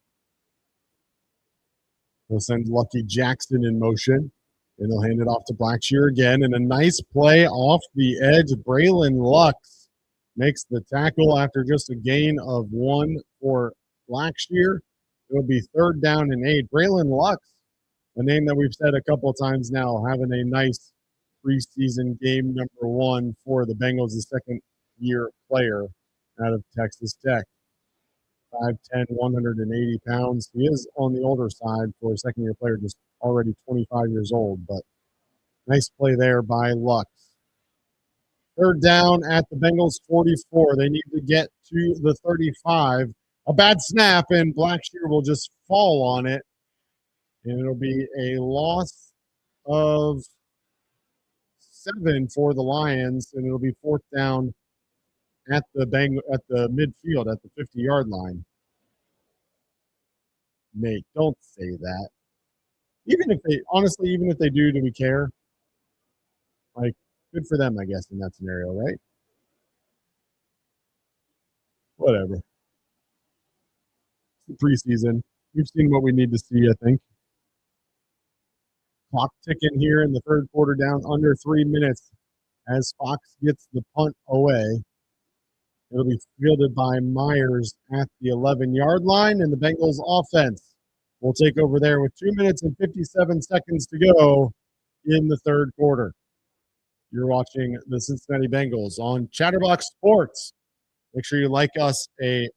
He'll send Lucky Jackson in motion, and they'll hand it off to Blackshear again. And a nice play off the edge. Braylon Lux makes the tackle after just a gain of 1 for Blackshear. It'll be third down and 8. Braylon Lux, a name that we've said a couple of times now, having a nice preseason game number 1 for the Bengals, the second-year player out of Texas Tech. 5'10", 180 pounds. He is on the older side for a second-year player, just already 25 years old, but nice play there by Lux. Third down at the Bengals 44. They need to get to the 35. A bad snap, and Blackshear will just fall on it, and it'll be a loss of 7 for the Lions, and it'll be fourth down at the midfield at the 50-yard line. Nate, don't say that. Even if they do we care? Like, good for them, I guess, in that scenario, right? Whatever. It's the preseason. We've seen what we need to see, I think. Clock ticking here in the third quarter, down under 3 minutes as Fox gets the punt away. It'll be fielded by Myers at the 11-yard line, and the Bengals offense will take over there with 2 minutes and 57 seconds to go in the third quarter. You're watching the Cincinnati Bengals on Chatterbox Sports. Make sure you like us a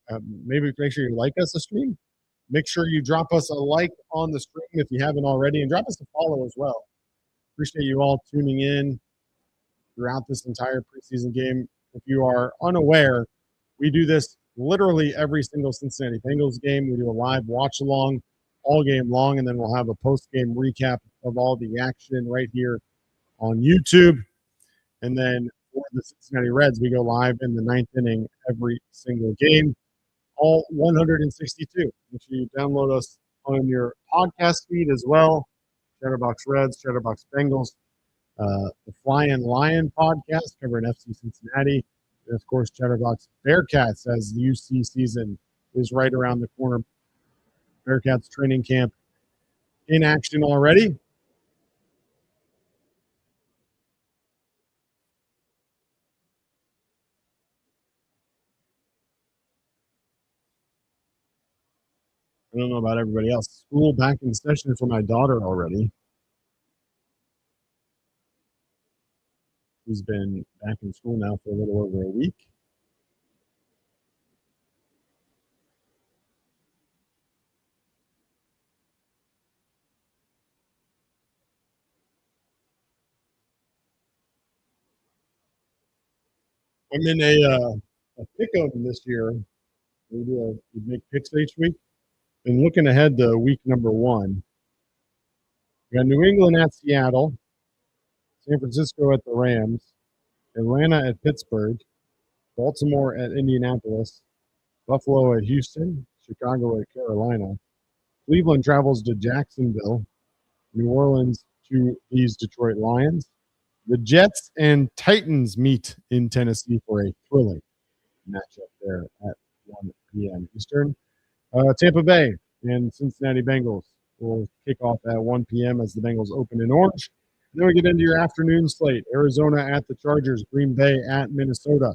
stream. Make sure you drop us a like on the stream if you haven't already, and drop us a follow as well. Appreciate you all tuning in throughout this entire preseason game. If you are unaware, we do this literally every single Cincinnati Bengals game. We do a live watch-along all game long, and then we'll have a post-game recap of all the action right here on YouTube. And then for the Cincinnati Reds, we go live in the ninth inning every single game, all 162. Make sure you download us on your podcast feed as well. Chatterbox Reds, Chatterbox Bengals. The Flying Lion podcast covering FC Cincinnati, and of course Chatterbox Bearcats as the UC season is right around the corner. Bearcats training camp in action already. I don't know about everybody else. School back in session for my daughter already. He's been back in school now for a little over a week. I'm in a pick-em this year. We make picks each week. And looking ahead to week number 1, we got New England at Seattle, San Francisco at the Rams, Atlanta at Pittsburgh, Baltimore at Indianapolis, Buffalo at Houston, Chicago at Carolina, Cleveland travels to Jacksonville, New Orleans to these Detroit Lions. The Jets and Titans meet in Tennessee for a thrilling matchup there at 1 p.m. Eastern. Tampa Bay and Cincinnati Bengals will kick off at 1 p.m. as the Bengals open in orange. Then we get into your afternoon slate. Arizona at the Chargers, Green Bay at Minnesota,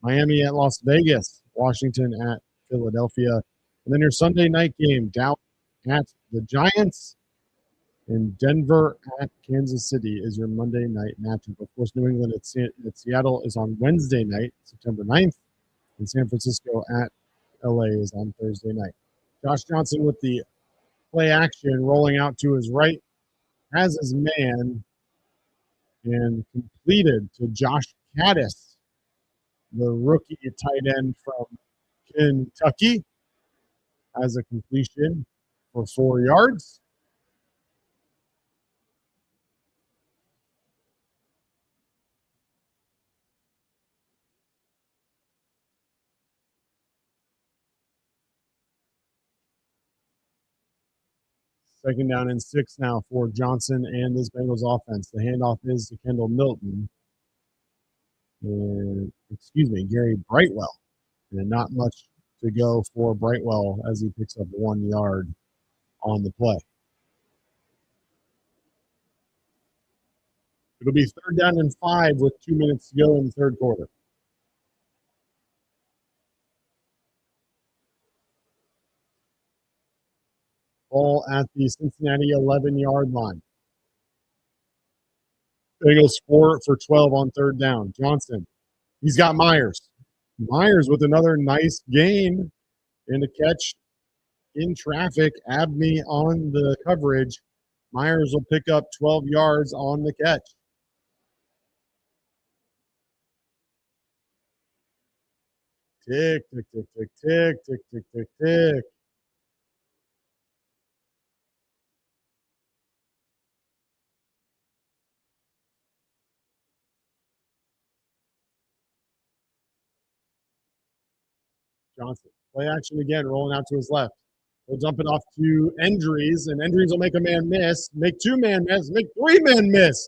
Miami at Las Vegas, Washington at Philadelphia. And then your Sunday night game, Dallas at the Giants, and Denver at Kansas City is your Monday night matchup. Of course, New England at Seattle is on Wednesday night, September 9th, and San Francisco at LA is on Thursday night. Josh Johnson with the play action, rolling out to his right, has his man, and completed to Josh Caddis, the rookie tight end from Kentucky, has a completion for 4 yards. Second down and 6 now for Johnson and this Bengals offense. The handoff is to Kendall Milton. And, Gary Brightwell. And not much to go for Brightwell as he picks up 1 yard on the play. It'll be third down and 5 with 2 minutes to go in the third quarter. Ball at the Cincinnati 11-yard line. Bengals 4 for 12 on third down. Johnson, he's got Myers. Myers with another nice gain and a catch in traffic. Abney on the coverage. Myers will pick up 12 yards on the catch. Tick, tick, tick, tick, tick, tick, tick, tick, tick. Johnson, play action again, rolling out to his left. He'll dump it off to Endries, and Endries will make a man miss, make 2 men miss, make 3 men miss.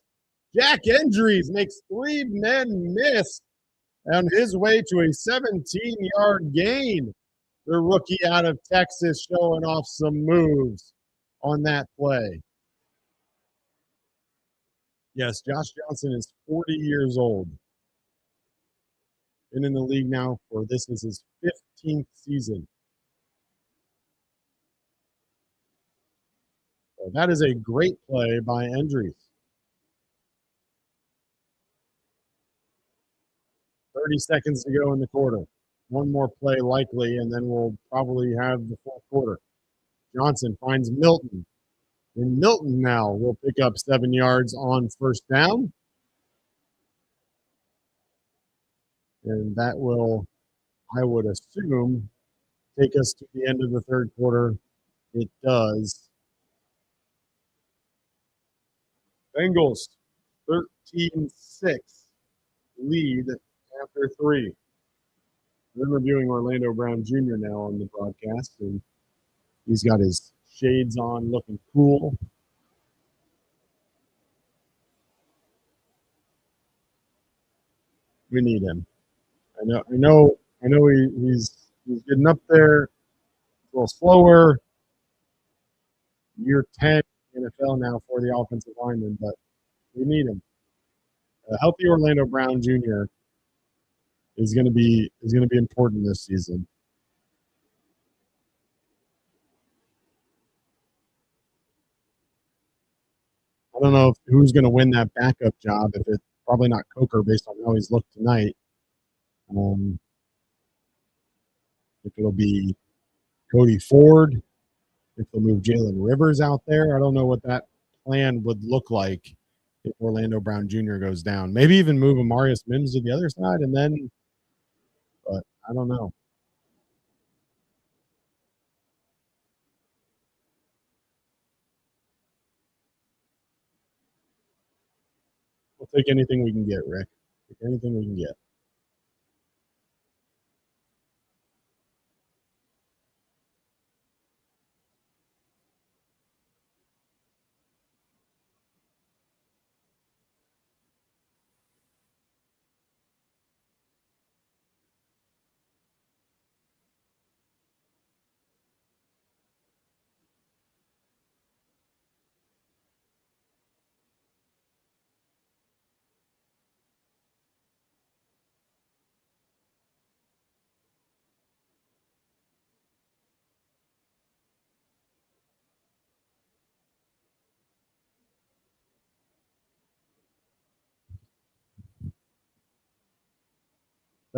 Jack Endries makes 3 men miss on his way to a 17-yard gain. The rookie out of Texas showing off some moves on that play. Yes, Josh Johnson is 40 years old. Been in the league now for this is his 15th season. So that is a great play by Endries. 30 seconds to go in the quarter. One more play likely, and then we'll probably have the fourth quarter. Johnson finds Milton. And Milton now will pick up 7 yards on first down. And that will, I would assume, take us to the end of the third quarter. It does. Bengals 13-6 lead after 3. We're reviewing Orlando Brown Jr. now on the broadcast, and he's got his shades on, looking cool. We need him. I know. He's getting up there. A little slower. Year 10 NFL now for the offensive lineman, but we need him. A healthy Orlando Brown Jr. is going to be important this season. I don't know who's going to win that backup job. If it's probably not Coker based on how he's looked tonight. If it'll be Cody Ford, if they'll move Jalen Rivers out there, I don't know what that plan would look like if Orlando Brown Jr. goes down. Maybe even move Amarius Mims to the other side, and then, but I don't know. We'll take anything we can get, Rick. Take anything we can get.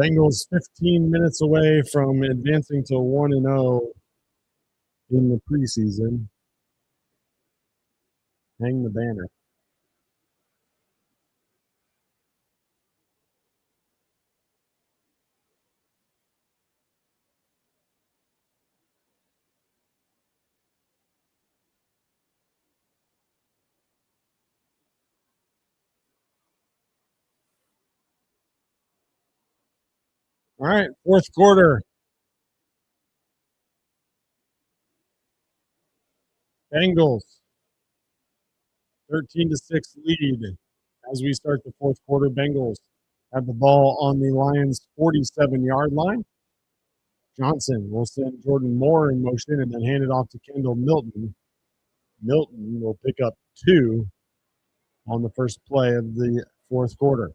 Bengals 15 minutes away from advancing to 1-0 in the preseason. Hang the banner. All right, fourth quarter. Bengals 13-6 lead as we start the fourth quarter. Bengals have the ball on the Lions' 47-yard line. Johnson will send Jordan Moore in motion and then hand it off to Kendall Milton. Milton will pick up 2 on the first play of the fourth quarter.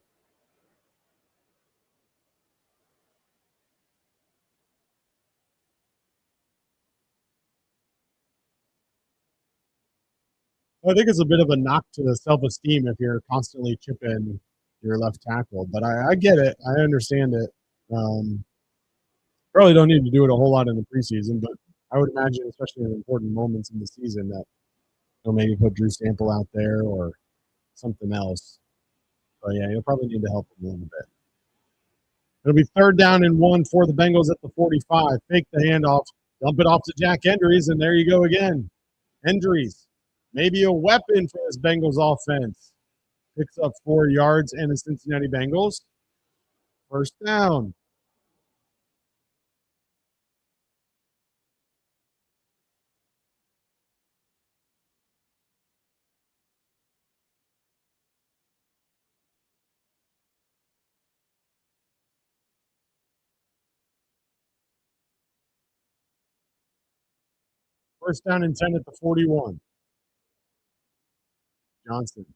I think it's a bit of a knock to the self-esteem if you're constantly chipping your left tackle, but I get it. I understand it. Probably don't need to do it a whole lot in the preseason, but I would imagine, especially in important moments in the season, that they'll maybe put Drew Sample out there or something else. But yeah, you'll probably need to help him a little bit. It'll be 3rd down and 1 for the Bengals at the 45. Fake the handoff, dump it off to Jack Hendries, and there you go again. Hendries, maybe a weapon for this Bengals offense. Picks up 4 yards, and the Cincinnati Bengals, first down. First down and 10 at the 41. Johnson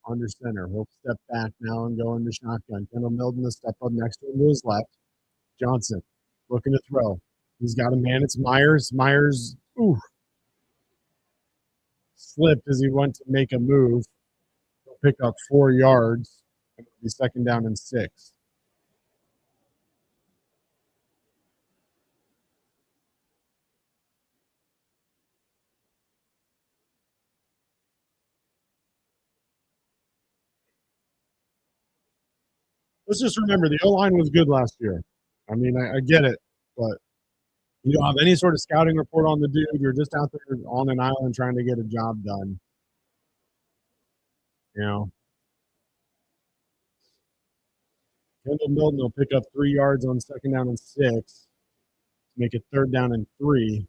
under center. He'll step back now and go into shotgun. Kendall Milton will step up next to him to his left. Johnson looking to throw. He's got a man. It's Myers. Myers slipped as he went to make a move. He'll pick up 4 yards. It'll be 2nd down and 6. Let's just remember the O-line was good last year. I mean, I get it, but you don't have any sort of scouting report on the dude. You're just out there on an island trying to get a job done. You know, Kendall Milton will pick up 3 yards on 2nd down and 6. Make it 3rd down and 3.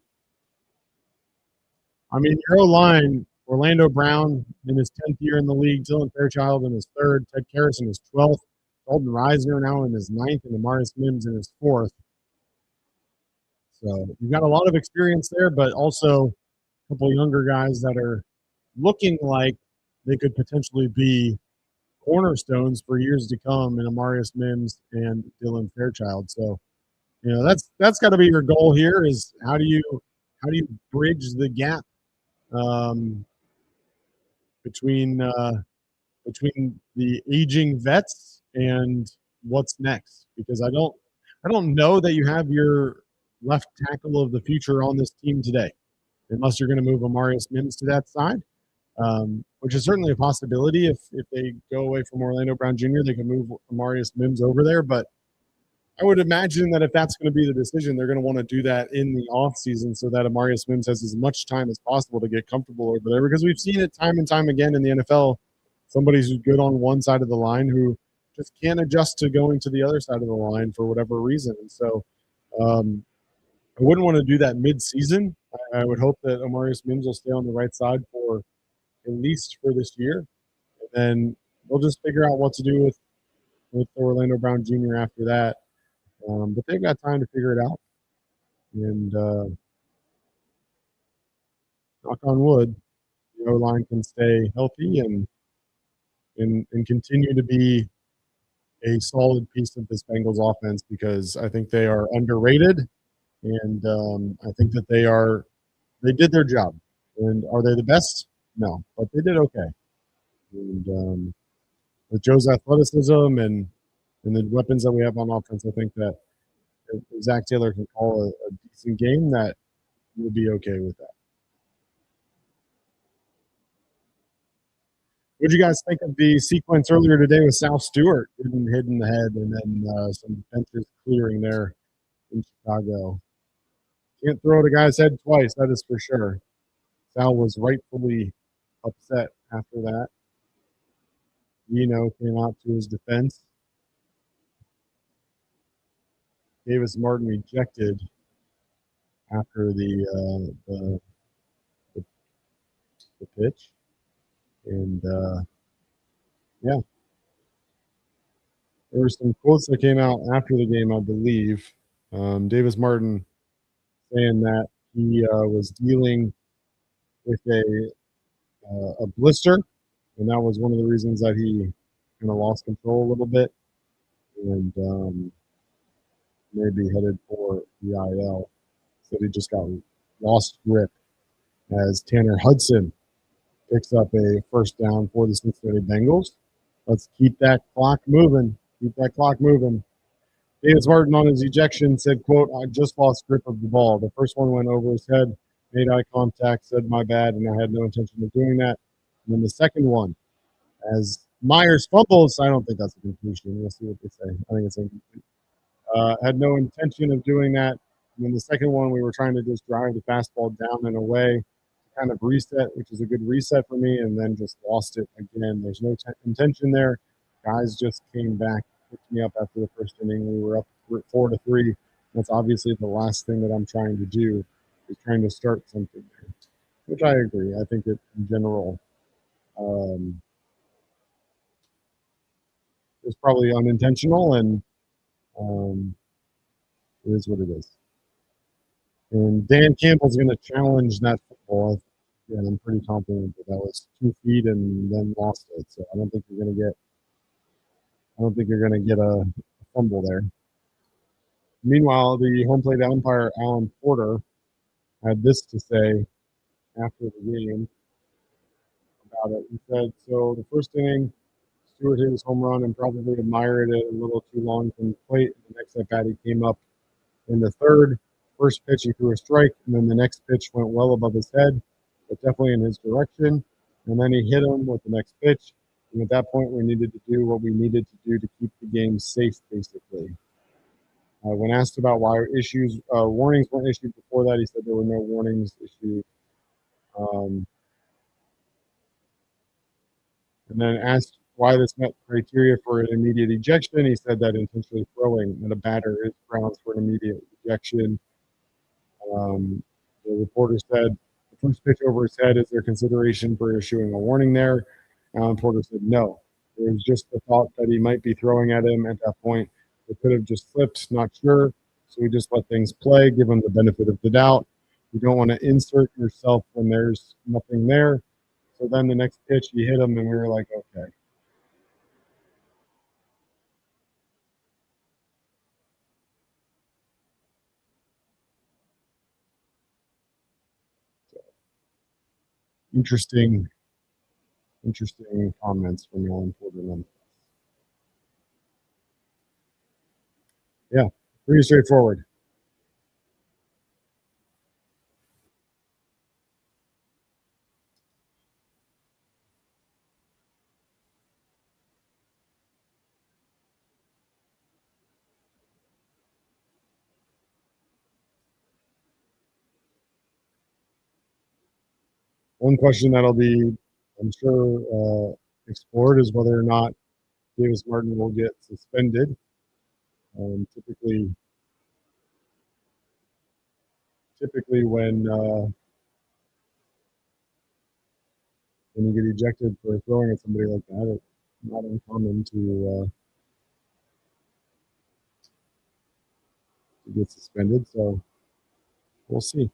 I mean, your O-line, Orlando Brown in his 10th year in the league, Dylan Fairchild in his 3rd, Ted Karras in his 12th, Dalton Reisner now in his 9th, and Amarius Mims in his 4th. So you've got a lot of experience there, but also a couple younger guys that are looking like they could potentially be cornerstones for years to come in Amarius Mims and Dylan Fairchild. So, you know, that's got to be your goal here is how do you bridge the gap between the aging vets and what's next? Because I don't know that you have your left tackle of the future on this team today, unless you're going to move Amarius Mims to that side, which is certainly a possibility. If they go away from Orlando Brown Jr., they can move Amarius Mims over there. But I would imagine that if that's going to be the decision, they're going to want to do that in the offseason so that Amarius Mims has as much time as possible to get comfortable over there. Because we've seen it time and time again in the NFL, somebody who's good on one side of the line who just can't adjust to going to the other side of the line for whatever reason. And so I wouldn't want to do that mid-season. I would hope that Amarius Mims will stay on the right side for at least for this year. And then they'll just figure out what to do with Orlando Brown Jr. after that. But they've got time to figure it out. And knock on wood, the O-line can stay healthy and continue to be a solid piece of this Bengals offense because I think they are underrated, and I think that they did their job. And are they the best? No, but they did okay. And with Joe's athleticism and And the weapons that we have on offense, I think that if Zac Taylor can call a decent game, that we'll be okay with that. What did you guys think of the sequence earlier today with Sal Stewart getting hit in the head and then some benches clearing there in Chicago? Can't throw at a guy's head twice, that is for sure. Sal was rightfully upset after that. Nino came out to his defense. Davis Martin ejected after the pitch. And, yeah. There were some quotes that came out after the game, I believe. Davis Martin saying that he was dealing with a blister, and that was one of the reasons that he kind of lost control a little bit and maybe headed for the IL. So he just got lost grip as Tanner Hudson picks up a first down for the Cincinnati Bengals. Let's keep that clock moving. Keep that clock moving. Davis Martin on his ejection said, quote, "I just lost grip of the ball. The first one went over his head, made eye contact, said my bad, and I had no intention of doing that. And then the second one, as Myers fumbles, I don't think that's a completion. We'll see what they say. I think it's incomplete. Had no intention of doing that. And then the second one, we were trying to just drive the fastball down and away to kind of reset, which is a good reset for me, and then just lost it again. There's no intention there. Guys just came back, picked me up after the first inning. We were up 4-3. That's obviously the last thing that I'm trying to do is trying to start something there, which I agree. I think that in general, it's probably unintentional, and it is what it is. And Dan Campbell's going to challenge that football. And I'm pretty confident that was 2 feet and then lost it. So I don't think you're going to get a fumble there. Meanwhile, the home plate umpire Alan Porter had this to say after the game about it. He said, "So the first inning, Stewart hit his home run and probably admired it a little too long from the plate. The next at bat, he came up in the third. First pitch, he threw a strike, and then the next pitch went well above his head, but definitely in his direction. And then he hit him with the next pitch. And at that point, we needed to do what we needed to do to keep the game safe, basically." When asked about why warnings weren't issued before that, he said there were no warnings issued. And then asked why this met criteria for an immediate ejection, he said that intentionally throwing at a batter is grounds for an immediate ejection. The reporter said, "The first pitch over his head, is there consideration for issuing a warning there?" Alan Porter said no. It was just the thought that he might be throwing at him at that point. It could have just slipped, not sure. So we just let things play, give him the benefit of the doubt. You don't want to insert yourself when there's nothing there. So then the next pitch, he hit him, and we were like, okay. So, interesting comments from Alan Porter. Yeah, pretty straightforward. One question that'll be, I'm sure, explored is whether or not Davis Martin will get suspended. Typically when you get ejected for throwing at somebody like that, it's not uncommon to get suspended. So we'll see.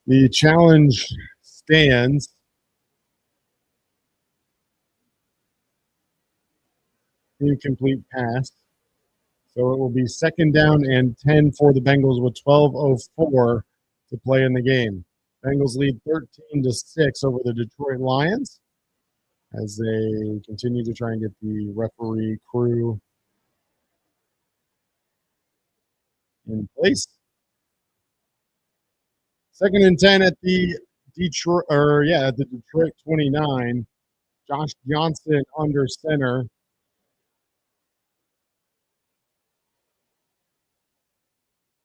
The challenge stands incomplete pass. So it will be 2nd down and 10 for the Bengals with 12:04 to play in the game. Bengals lead 13-6 over the Detroit Lions as they continue to try and get the referee crew in place. 2nd and 10 at the Detroit 29. Josh Johnson under center.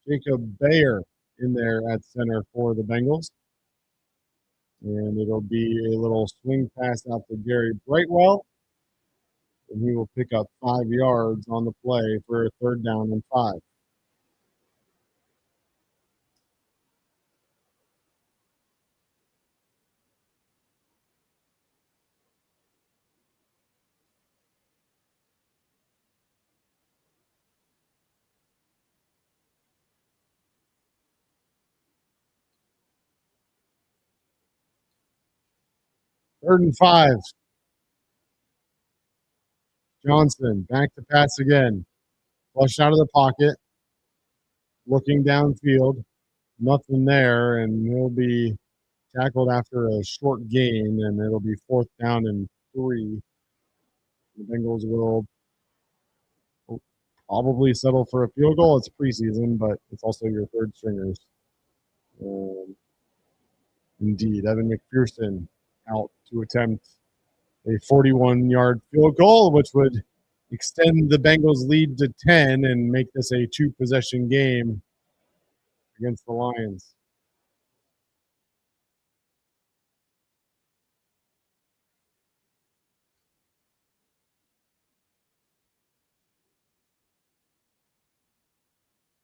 Jacob Bayer in there at center for the Bengals. And it'll be a little swing pass out to Gary Brightwell. And he will pick up 5 yards on the play for a 3rd down and 5. Third and 5. Johnson back to pass again. Flushed out of the pocket. Looking downfield. Nothing there. And he'll be tackled after a short gain. And it'll be 4th down and 3. The Bengals will probably settle for a field goal. It's preseason, but it's also your 3rd stringers. Indeed, Evan McPherson out to attempt a 41-yard field goal, which would extend the Bengals' lead to 10 and make this a 2-possession game against the Lions.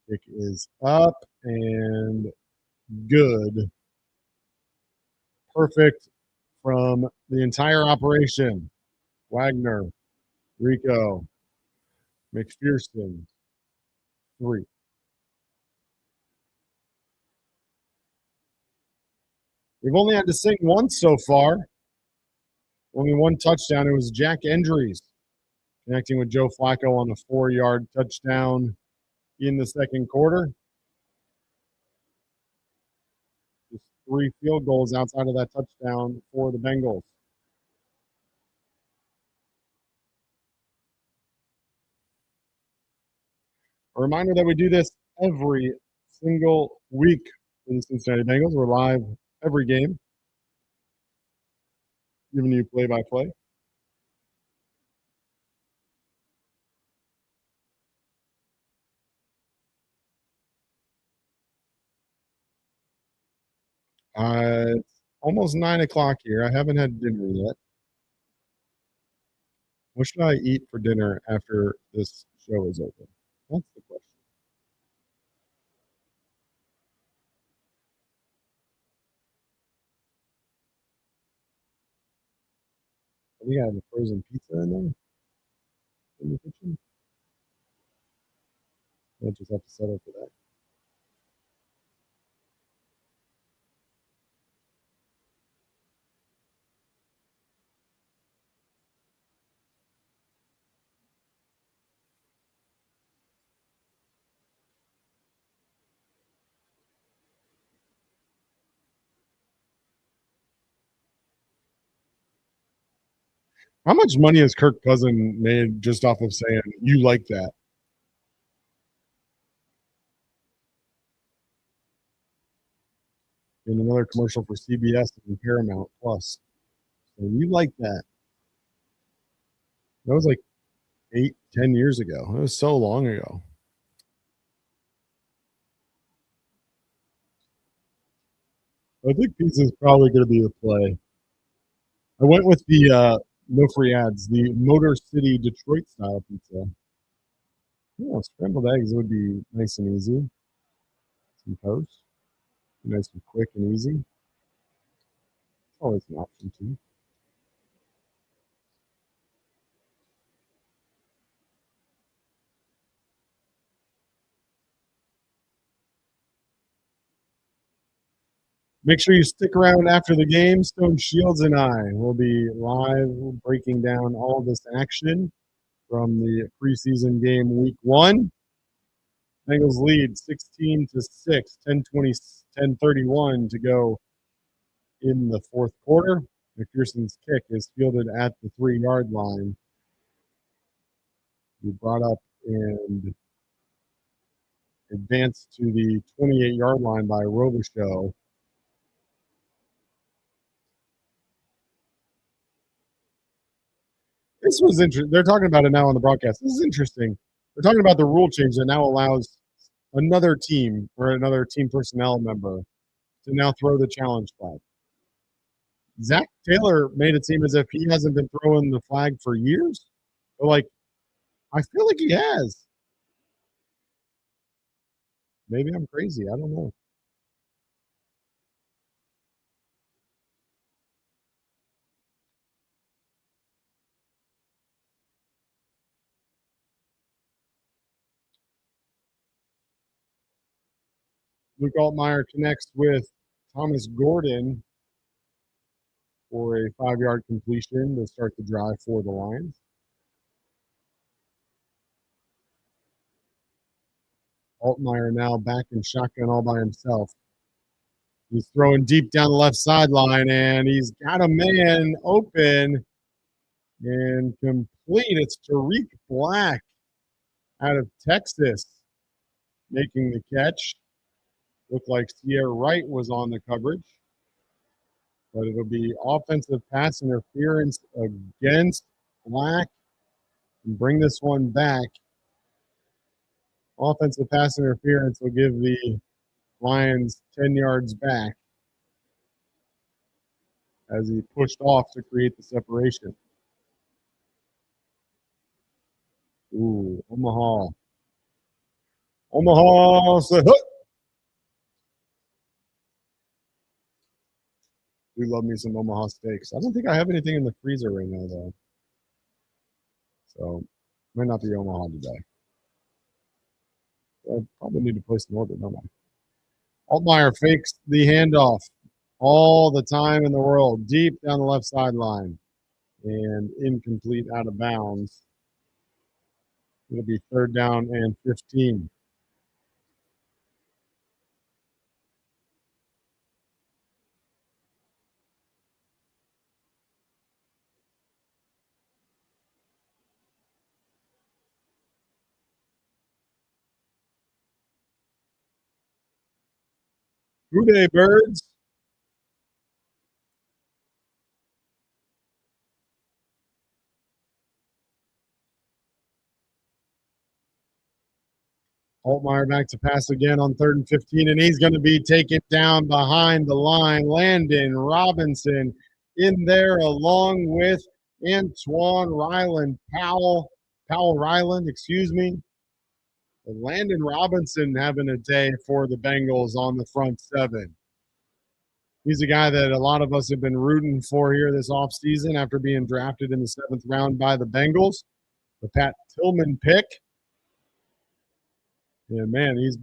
Kick is up and good. Perfect from the entire operation. Wagner, Rico, McPherson, 3. We've only had to sing once so far. Only one touchdown. It was Jack Endries connecting with Joe Flacco on a 4-yard touchdown in the 2nd quarter. Just 3 field goals outside of that touchdown for the Bengals. A reminder that we do this every single week for the Cincinnati Bengals. We're live every game, giving you play-by-play. It's almost 9 o'clock here. I haven't had dinner yet. What should I eat for dinner after this show is over? That's the question. I think I have a frozen pizza in there in the kitchen. I just have to settle for that. How much money has Kirk Cousins made just off of saying you like that? In another commercial for CBS and Paramount Plus. So you like that. That was like 8-10 years ago. It was so long ago. I think pizza is probably going to be the play. I went with the no free ads, the Motor City Detroit style pizza. Yeah, scrambled eggs would be nice and easy. Some toast, nice and quick and easy. Always an option too. Make sure you stick around after the game. Stone Shields and I will be live breaking down all this action from the preseason game week 1. Bengals lead 16-6, 10:31 to go in the fourth quarter. McPherson's kick is fielded at the 3-yard line. He brought up and advanced to the 28-yard line by Robichaux. This was interesting. They're talking about it now on the broadcast. This is interesting. They're talking about the rule change that now allows another team or another team personnel member to now throw the challenge flag. Zac Taylor made it seem as if he hasn't been throwing the flag for years. But, like, I feel like he has. Maybe I'm crazy. I don't know. Luke Altmaier connects with Thomas Gordon for a 5-yard completion to start the drive for the Lions. Altmaier now back in shotgun all by himself. He's throwing deep down the left sideline, and he's got a man open and complete. It's Tariq Black out of Texas making the catch. Looked like Sierra Wright was on the coverage. But it'll be offensive pass interference against Black. And bring this one back. Offensive pass interference will give the Lions 10 yards back as he pushed off to create the separation. Ooh, Omaha. Omaha said, "Huh." We love me some Omaha steaks. I don't think I have anything in the freezer right now, though. So, might not be Omaha today. I probably need to place an order, don't I? Altmaier fakes the handoff all the time in the world, deep down the left sideline, and incomplete out of bounds. It'll be 3rd down and 15. Good day, birds. Altmaier back to pass again on 3rd and 15, and he's going to be taken down behind the line. Landon Robinson in there along with Antoine Ryland Powell Ryland, excuse me. Landon Robinson having a day for the Bengals on the front 7. He's a guy that a lot of us have been rooting for here this offseason after being drafted in the 7th round by the Bengals. The Pat Tillman pick. Yeah, man, he's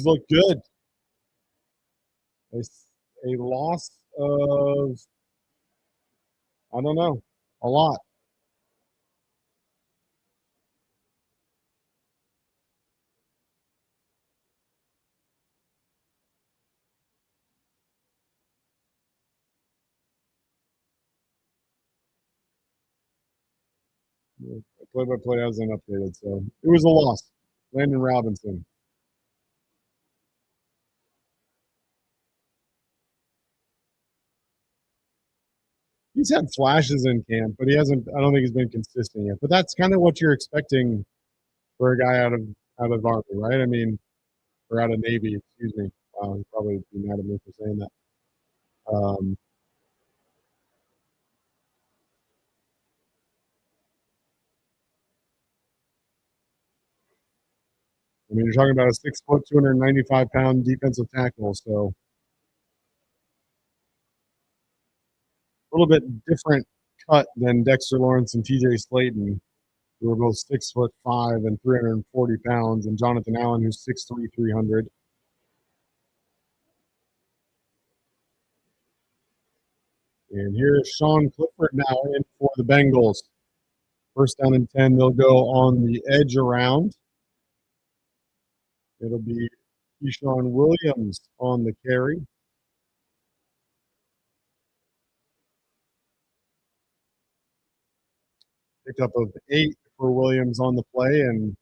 looked good. A loss of, I don't know, a lot. Play-by-play hasn't updated, so it was a loss. Landon Robinson. He's had flashes in camp, but he hasn't. I don't think he's been consistent yet. But that's kind of what you're expecting for a guy out of Army, right? I mean, or out of Navy. Excuse me. He'd probably be mad at me for saying that. I mean, you're talking about a 6 foot, 295-pound defensive tackle, so a little bit different cut than Dexter Lawrence and TJ Slayton, who are both 6'5" and 340 pounds, and Jonathan Allen, who's 6'3", 300. And here's Sean Clifford now in for the Bengals First down and 10, they'll go on the edge around. It'll be Keyshawn Williams on the carry. Pickup of 8 for Williams on the play, and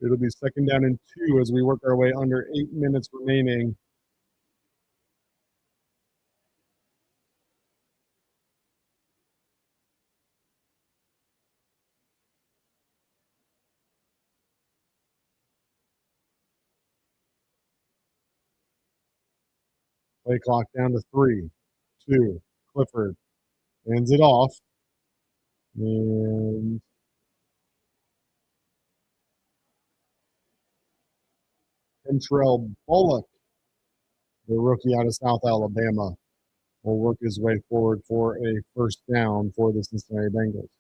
it'll be second down and 2 as we work our way under 8 minutes remaining. Play clock down to 3, 2. Clifford hands it off. And Kentrell Bullock, the rookie out of South Alabama, will work his way forward for a first down for the Cincinnati Bengals.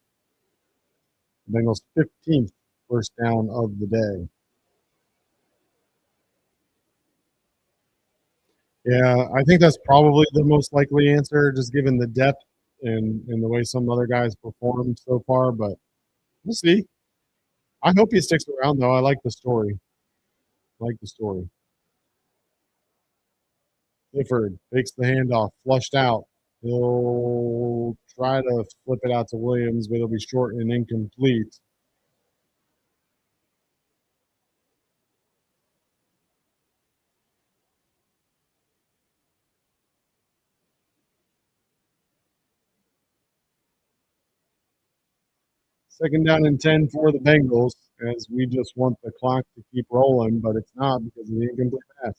The Bengals' 15th first down of the day. Yeah, I think that's probably the most likely answer, just given the depth and the way some other guys performed so far. But we'll see. I hope he sticks around, though. I like the story. Clifford takes the handoff, flushed out. He'll try to flip it out to Williams, but it'll be short and incomplete. Second down and 10 for the Bengals, as we just want the clock to keep rolling, but it's not because of the incomplete pass.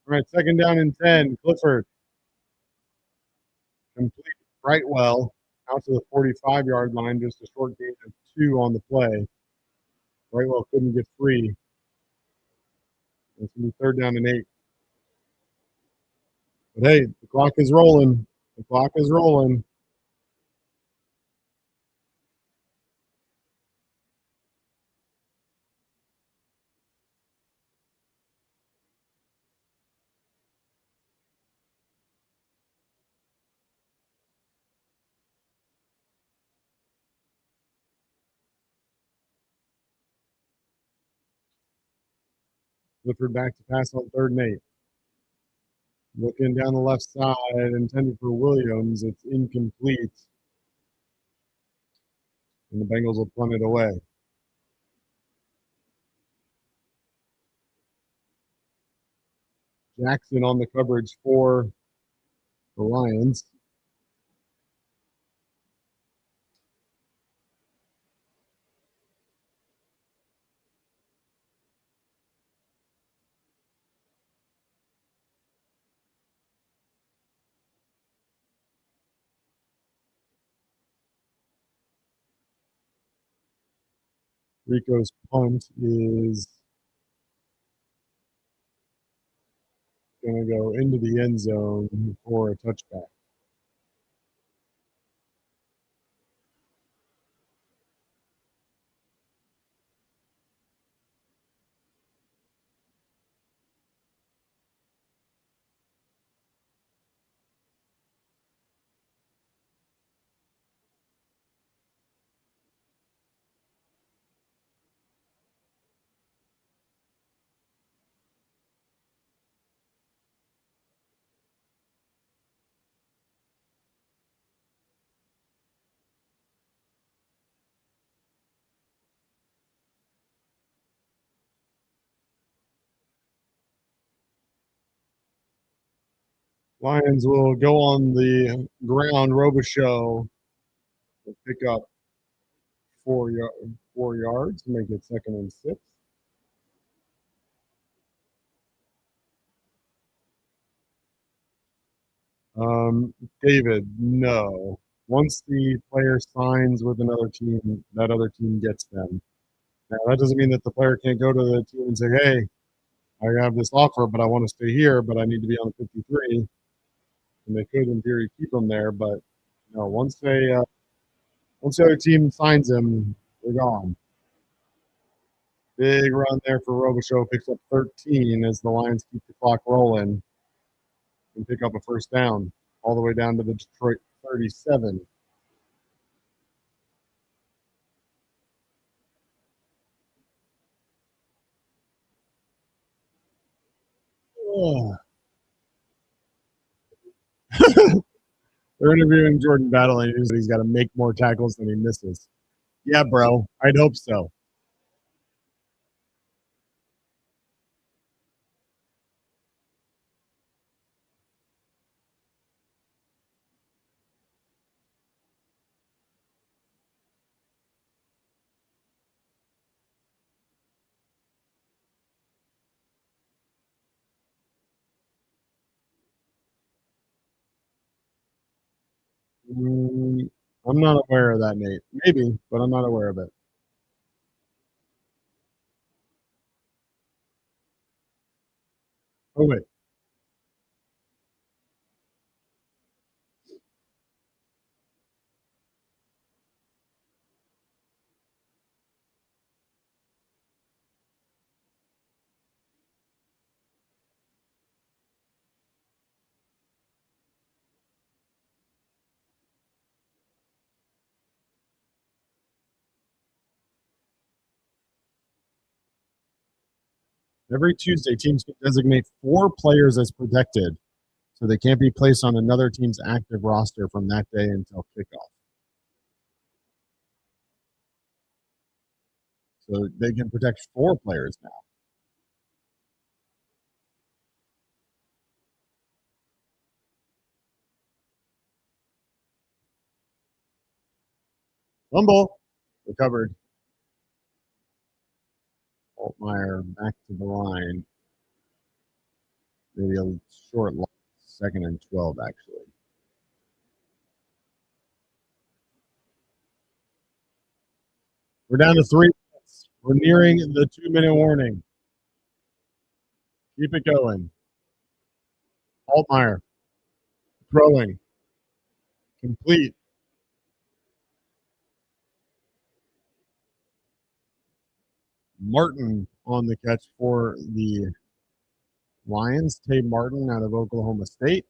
All right, second down and 10. Clifford. Complete Brightwell out to the 45-yard line, just a short gain of 2 on the play. Brightwell couldn't get free. It's going to be third down and 8. But hey, the clock is rolling. The clock is rolling. Clifford back to pass on third and 8. Looking down the left side, intended for Williams. It's incomplete. And the Bengals will punt it away. Jackson on the coverage for the Lions. Rico's punt is going to go into the end zone for a touchback. Lions will go on the ground. Robichaux will pick up 4 yards, make it second and 6. David, no. Once the player signs with another team, that other team gets them. Now, that doesn't mean that the player can't go to the team and say, hey, I have this offer, but I want to stay here, but I need to be on the 53. And they could, in theory, keep them there. But once they Once the other team signs him, they're gone. Big run there for Robichaux. Picks up 13 as the Lions keep the clock rolling and pick up a first down all the way down to the Detroit 37. They're interviewing Jordan Battle, and he's got to make more tackles than he misses. Yeah, bro. I'd hope so. I'm not aware of that, Nate. Maybe, but I'm not aware of it. Oh, wait. Every Tuesday, teams can designate 4 players as protected, so they can't be placed on another team's active roster from that day until kickoff. So they can protect 4 players now. Fumble. Recovered. Altmaier back to the line. Maybe a short loss. 2nd and 12, actually. We're down to 3 minutes. We're nearing the 2-minute warning. Keep it going. Altmaier. Throwing. Complete. Martin on the catch for the Lions. Tay Martin out of Oklahoma State.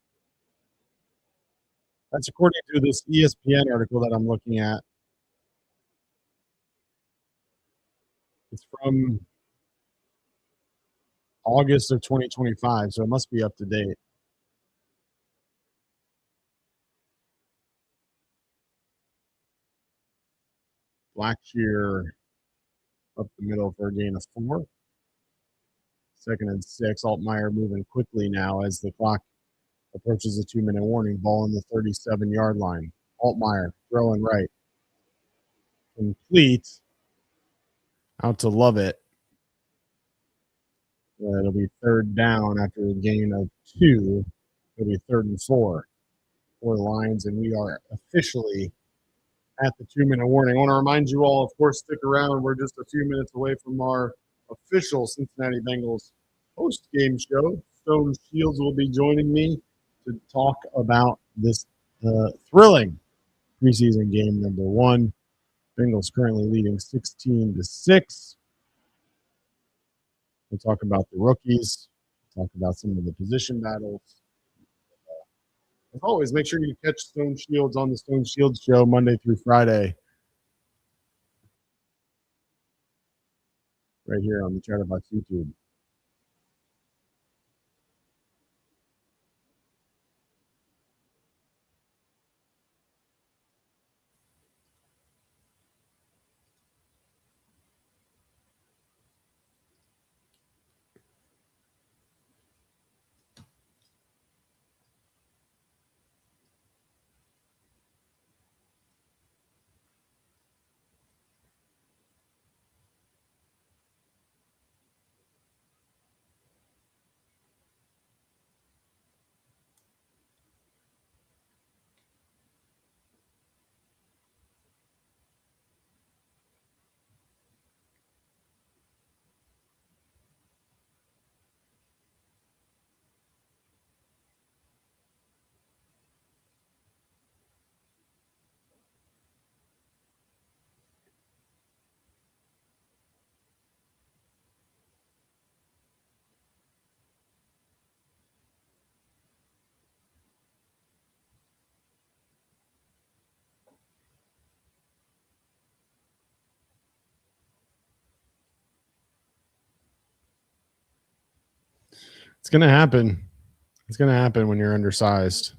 That's according to this ESPN article that I'm looking at. It's from August of 2025, so it must be up to date. Blackshear up the middle for a gain of 4. 2nd and 6. Altmaier moving quickly now as the clock approaches the 2-minute warning. Ball on the 37-yard line. Altmaier throwing right. Complete. Out to Lovett. It'll be 3rd down after a gain of 2. It'll be 3rd and 4 for the Lions, and we are officially at the 2-minute warning. I want to remind you all, of course, stick around. We're just a few minutes away from our official Cincinnati Bengals post-game show. Stone Shields will be joining me to talk about this thrilling preseason game number 1. Bengals currently leading 16-6. We'll talk about the rookies, talk about some of the position battles. As always, make sure you catch Stone Shields on the Stone Shields Show Monday through Friday right here on the Chatterbox YouTube. It's going to happen. It's going to happen when you're undersized.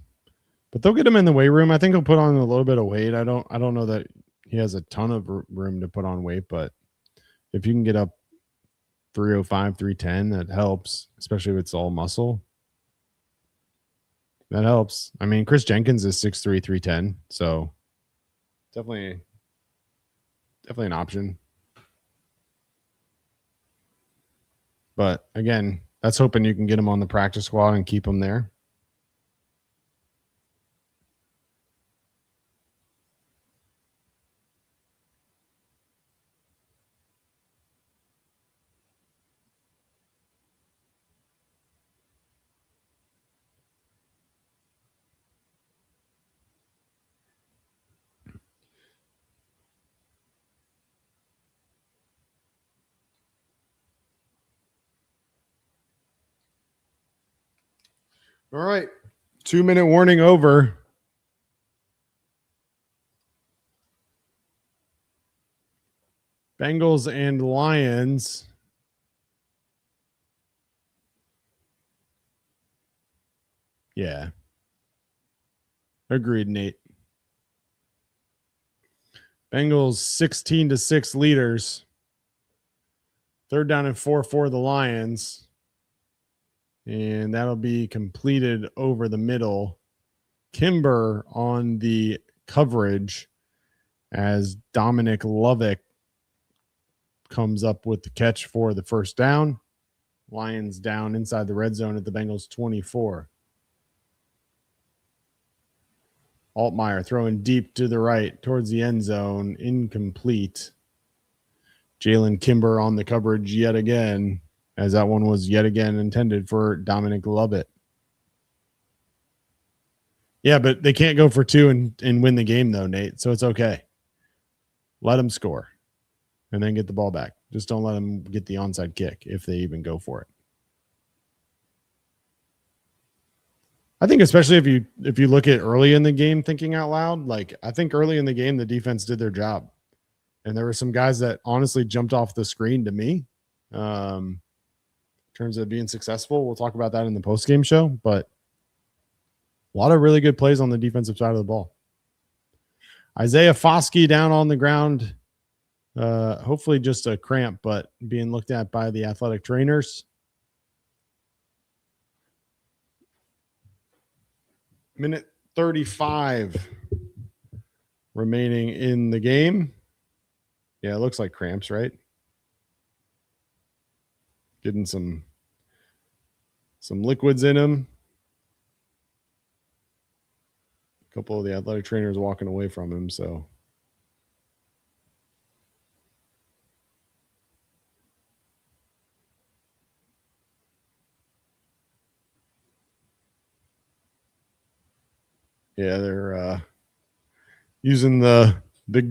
But they'll get him in the weight room. I think he'll put on a little bit of weight. I don't know that he has a ton of room to put on weight, but if you can get up 305, 310, that helps, especially if it's all muscle. That helps. I mean, Chris Jenkins is 6'3", 310, so definitely an option. But again, that's hoping you can get him on the practice squad and keep him there. All right. 2-minute warning over. Bengals and Lions. Yeah. Agreed, Nate. Bengals 16-6 leaders. 3rd down and 4 for the Lions. And that'll be completed over the middle. Kimber on the coverage as Dominic Lovick comes up with the catch for the first down. Lions down inside the red zone at the Bengals 24. Altmaier throwing deep to the right towards the end zone. Incomplete. Jalen Kimber on the coverage yet again, as that one was yet again intended for Dominic Lovett. Yeah, but they can't go for 2 and win the game, though, Nate, so it's okay. Let them score and then get the ball back. Just don't let them get the onside kick if they even go for it. I think especially if you look at early in the game thinking out loud, like I think early in the game the defense did their job. And there were some guys that honestly jumped off the screen to me in terms of being successful. We'll talk about that in the postgame show, but a lot of really good plays on the defensive side of the ball. Isaiah Foskey down on the ground. Hopefully just a cramp, but being looked at by the athletic trainers. Minute 35 remaining in the game. Yeah, it looks like cramps, right? Getting some liquids in him. A couple of the athletic trainers walking away from him, so. Yeah, they're using the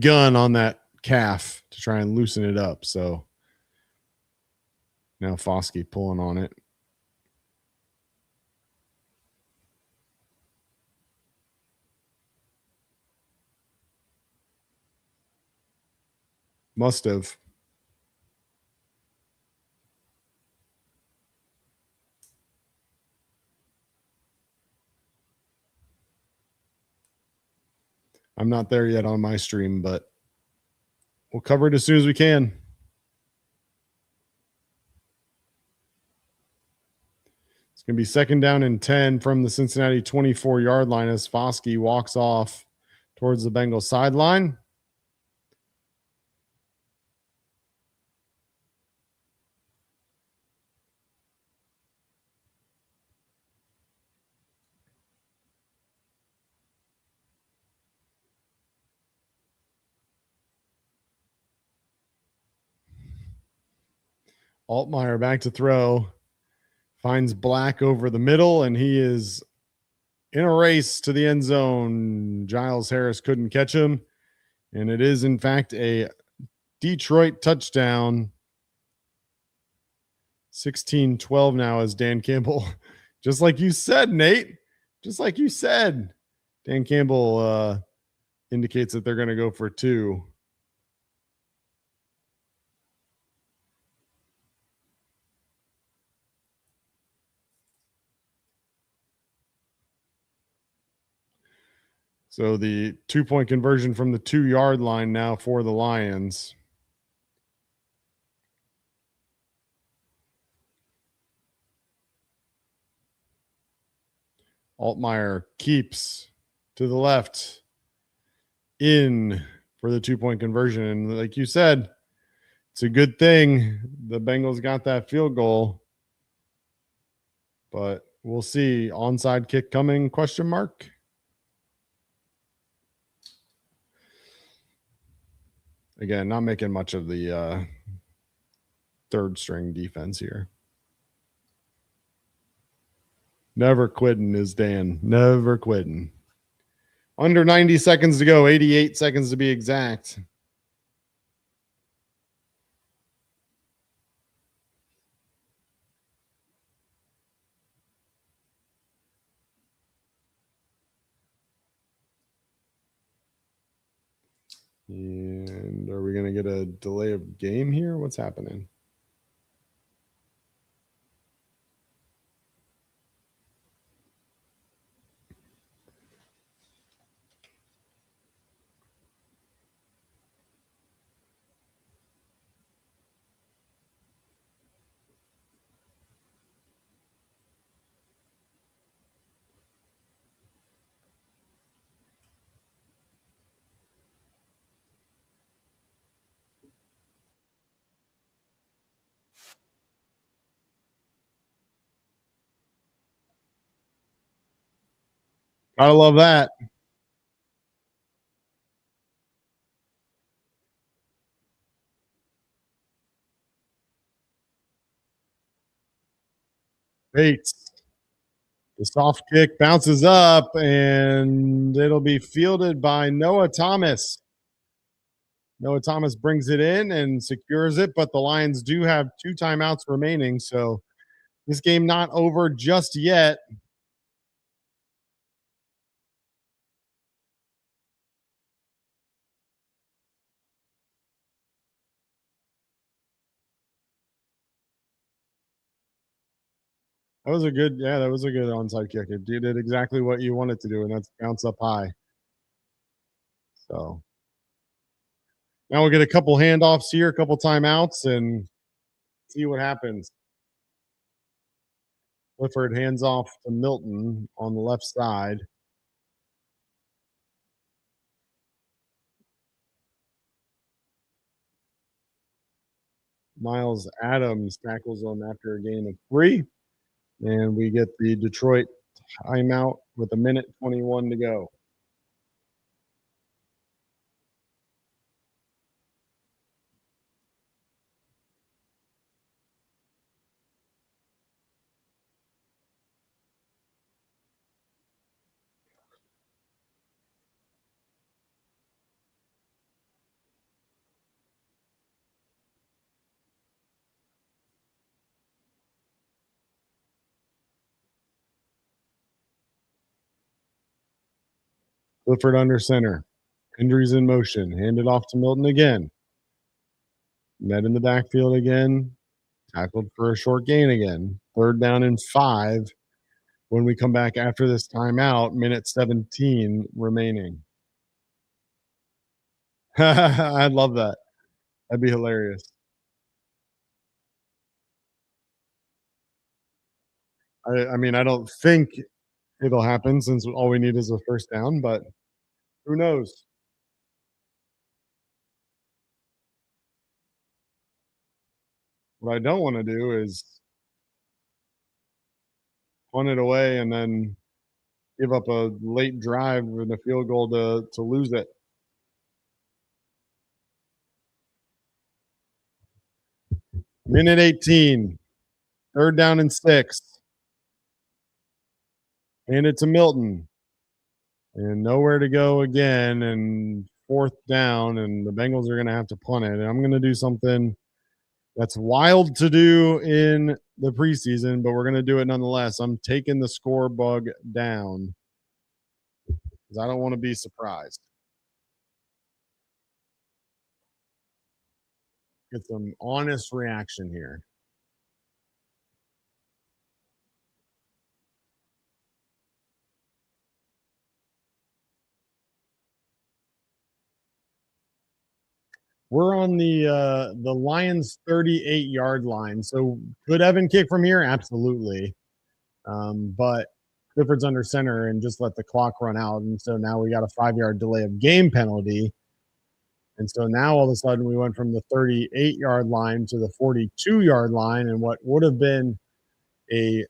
gun on that calf to try and loosen it up. So now Foskey pulling on it. Must have. I'm not there yet on my stream, but we'll cover it as soon as we can. It's going to be 2nd down and 10 from the Cincinnati 24-yard line as Foskey walks off towards the Bengals sideline. Altmaier back to throw. Finds Black over the middle, and he is in a race to the end zone. Giles Harris couldn't catch him, and it is, in fact, a Detroit touchdown. 16-12 now as Dan Campbell, just like you said, Nate, just like you said, Dan Campbell indicates that they're going to go for 2. So the 2-point conversion from the 2-yard line now for the Lions. Altmaier keeps to the left in for the 2-point conversion. And like you said, it's a good thing the Bengals got that field goal. But we'll see. Onside kick coming, question mark. Again, not making much of the third string defense here. Never quitting is Dan. Never quitting. Under 90 seconds to go, 88 seconds to be exact. And are we going to get a delay of game here? What's happening? I love that. Bates. The soft kick bounces up, and it'll be fielded by Noah Thomas. Noah Thomas brings it in and secures it, but the Lions do have 2 timeouts remaining, so this game not over just yet. That was a good onside kick. It did exactly what you want it to do, and that's bounce up high. So now we'll get a couple handoffs here, a couple timeouts, and see what happens. Clifford hands off to Milton on the left side. Miles Adams tackles him after a gain of 3. And we get the Detroit timeout with 1:21 to go. Clifford under center. Hendry's in motion. Handed off to Milton again. Met in the backfield again. Tackled for a short gain again. 3rd down and 5 when we come back after this timeout. 1:17 remaining. I'd love that. That'd be hilarious. I mean, I don't think it'll happen since all we need is a first down, but who knows? What I don't want to do is punt it away and then give up a late drive with a field goal to lose it. Minute 18. 3rd down and 6. Hand it to Milton. And nowhere to go again. And 4th down. And the Bengals are going to have to punt it. And I'm going to do something that's wild to do in the preseason, but we're going to do it nonetheless. I'm taking the score bug down because I don't want to be surprised. Get some honest reaction here. We're on the Lions 38-yard line. So could Evan kick from here? Absolutely. But Clifford's under center and just let the clock run out. And so now we got a 5-yard delay of game penalty. And so now all of a sudden we went from the 38-yard line to the 42-yard line. And what would have been a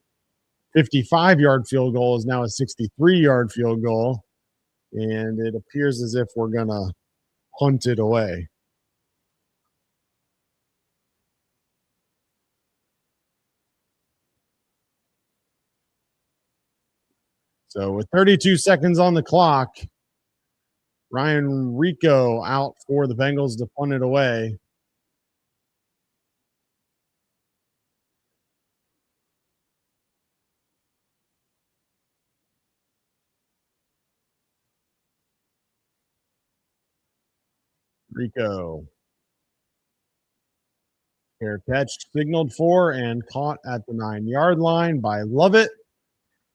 55-yard field goal is now a 63-yard field goal. And it appears as if we're going to punt it away. So with 32 seconds on the clock, Ryan Rico out for the Bengals to punt it away. Rico. Fair catch signaled for and caught at the 9-yard line by Lovett.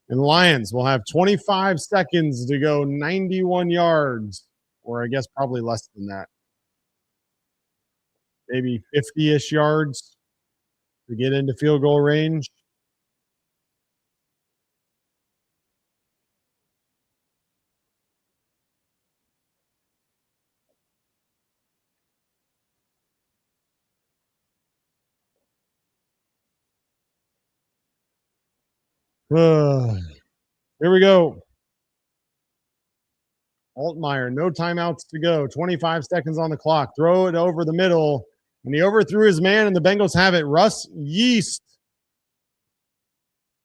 And the Lions will have 25 seconds to go 91 yards, or I guess probably less than that. Maybe 50-ish yards to get into field goal range. Here we go. Altmaier, no timeouts to go. 25 seconds on the clock. Throw it over the middle. And he overthrew his man, and the Bengals have it. Russ Yeast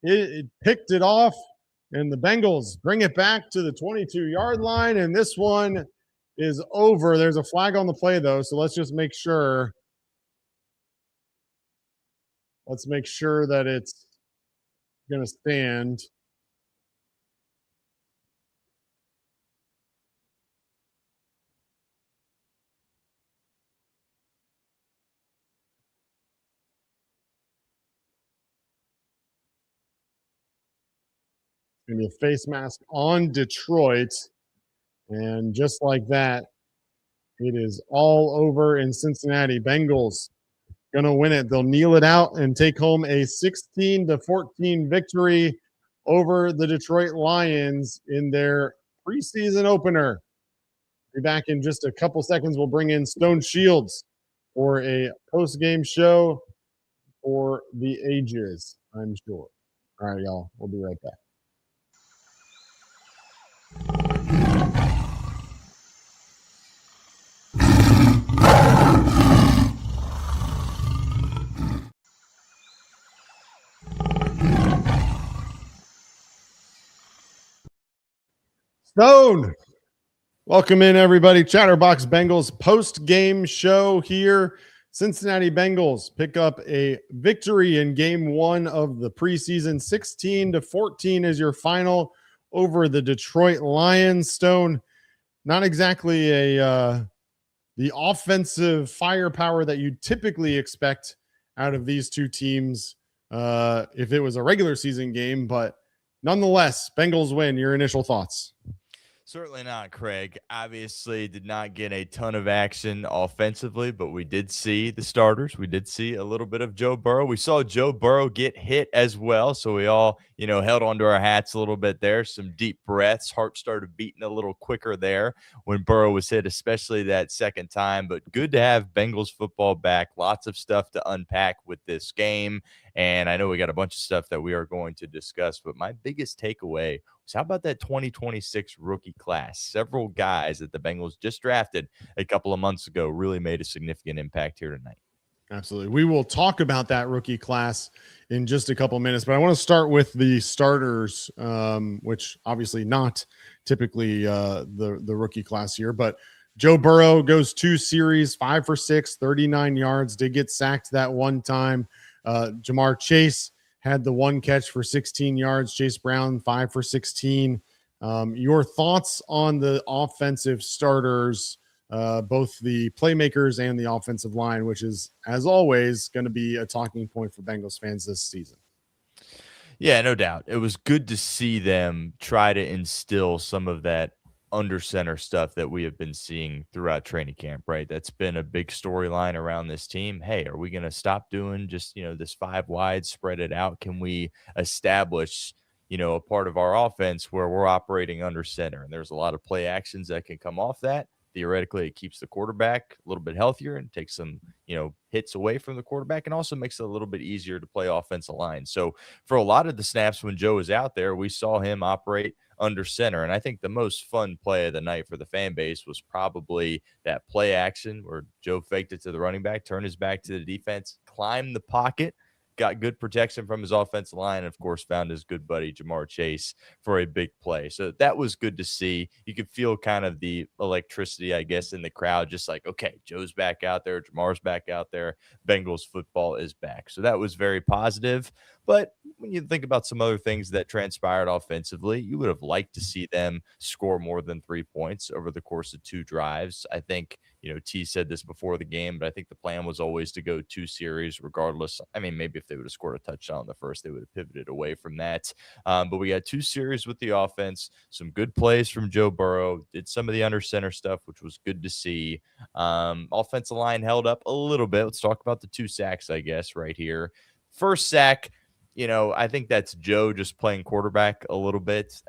it picked it off, and the Bengals bring it back to the 22-yard line, and this one is over. There's a flag on the play, though, so let's just make sure. Let's make sure that it's going to stand. Going to be a face mask on Detroit. And just like that, it is all over in Cincinnati. Bengals going to win it. They'll kneel it out and take home a 16-14 victory over the Detroit Lions in their preseason opener. Be back in just a couple seconds. We'll bring in Stone Shields for a post-game show for the ages, I'm sure. All right, y'all. We'll be right back. Stone. Welcome in, everybody. Chatterbox Bengals post-game show here. Cincinnati Bengals pick up a victory in game one of the preseason. 16-14 is your final over the Detroit Lions. Stone, not exactly the offensive firepower that you typically expect out of these two teams if it was a regular season game, but nonetheless, Bengals win. Your initial thoughts? Certainly not, Craig. Obviously did not get a ton of action offensively, but we did see the starters. We did see a little bit of Joe Burrow. We saw Joe Burrow get hit as well, so we all, held onto our hats a little bit there. Some deep breaths. Heart started beating a little quicker there when Burrow was hit, especially that second time. But good to have Bengals football back. Lots of stuff to unpack with this game. And I know we got a bunch of stuff that we are going to discuss, but my biggest takeaway was how about that 2026 rookie class? Several guys that the Bengals just drafted a couple of months ago really made a significant impact here tonight. Absolutely. We will talk about that rookie class in just a couple of minutes, but I want to start with the starters, which obviously not typically the rookie class here, but Joe Burrow goes 2 series, 5 for 6, 39 yards, did get sacked that one time. Jamar Chase had the one catch for 16 yards. Chase Brown, 5 for 16. Your thoughts on the offensive starters, both the playmakers and the offensive line, which is, as always, going to be a talking point for Bengals fans this season. Yeah, no doubt. It was good to see them try to instill some of that under center stuff that we have been seeing throughout training camp, right? That's been a big storyline around this team. Hey, are we going to stop doing just, this 5 wide, spread it out? Can we establish, a part of our offense where we're operating under center? And there's a lot of play actions that can come off that. Theoretically, it keeps the quarterback a little bit healthier and takes some, hits away from the quarterback, and also makes it a little bit easier to play offensive line. So for a lot of the snaps when Joe was out there, we saw him operate under center. And I think the most fun play of the night for the fan base was probably that play action where Joe faked it to the running back, turned his back to the defense, climbed the pocket, got good protection from his offensive line, and of course found his good buddy Jamar Chase for a big play. So that was good to see. You could feel kind of the electricity, I guess, in the crowd, just like, okay, Joe's back out there, Jamar's back out there, Bengals football is back. So that was very positive. But when you think about some other things that transpired offensively, you would have liked to see them score more than 3 points over the course of 2 drives. I think, T said this before the game, but I think the plan was always to go 2 series regardless. I mean, maybe if they would have scored a touchdown in the first, they would have pivoted away from that. But we got 2 series with the offense, some good plays from Joe Burrow, did some of the under center stuff, which was good to see. Offensive line held up a little bit. Let's talk about the 2 sacks, I guess, right here. First sack, I think that's Joe just playing quarterback a little bit.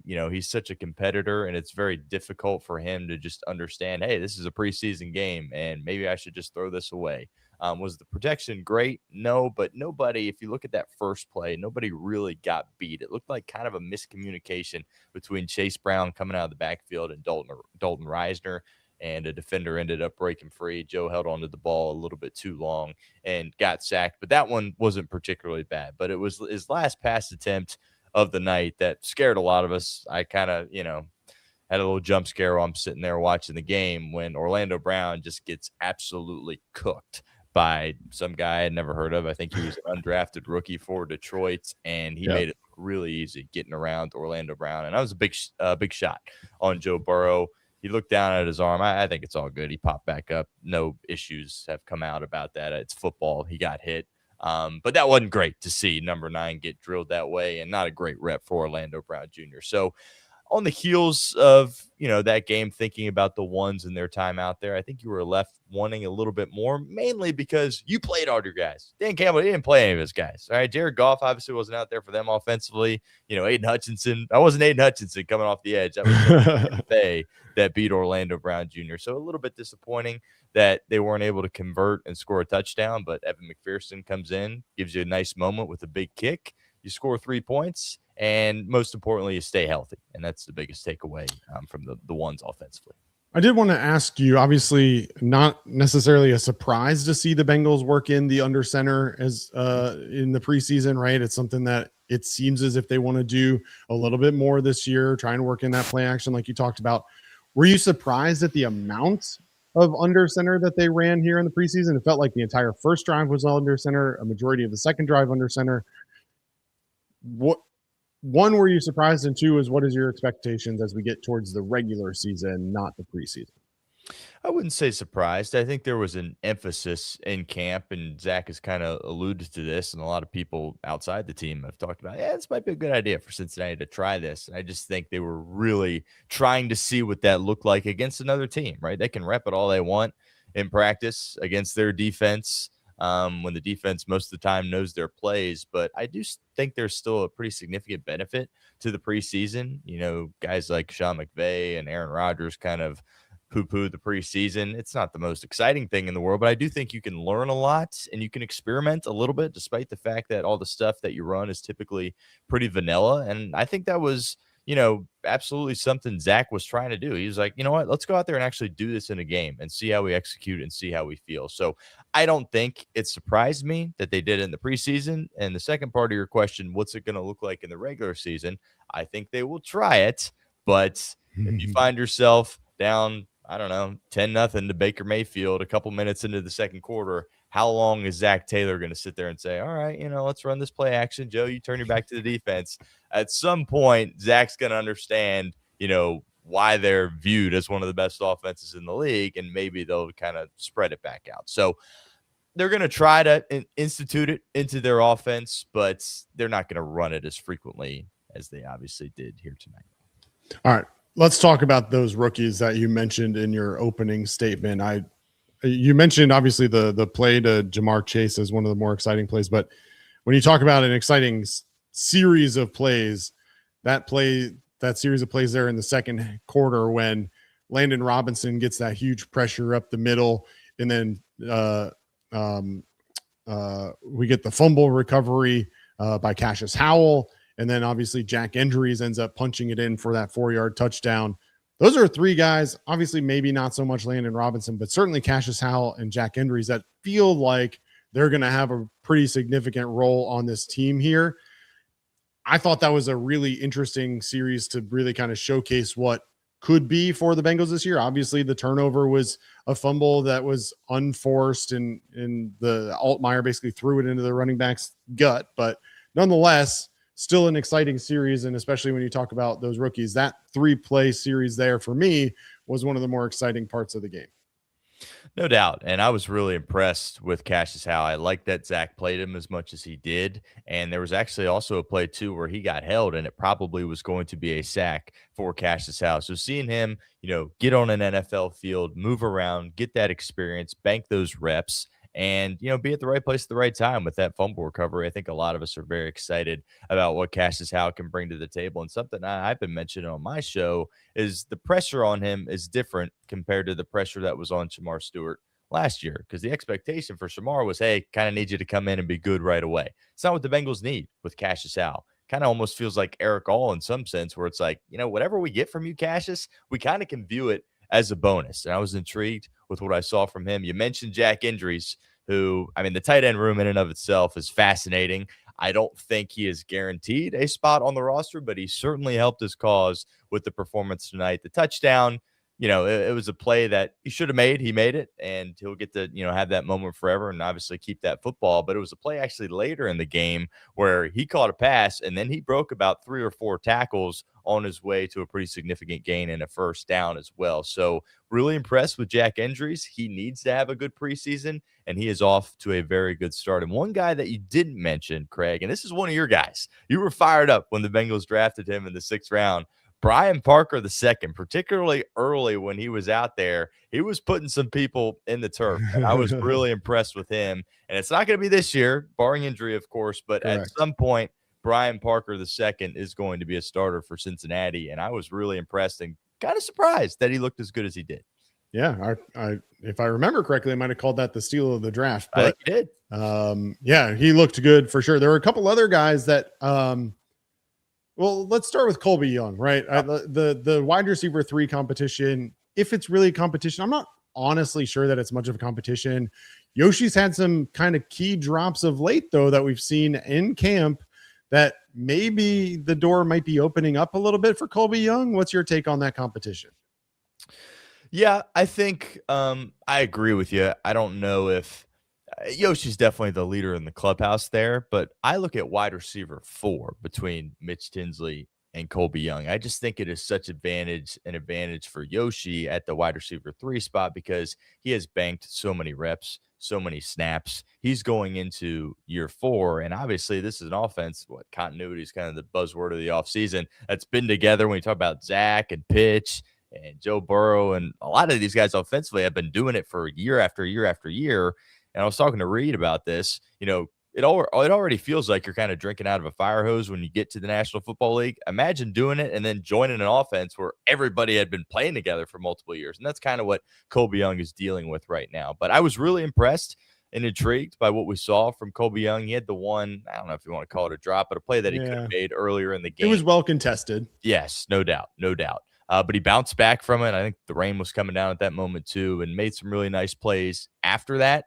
He's such a competitor, and it's very difficult for him to just understand, hey, this is a preseason game, and maybe I should just throw this away. Was the protection great? No, but nobody, if you look at that first play, nobody really got beat. It looked like kind of a miscommunication between Chase Brown coming out of the backfield and Dalton Reisner, and a defender ended up breaking free. Joe held onto the ball a little bit too long and got sacked, but that one wasn't particularly bad. But it was his last pass attempt of the night that scared a lot of us. I kind of, had a little jump scare while I'm sitting there watching the game when Orlando Brown just gets absolutely cooked by some guy I had never heard of. I think he was an undrafted rookie for Detroit, and he made it look really easy getting around Orlando Brown. And that was a big shot on Joe Burrow. He looked down at his arm. I think it's all good. He popped back up. No issues have come out about that. It's football. He got hit. But that wasn't great to see number 9 get drilled that way, and not a great rep for Orlando Brown Jr. So on the heels of, that game, thinking about the ones and their time out there, I think you were left wanting a little bit more, mainly because you played all your guys. Dan Campbell, he didn't play any of his guys. All right. Jared Goff obviously wasn't out there for them offensively. Aiden Hutchinson. I wasn't Aiden Hutchinson coming off the edge. That was Bay that beat Orlando Brown Jr. So a little bit disappointing that they weren't able to convert and score a touchdown, but Evan McPherson comes in, gives you a nice moment with a big kick. You score 3 points, and most importantly, you stay healthy. And that's the biggest takeaway from the ones offensively. I did want to ask you, obviously not necessarily a surprise to see the Bengals work in the under center as in the preseason, right? It's something that it seems as if they want to do a little bit more this year, trying to work in that play action like you talked about. Were you surprised at the amount of under center that they ran here in the preseason? It felt like the entire first drive was under center, a majority of the second drive under center. One, were you surprised? And 2 is, what is your expectations as we get towards the regular season, not the preseason? I wouldn't say surprised. I think there was an emphasis in camp, and Zach has kind of alluded to this, and a lot of people outside the team have talked about, this might be a good idea for Cincinnati to try this. And I just think they were really trying to see what that looked like against another team, right? They can rep it all they want in practice against their defense. When the defense most of the time knows their plays. But I do think there's still a pretty significant benefit to the preseason. Guys like Sean McVay and Aaron Rodgers kind of poo-poo the preseason. It's not the most exciting thing in the world, but I do think you can learn a lot and you can experiment a little bit, despite the fact that all the stuff that you run is typically pretty vanilla. And I think that was, absolutely something Zach was trying to do. He was like, you know what, let's go out there and actually do this in a game and see how we execute and see how we feel. So I don't think it surprised me that they did it in the preseason. And the second part of your question, what's it going to look like in the regular season? I think they will try it, but if you find yourself down, 10-0 to Baker Mayfield a couple minutes into the second quarter, how long is Zac Taylor going to sit there and say, all right, let's run this play action. Joe, you turn your back to the defense. At some point, Zach's going to understand, why they're viewed as one of the best offenses in the league, and maybe they'll kind of spread it back out. So they're going to try to institute it into their offense, but they're not going to run it as frequently as they obviously did here tonight. All right. Let's talk about those rookies that you mentioned in your opening statement. You mentioned obviously the play to Jamar Chase as one of the more exciting plays, but when you talk about an exciting series of plays, that series of plays there in the second quarter when Landon Robinson gets that huge pressure up the middle, and then we get the fumble recovery by Cassius Howell, and then obviously Jack Endries ends up punching it in for that 4-yard touchdown. Those are three guys, obviously maybe not so much Landon Robinson, but certainly Cassius Howell and Jack Endries that feel like they're going to have a pretty significant role on this team here. I thought that was a really interesting series to really kind of showcase what could be for the Bengals this year. Obviously, the turnover was a fumble that was unforced, and the Altmaier basically threw it into the running back's gut. But nonetheless, still an exciting series, and especially when you talk about those rookies, that 3-play series there for me was one of the more exciting parts of the game. No doubt. And I was really impressed with Cassius Howell. I like that Zac played him as much as he did. And there was actually also a play, too, where he got held, and it probably was going to be a sack for Cassius Howell. So seeing him, get on an NFL field, move around, get that experience, bank those reps, and, be at the right place at the right time with that fumble recovery. I think a lot of us are very excited about what Cassius Howell can bring to the table. And something I've been mentioning on my show is the pressure on him is different compared to the pressure that was on Shamar Stewart last year, because the expectation for Shamar was, hey, kind of need you to come in and be good right away. It's not what the Bengals need with Cassius Howell. Kind of almost feels like Eric All in some sense, where it's like, whatever we get from you, Cassius, we kind of can view it as a bonus. And I was intrigued with what I saw from him. You mentioned Jack Endries, who, the tight end room in and of itself is fascinating. I don't think he is guaranteed a spot on the roster, but he certainly helped his cause with the performance tonight. The touchdown, it was a play that he should have made. He made it, and he'll get to, have that moment forever and obviously keep that football. But it was a play actually later in the game where he caught a pass, and then he broke about 3 or 4 tackles on his way to a pretty significant gain and a first down as well. So really impressed with Jack Endries. He needs to have a good preseason, and he is off to a very good start. And one guy that you didn't mention, Craig, and this is one of your guys. You were fired up when the Bengals drafted him in the 6th round. Brian Parker II, particularly early when he was out there, he was putting some people in the turf. And I was really impressed with him. And it's not going to be this year, barring injury, of course, but Correct. At some point, Brian Parker II is going to be a starter for Cincinnati. And I was really impressed and kind of surprised that he looked as good as he did. Yeah, I if I remember correctly, I might have called that the steal of the draft. But I think he did. Yeah, he looked good for sure. There were a couple other guys that well, let's start with Colby Young, right? The wide receiver 3 competition, if it's really a competition, I'm not honestly sure that it's much of a competition. Yoshi's had some kind of key drops of late, though, that we've seen in camp that maybe the door might be opening up a little bit for Colby Young. What's your take on that competition? Yeah, I think I agree with you. I don't know if Yoshi's definitely the leader in the clubhouse there, but I look at wide receiver 4 between Mitch Tinsley and Colby Young. I just think it is such an advantage for Yoshi at the wide receiver 3 spot because he has banked so many reps, so many snaps. He's going into year 4, and obviously this is an offense. Continuity is kind of the buzzword of the offseason that's been together when we talk about Zach and Pitch and Joe Burrow, and a lot of these guys offensively have been doing it for year after year after year. And I was talking to Reed about this. It already feels like you're kind of drinking out of a fire hose when you get to the National Football League. Imagine doing it and then joining an offense where everybody had been playing together for multiple years. And that's kind of what Colby Young is dealing with right now. But I was really impressed and intrigued by what we saw from Colby Young. He had the one, I don't know if you want to call it a drop, but a play that he could have made earlier in the game. It was well contested. Yes, no doubt. But he bounced back from it. I think the rain was coming down at that moment too, and made some really nice plays after that.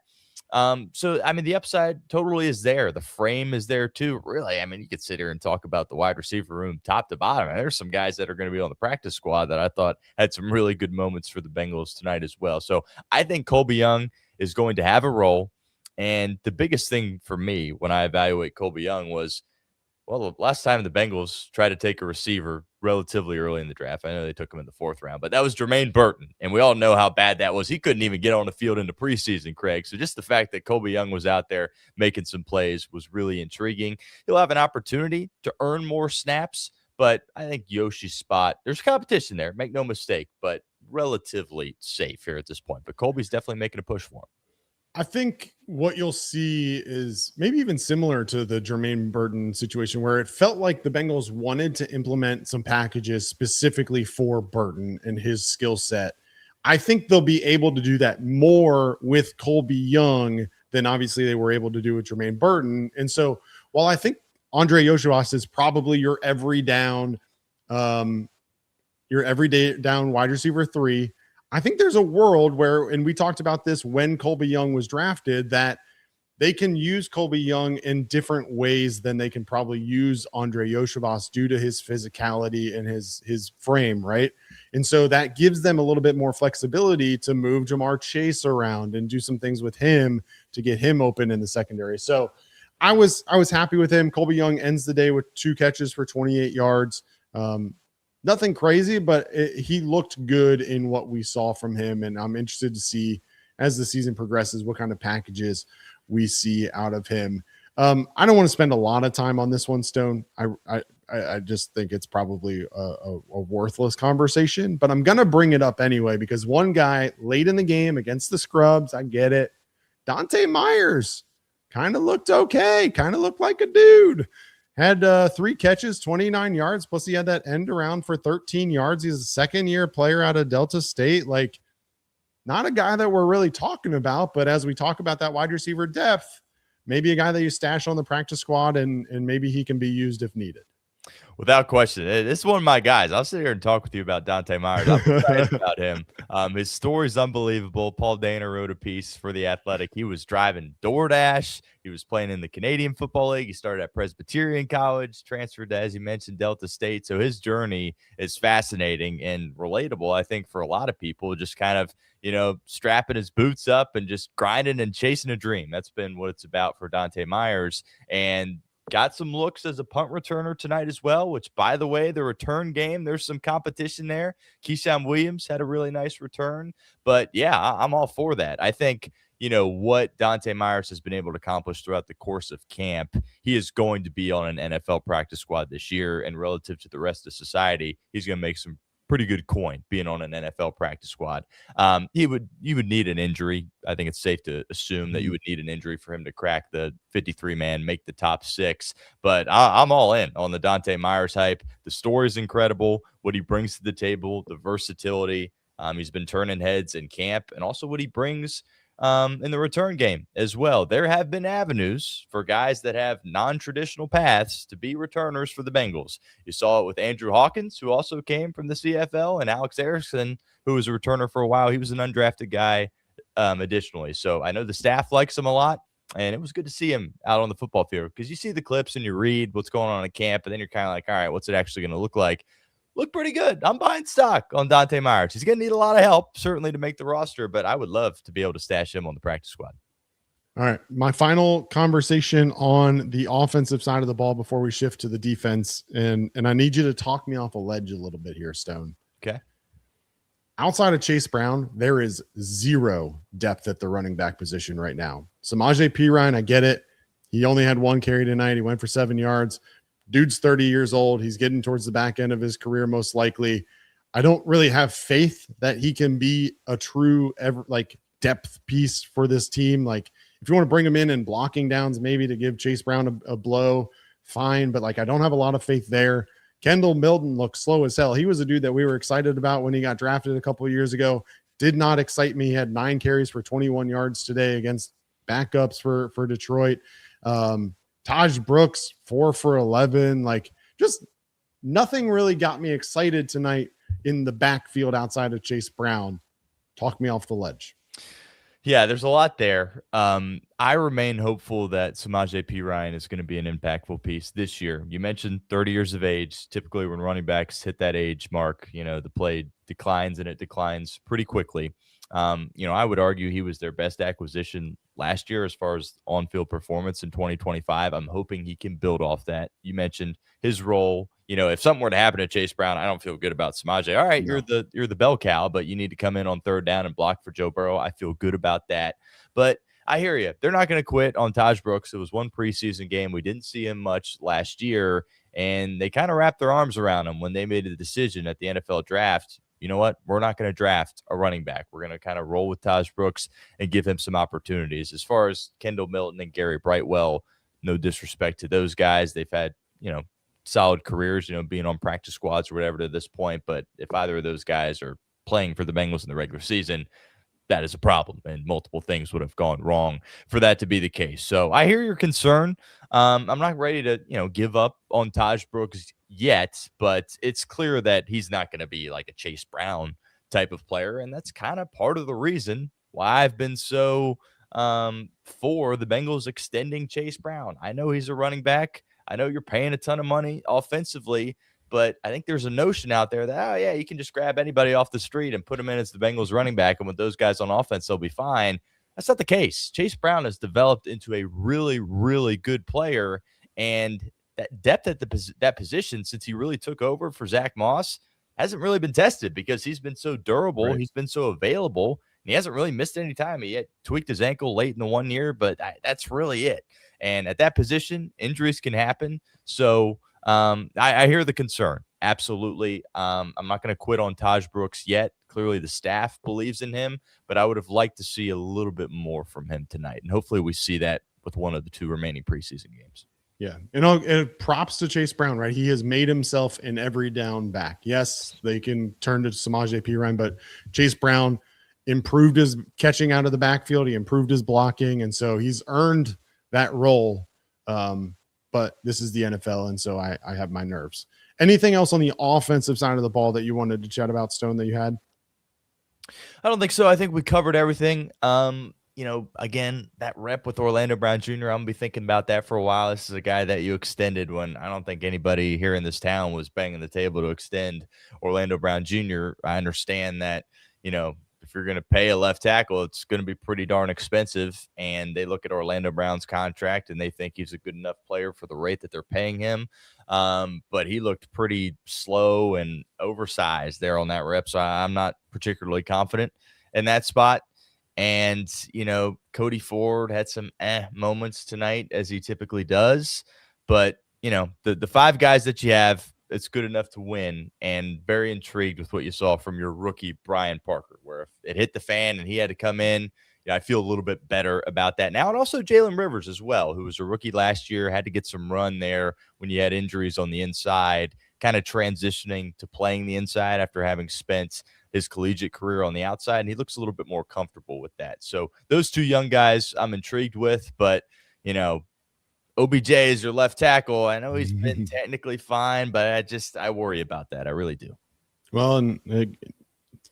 So, the upside totally is there. The frame is there too. Really, you could sit here and talk about the wide receiver room top to bottom. There's some guys that are going to be on the practice squad that I thought had some really good moments for the Bengals tonight as well. So I think Colby Young is going to have a role. And the biggest thing for me when I evaluate Colby Young was, well, the last time the Bengals tried to take a receiver relatively early in the draft, I know they took him in the 4th round, but that was Jermaine Burton, and we all know how bad that was. He couldn't even get on the field into preseason, Craig. So just the fact that Colby Young was out there making some plays was really intriguing. He'll have an opportunity to earn more snaps, But I think Yoshi's spot, there's competition there, make no mistake, but relatively safe here at this point. But Colby's definitely making a push for him. I think what you'll see is maybe even similar to the Jermaine Burton situation, where it felt like the Bengals wanted to implement some packages specifically for Burton and his skill set. I think they'll be able to do that more with Colby Young than obviously they were able to do with Jermaine Burton. And so while I think Andre Yoshiwas is probably your every down wide receiver 3, I think there's a world where, and we talked about this when Colby Young was drafted, that they can use Colby Young in different ways than they can probably use Andre Yoshiwas due to his physicality and his frame, right? And so that gives them a little bit more flexibility to move Jamar Chase around and do some things with him to get him open in the secondary. So I was happy with him. Colby Young ends the day with 2 catches for 28 yards. Nothing crazy, but he looked good in what we saw from him. And I'm interested to see as the season progresses what kind of packages we see out of him. I don't want to spend a lot of time on this one, Stone. I just think it's probably a worthless conversation, but I'm going to bring it up anyway, because one guy late in the game against the Scrubs, I get it. Dante Myers kind of looked okay, kind of looked like a dude. Had 3 catches, 29 yards, plus he had that end around for 13 yards. He's a second-year player out of Delta State. Like, not a guy that we're really talking about, but as we talk about that wide receiver depth, maybe a guy that you stash on the practice squad, and maybe he can be used if needed. Without question. This is one of my guys. I'll sit here and talk with you about Dante Myers. I'm excited about him. His story is unbelievable. Paul Dana wrote a piece for The Athletic. He was driving DoorDash. He was playing in the Canadian Football League. He started at Presbyterian College, transferred to, as you mentioned, Delta State. So his journey is fascinating and relatable, I think, for a lot of people, just kind of, strapping his boots up and just grinding and chasing a dream. That's been what it's about for Dante Myers. And got some looks as a punt returner tonight as well, which, by the way, the return game, there's some competition there. Keyshawn Williams had a really nice return. But, yeah, I'm all for that. I think, what Dante Myers has been able to accomplish throughout the course of camp, he is going to be on an NFL practice squad this year. And relative to the rest of society, he's going to make some pretty good coin being on an NFL practice squad. You would need an injury. I think it's safe to assume that you would need an injury for him to crack the 53-man, make the top 6. But I'm all in on the Dante Myers hype. The story is incredible. What he brings to the table, the versatility. He's been turning heads in camp, and also what he brings in the return game as well. There have been avenues for guys that have non-traditional paths to be returners for the Bengals. You saw it with Andrew Hawkins, who also came from the CFL, and Alex Erickson, who was a returner for a while. He was an undrafted guy additionally. So I know the staff likes him a lot, and it was good to see him out on the football field, because you see the clips and you read what's going on at camp, and then you're kind of like, all right, what's it actually going to look like? Look pretty good. I'm buying stock on Dante Myers. He's going to need a lot of help, certainly, to make the roster, but I would love to be able to stash him on the practice squad. All right. My final conversation on the offensive side of the ball before we shift to the defense. And I need you to talk me off a ledge a little bit here, Stone. Okay. Outside of Chase Brown, there is 0 depth at the running back position right now. Samaje Perine, I get it. He only had 1 carry tonight. He went for 7 yards. Dude's 30 years old. He's getting towards the back end of his career, most likely. I don't really have faith that he can be a true depth piece for this team. Like, if you want to bring him in blocking downs, maybe to give Chase Brown a blow, fine. But I don't have a lot of faith there. Kendall Milton looks slow as hell. He was a dude that we were excited about when he got drafted a couple of years ago. Did not excite me. He had 9 carries for 21 yards today against backups for Detroit. Taj Brooks, 4 for 11. Just nothing really got me excited tonight in the backfield outside of Chase Brown. Talk me off the ledge. Yeah, there's a lot there. I remain hopeful that Samaje Perine is going to be an impactful piece this year. You mentioned 30 years of age. Typically, when running backs hit that age mark, the play declines, and it declines pretty quickly. I would argue he was their best acquisition last year as far as on-field performance in 2025. I'm hoping he can build off that. You mentioned his role. If something were to happen to Chase Brown, I don't feel good about Samaje. All right, no. You're the bell cow, but you need to come in on 3rd down and block for Joe Burrow. I feel good about that. But I hear you. They're not going to quit on Taj Brooks. It was 1 preseason game. We didn't see him much last year. And they kind of wrapped their arms around him when they made the decision at the NFL draft. You know what? We're not going to draft a running back. We're going to kind of roll with Taj Brooks and give him some opportunities. As far as Kendall Milton and Gary Brightwell, no disrespect to those guys. They've had, solid careers, being on practice squads or whatever to this point. But if either of those guys are playing for the Bengals in the regular season, that is a problem, and multiple things would have gone wrong for that to be the case. So I hear your concern. I'm not ready to, give up on Taj Brooks yet, but it's clear that he's not going to be like a Chase Brown type of player, and that's kind of part of the reason why I've been so for the Bengals extending Chase Brown. I know he's a running back. I know you're paying a ton of money offensively, but I think there's a notion out there that, oh, yeah, you can just grab anybody off the street and put them in as the Bengals running back, and with those guys on offense, they'll be fine. That's not the case. Chase Brown has developed into a really, really good player, and that depth at that position since he really took over for Zach Moss hasn't really been tested because he's been so durable. Right. He's been so available, and he hasn't really missed any time. He had tweaked his ankle late in the 1 year, but that's really it. And at that position, injuries can happen. So I hear the concern. Absolutely. I'm not going to quit on Taj Brooks yet. Clearly the staff believes in him, but I would have liked to see a little bit more from him tonight. And hopefully we see that with one of the 2 remaining preseason games. Yeah. And props to Chase Brown, right? He has made himself an every down back. Yes, they can turn to Samaje Perine, but Chase Brown improved his catching out of the backfield. He improved his blocking. And so he's earned that role. But this is the NFL, and so I have my nerves. Anything else on the offensive side of the ball that you wanted to chat about, Stone, that you had? I don't think so. I think we covered everything. Again, that rep with Orlando Brown Jr., I'm going to be thinking about that for a while. This is a guy that you extended when I don't think anybody here in this town was banging the table to extend Orlando Brown Jr. I understand that, if you're going to pay a left tackle, it's going to be pretty darn expensive. And they look at Orlando Brown's contract and they think he's a good enough player for the rate that they're paying him. But he looked pretty slow and oversized there on that rep. So I'm not particularly confident in that spot. And, Cody Ford had some moments tonight, as he typically does. But, the 5 guys that you have, it's good enough to win, and very intrigued with what you saw from your rookie, Brian Parker, where if it hit the fan and he had to come in, I feel a little bit better about that now. And also Jalen Rivers as well, who was a rookie last year, had to get some run there when you had injuries on the inside, kind of transitioning to playing the inside after having spent his collegiate career on the outside, and he looks a little bit more comfortable with that. So those 2 young guys I'm intrigued with, but, OBJ is your left tackle. I know he's been technically fine, but I worry about that. I really do. Well, and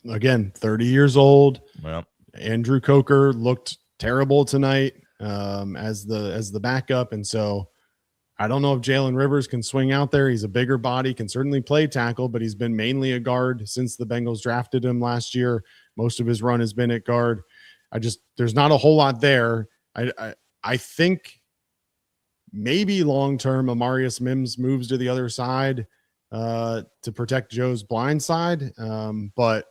again, 30 years old. Well, Andrew Coker looked terrible tonight as the backup, and so I don't know if Jalen Rivers can swing out there. He's a bigger body, can certainly play tackle, but he's been mainly a guard since the Bengals drafted him last year. Most of his run has been at guard. There's not a whole lot there. I think maybe long-term Amarius Mims moves to the other side to protect Joe's blind side. But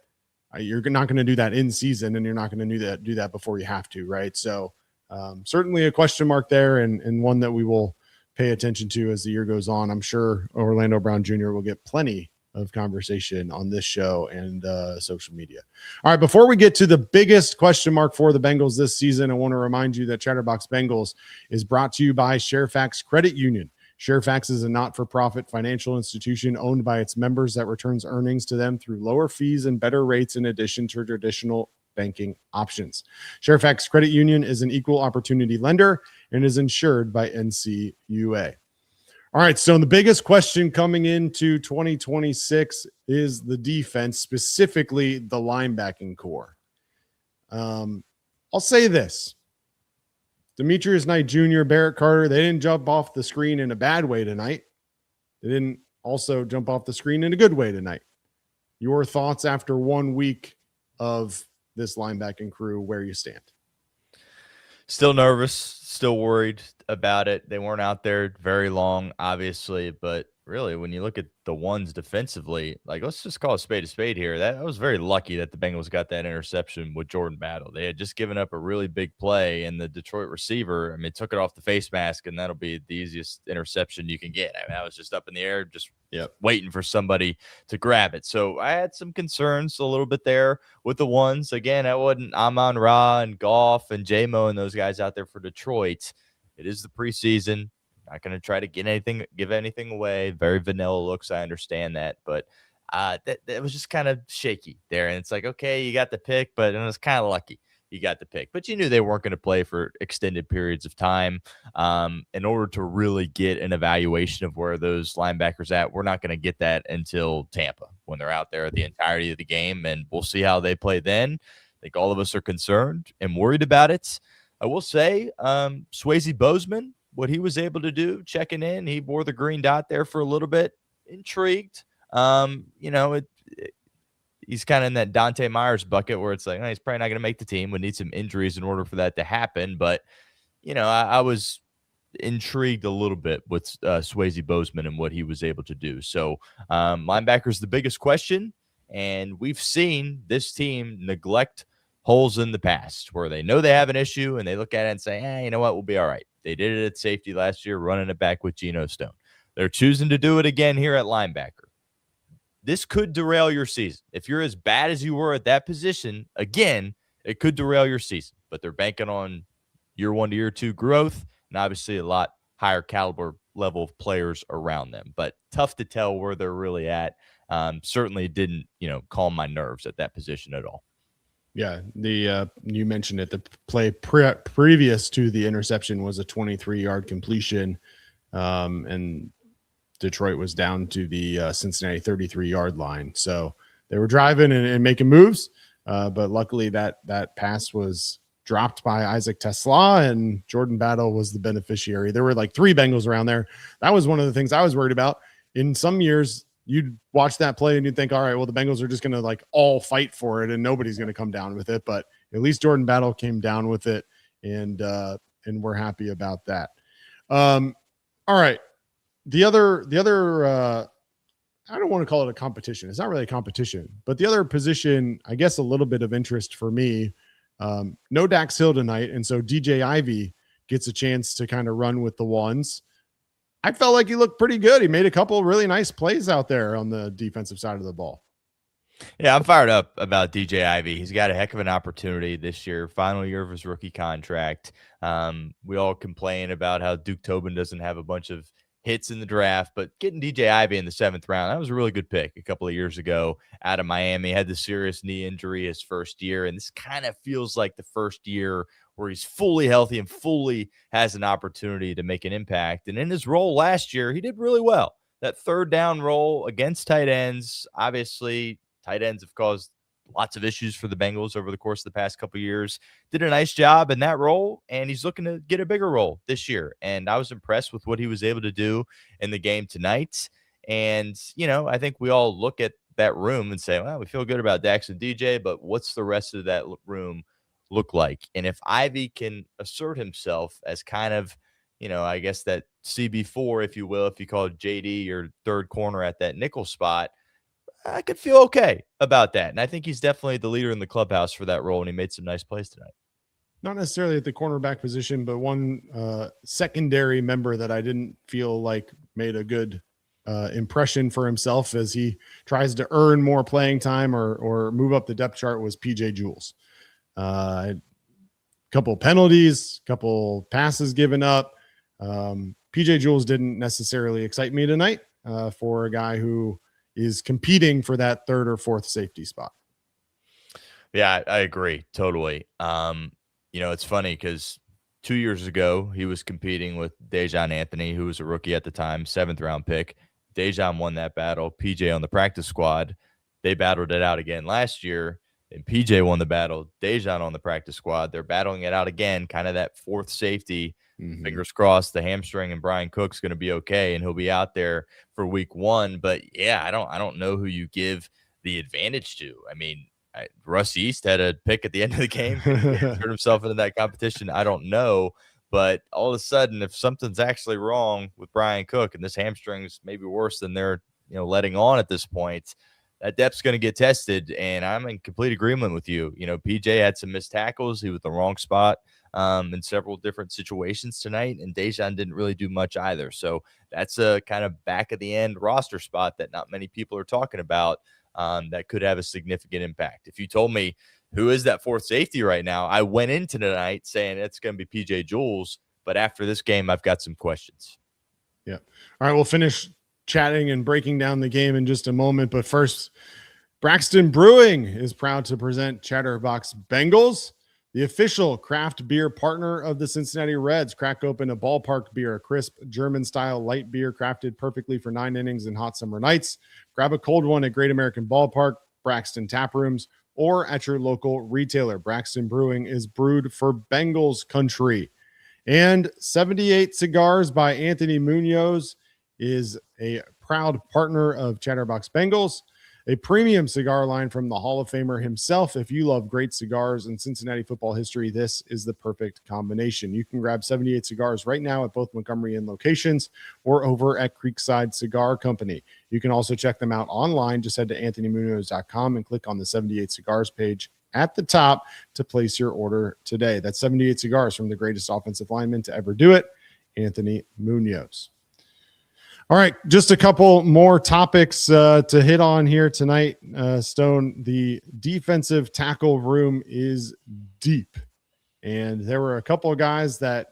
you're not going to do that in season, and you're not going to do that before you have to. Right. So certainly a question mark there, and one that we will pay attention to as the year goes on. I'm sure Orlando Brown Jr. will get plenty of conversation on this show and social media. All right, before we get to the biggest question mark for the Bengals this season, I want to remind you that Chatterbox Bengals is brought to you by Sharefax Credit Union. Sharefax is a not-for-profit financial institution owned by its members that returns earnings to them through lower fees and better rates in addition to traditional banking options. Sharefax Credit Union is an equal opportunity lender and is insured by NCUA. All right, so the biggest question coming into 2026 is the defense, specifically the linebacking core. I'll say this. Demetrius Knight Jr., Barrett Carter, they didn't jump off the screen in a bad way tonight. They didn't also jump off the screen in a good way tonight. Your thoughts after 1 week of this linebacking crew, where you stand? Still nervous, still worried. about it. They weren't out there very long, obviously, but really, when you look at the ones defensively, like let's just call a spade here. That was very lucky that the Bengals got that interception with Jordan Battle. They had just given up a really big play, and the Detroit receiver, I mean, took it off the face mask, and that'll be the easiest interception you can get. I mean, that was just up in the air, just waiting for somebody to grab it. So I had some concerns a little bit there with the ones. Again, I wasn't Amon-Ra and Goff and J-Mo and those guys out there for Detroit. It is the preseason. Not going to try to give anything away. Very vanilla looks. I understand that, but that was just kind of shaky there. And it's like, okay, you got the pick, but it was kind of lucky you got the pick. But you knew they weren't going to play for extended periods of time. In order to really get an evaluation of where those linebackers at, we're not going to get that until Tampa when they're out there the entirety of the game, and we'll see how they play then. I think all of us are concerned and worried about it. I will say, Swayze Bozeman, what he was able to do, checking in, he wore the green dot there for a little bit. Intrigued. He's kind of in that Dante Myers bucket where it's like, he's probably not going to make the team. We need some injuries in order for that to happen. But, I was intrigued a little bit with Swayze Bozeman and what he was able to do. So linebacker is the biggest question. And we've seen this team neglect holes in the past where they know they have an issue and they look at it and say, you know what, we'll be all right. They did it at safety last year, running it back with Geno Stone. They're choosing to do it again here at linebacker. This could derail your season. If you're as bad as you were at that position, again, it could derail your season. But they're banking on year 1 to year 2 growth and obviously a lot higher caliber level of players around them. But tough to tell where they're really at. Certainly didn't, calm my nerves at that position at all. Yeah, you mentioned it. The play previous to the interception was a 23-yard completion, and Detroit was down to the Cincinnati 33-yard line. So they were driving and making moves, but luckily that pass was dropped by Isaac Tesla, and Jordan Battle was the beneficiary. There were like 3 Bengals around there. That was one of the things I was worried about. In some years, you'd watch that play and you'd think, all right, well, the Bengals are just going to like all fight for it and nobody's going to come down with it. But at least Jordan Battle came down with it, and we're happy about that. All right. The other I don't want to call it a competition. It's not really a competition, but the other position, I guess a little bit of interest for me, no Dax Hill tonight. And so DJ Ivey gets a chance to kind of run with the ones. I felt like he looked pretty good. He made a couple of really nice plays out there on the defensive side of the ball. Yeah, I'm fired up about DJ Ivey. He's got a heck of an opportunity this year, final year of his rookie contract. We all complain about how Duke Tobin doesn't have a bunch of hits in the draft, but getting DJ Ivey in the 7th round, that was a really good pick a couple of years ago out of Miami. Had the serious knee injury his first year, and this kind of feels like the first year where he's fully healthy and fully has an opportunity to make an impact. And in his role last year, he did really well. That 3rd down role against tight ends, obviously tight ends have caused lots of issues for the Bengals over the course of the past couple of years. Did a nice job in that role, and he's looking to get a bigger role this year. And I was impressed with what he was able to do in the game tonight. And, I think we all look at that room and say, well, we feel good about Dax and DJ, but what's the rest of that room look like? And if Ivy can assert himself as kind of, I guess that CB4, if you will, if you call it JD your 3rd corner at that nickel spot, I could feel okay about that. And I think he's definitely the leader in the clubhouse for that role, and he made some nice plays tonight. Not necessarily at the cornerback position, but one secondary member that I didn't feel like made a good impression for himself as he tries to earn more playing time or move up the depth chart was PJ Jules. Couple penalties, couple passes given up. PJ Jules didn't necessarily excite me tonight for a guy who is competing for that 3rd or 4th safety spot. Yeah, I agree totally. It's funny because 2 years ago he was competing with Dejon Anthony, who was a rookie at the time, 7th round pick. Dejon won that battle. PJ on the practice squad. They battled it out again last year, and PJ won the battle. Dejon on the practice squad. They're battling it out again, kind of that 4th safety. Mm-hmm. Fingers crossed the hamstring and Brian Cook's going to be okay, and he'll be out there for week 1. But yeah, I don't know who you give the advantage to. I mean, Russ East had a pick at the end of the game, insert himself into that competition. I don't know, But all of a sudden, if something's actually wrong with Brian Cook and this hamstring's maybe worse than they're letting on at this point, that depth's going to get tested. And I'm in complete agreement with you. PJ had some missed tackles. He was the wrong spot in several different situations tonight, and Dejan didn't really do much either. So that's a kind of back of the end roster spot that not many people are talking about that could have a significant impact. If you told me who is that fourth safety right now, I went into tonight saying it's going to be PJ Jules, but after this game, I've got some questions. Yeah. All right, we'll finish chatting and breaking down the game in just a moment, but first, Braxton Brewing is proud to present Chatterbox Bengals, the official craft beer partner of the Cincinnati Reds. Crack open a Ballpark Beer, a crisp German-style light beer crafted perfectly for 9 innings and hot summer nights. Grab a cold one at Great American Ballpark, Braxton taprooms, or at your local retailer. Braxton Brewing is brewed for Bengals country. And 78 Cigars by Anthony Munoz is a proud partner of Chatterbox Bengals, a premium cigar line from the Hall of Famer himself. If you love great cigars in Cincinnati football history, this is the perfect combination. You can grab 78 Cigars right now at both Montgomery and locations or over at Creekside Cigar Company. You can also check them out online. Just head to anthonymunoz.com and click on the 78 Cigars page at the top to place your order today. That's 78 Cigars from the greatest offensive lineman to ever do it, Anthony Munoz. All right, just a couple more topics to hit on here tonight. Stone, the defensive tackle room is deep, and there were a couple of guys that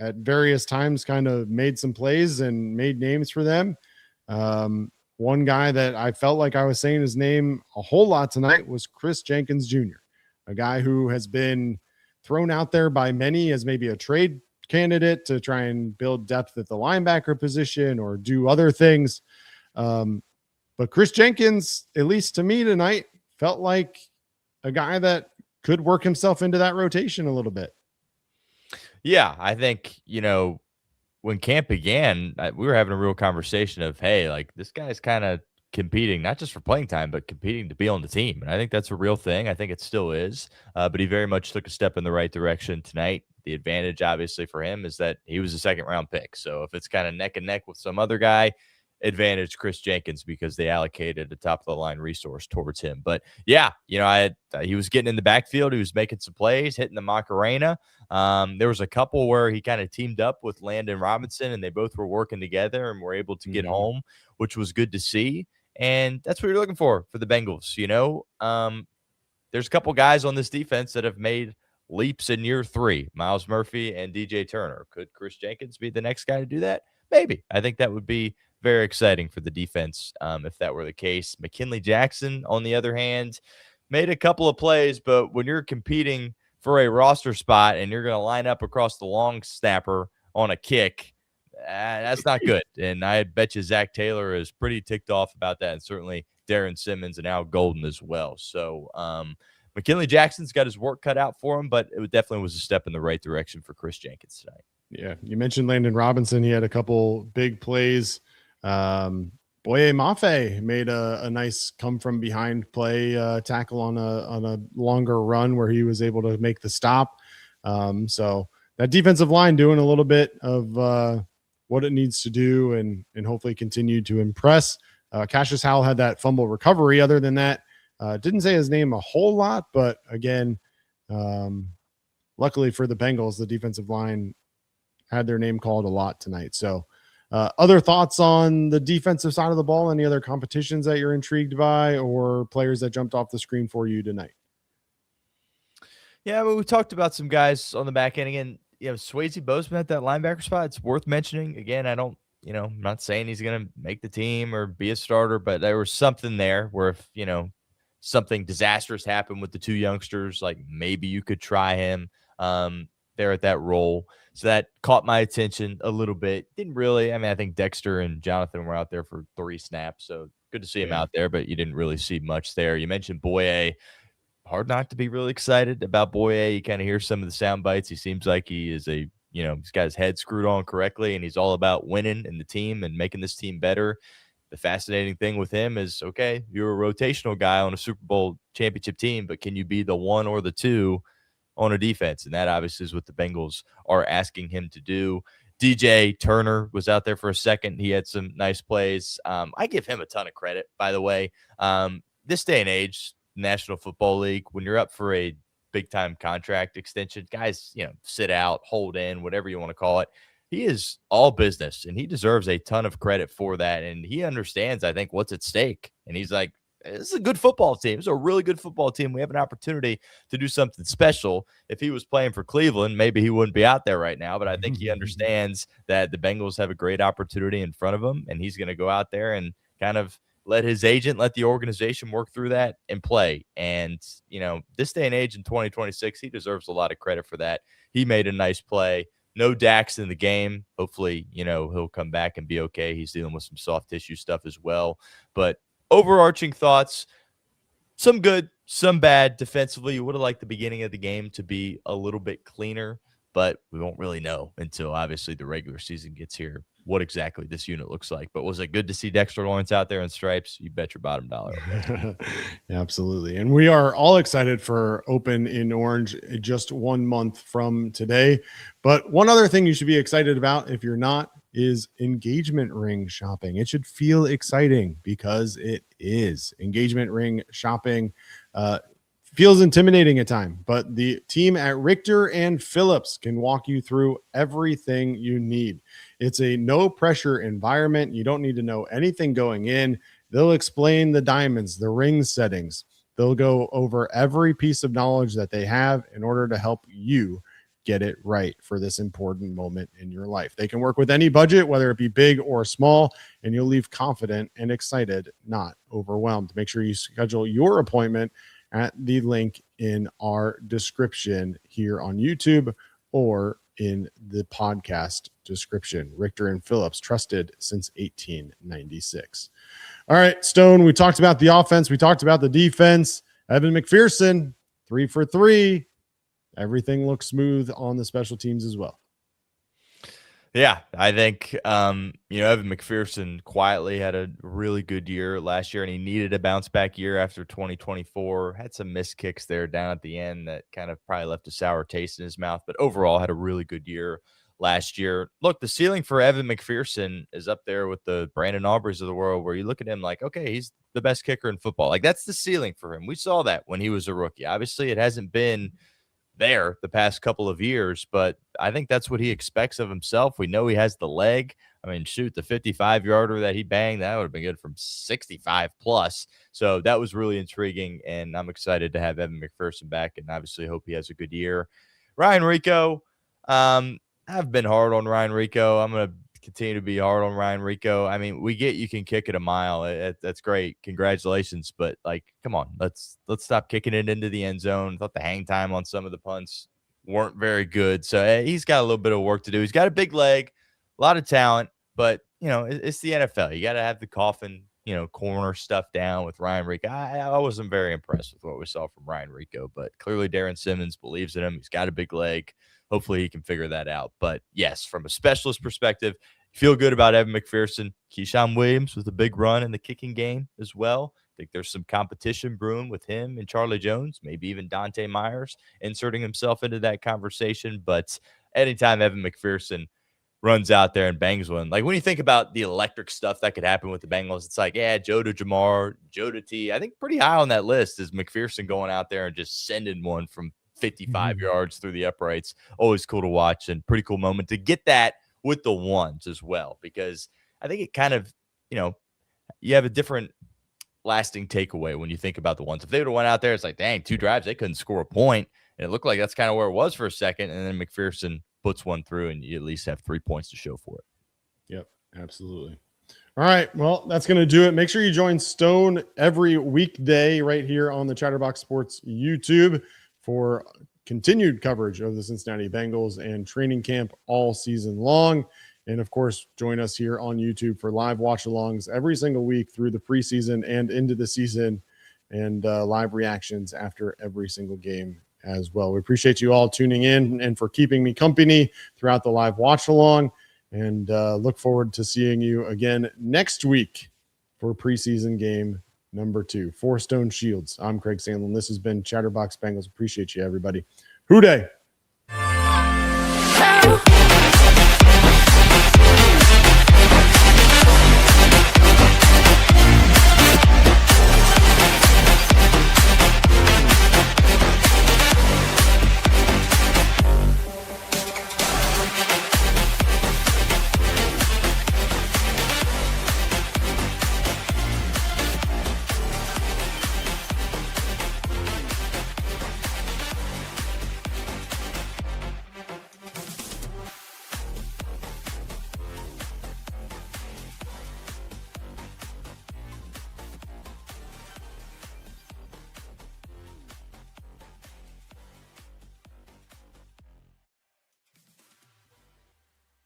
at various times kind of made some plays and made names for them. One guy that I felt like I was saying his name a whole lot tonight was Chris Jenkins Jr., a guy who has been thrown out there by many as maybe a trade candidate to try and build depth at the linebacker position or do other things. But Chris Jenkins, at least to me tonight, felt like a guy that could work himself into that rotation a little bit. Yeah, I think, when camp began, we were having a real conversation of, hey, like this guy's kind of competing, not just for playing time, but competing to be on the team. And I think that's a real thing. I think it still is. But he very much took a step in the right direction tonight. The advantage, obviously, for him is that he was a second-round pick. So if it's kind of neck and neck with some other guy, advantage Chris Jenkins because they allocated a top-of-the-line resource towards him. But, yeah, he was getting in the backfield. He was making some plays, hitting the Macarena. There was a couple where he kind of teamed up with Landon Robinson, and they both were working together and were able to get home, which was good to see. And that's what you're looking for the Bengals, There's a couple guys on this defense that have made leaps in year 3, Miles Murphy and DJ Turner. Could Chris Jenkins be the next guy to do that? Maybe. I think that would be very exciting for the defense if that were the case. McKinley Jackson, on the other hand, made a couple of plays, but when you're competing for a roster spot and you're going to line up across the long snapper on a kick, that's not good. And I bet you Zac Taylor is pretty ticked off about that, and certainly Darren Simmons and Al Golden as well. So McKinley Jackson's got his work cut out for him, but it definitely was a step in the right direction for Chris Jenkins tonight. Yeah, you mentioned Landon Robinson. He had a couple big plays. Boye Mafe made a nice come from behind play tackle on a longer run where he was able to make the stop. So that defensive line doing a little bit of what it needs to do and hopefully continue to impress. Cassius Howell had that fumble recovery. Other than that, didn't say his name a whole lot, but again, luckily for the Bengals, the defensive line had their name called a lot tonight. So other thoughts on the defensive side of the ball? Any other competitions that you're intrigued by or players that jumped off the screen for you tonight? Yeah, we talked about some guys on the back end again. Swayze Bozeman at that linebacker spot. It's worth mentioning. Again, I'm not saying he's going to make the team or be a starter, but there was something there where if, something disastrous happened with the two youngsters, like maybe you could try him there at that role. So that caught my attention a little bit. Didn't really. I think Dexter and Jonathan were out there for 3 snaps, so good to see him out there, but you didn't really see much there. You mentioned Boye. Hard not to be really excited about Boye. You kind of hear some of the sound bites. He seems like he is he's got his head screwed on correctly, and he's all about winning in the team and making this team better. The fascinating thing with him is, okay, you're a rotational guy on a Super Bowl championship team, but can you be the 1 or the 2 on a defense. And that obviously is what the Bengals are asking him to do. DJ Turner was out there for a second. He had some nice plays. I give him a ton of credit, by the way. This day and age, National Football League, when you're up for a big time contract extension, guys, sit out, hold in, whatever you want to call it. He is all business, and he deserves a ton of credit for that. And he understands, I think, what's at stake. And he's like, this is a good football team. It's a really good football team. We have an opportunity to do something special. If he was playing for Cleveland, maybe he wouldn't be out there right now. But I think he understands that the Bengals have a great opportunity in front of him, and he's going to go out there and kind of let his agent, let the organization work through that and play. And, this day and age in 2026, he deserves a lot of credit for that. He made a nice play. No Dax in the game. Hopefully, he'll come back and be okay. He's dealing with some soft tissue stuff as well. But overarching thoughts, some good, some bad. Defensively, you would have liked the beginning of the game to be a little bit cleaner, but we won't really know until obviously the regular season gets here what exactly this unit looks like. But was it good to see Dexter Lawrence out there in stripes? You bet your bottom dollar. Absolutely. And we are all excited for Open in Orange just 1 month from today. But one other thing you should be excited about, if you're not, is engagement ring shopping. It should feel exciting because it is. Engagement ring shopping feels intimidating at times, but the team at Richter and Phillips can walk you through everything you need. It's a no pressure environment. You don't need to know anything going in. They'll explain the diamonds, the ring settings. They'll go over every piece of knowledge that they have in order to help you get it right for this important moment in your life. They can work with any budget, whether it be big or small, and you'll leave confident and excited, not overwhelmed. Make sure you schedule your appointment at the link in our description here on YouTube or in the podcast description. Richter and Phillips, trusted since 1896. All right, Stone, we talked about the offense. We talked about the defense. Evan McPherson, 3 for 3. Everything looks smooth on the special teams as well. Yeah, I think, Evan McPherson quietly had a really good year last year, and he needed a bounce back year after 2024. Had some missed kicks there down at the end that kind of probably left a sour taste in his mouth, but overall had a really good year last year. Look, the ceiling for Evan McPherson is up there with the Brandon Aubreys of the world, where you look at him like, okay, he's the best kicker in football. Like, that's the ceiling for him. We saw that when he was a rookie. Obviously, it hasn't been there the past couple of years, but I think that's what he expects of himself. We know he has the leg. I mean, shoot, the 55-yarder that he banged, that would have been good from 65 plus. So that was really intriguing, and I'm excited to have Evan McPherson back, and obviously hope he has a good year. Ryan Rico, I've been hard on Ryan Rico. I'm going to continue to be hard on Ryan Rico. I mean, we get you can kick it a mile. That's great. Congratulations. But, come on, let's stop kicking it into the end zone. Thought the hang time on some of the punts weren't very good. So he's got a little bit of work to do. He's got a big leg, a lot of talent, but, it's the NFL. You got to have the coffin, corner stuff down with Ryan Rico. I wasn't very impressed with what we saw from Ryan Rico, but clearly Darren Simmons believes in him. He's got a big leg. Hopefully he can figure that out. But yes, from a specialist perspective, feel good about Evan McPherson. Keyshawn Williams with a big run in the kicking game as well. I think there's some competition brewing with him and Charlie Jones, maybe even Dante Myers inserting himself into that conversation. But anytime Evan McPherson runs out there and bangs one, like when you think about the electric stuff that could happen with the Bengals, it's like, yeah, Joe to Jamar, Joe to T. I think pretty high on that list is McPherson going out there and just sending one from 55 yards through the uprights. Always cool to watch, and pretty cool moment to get that with the ones as well, because I think it kind of, you have a different lasting takeaway when you think about the ones. If they would have went out there, it's like, dang, 2 drives, they couldn't score a point. And it looked like that's kind of where it was for a second. And then McPherson puts one through, and you at least have 3 points to show for it. Yep, absolutely. All right, well, that's going to do it. Make sure you join Stone every weekday right here on the Chatterbox Sports YouTube for continued coverage of the Cincinnati Bengals and training camp all season long. And of course, join us here on YouTube for live watch alongs every single week through the preseason and into the season, and live reactions after every single game as well. We appreciate you all tuning in and for keeping me company throughout the live watch along, and look forward to seeing you again next week for preseason game number 2 for Stone Shields. I'm Craig Sandlin. This has been Chatterbox Bengals. Appreciate you, everybody. Who day?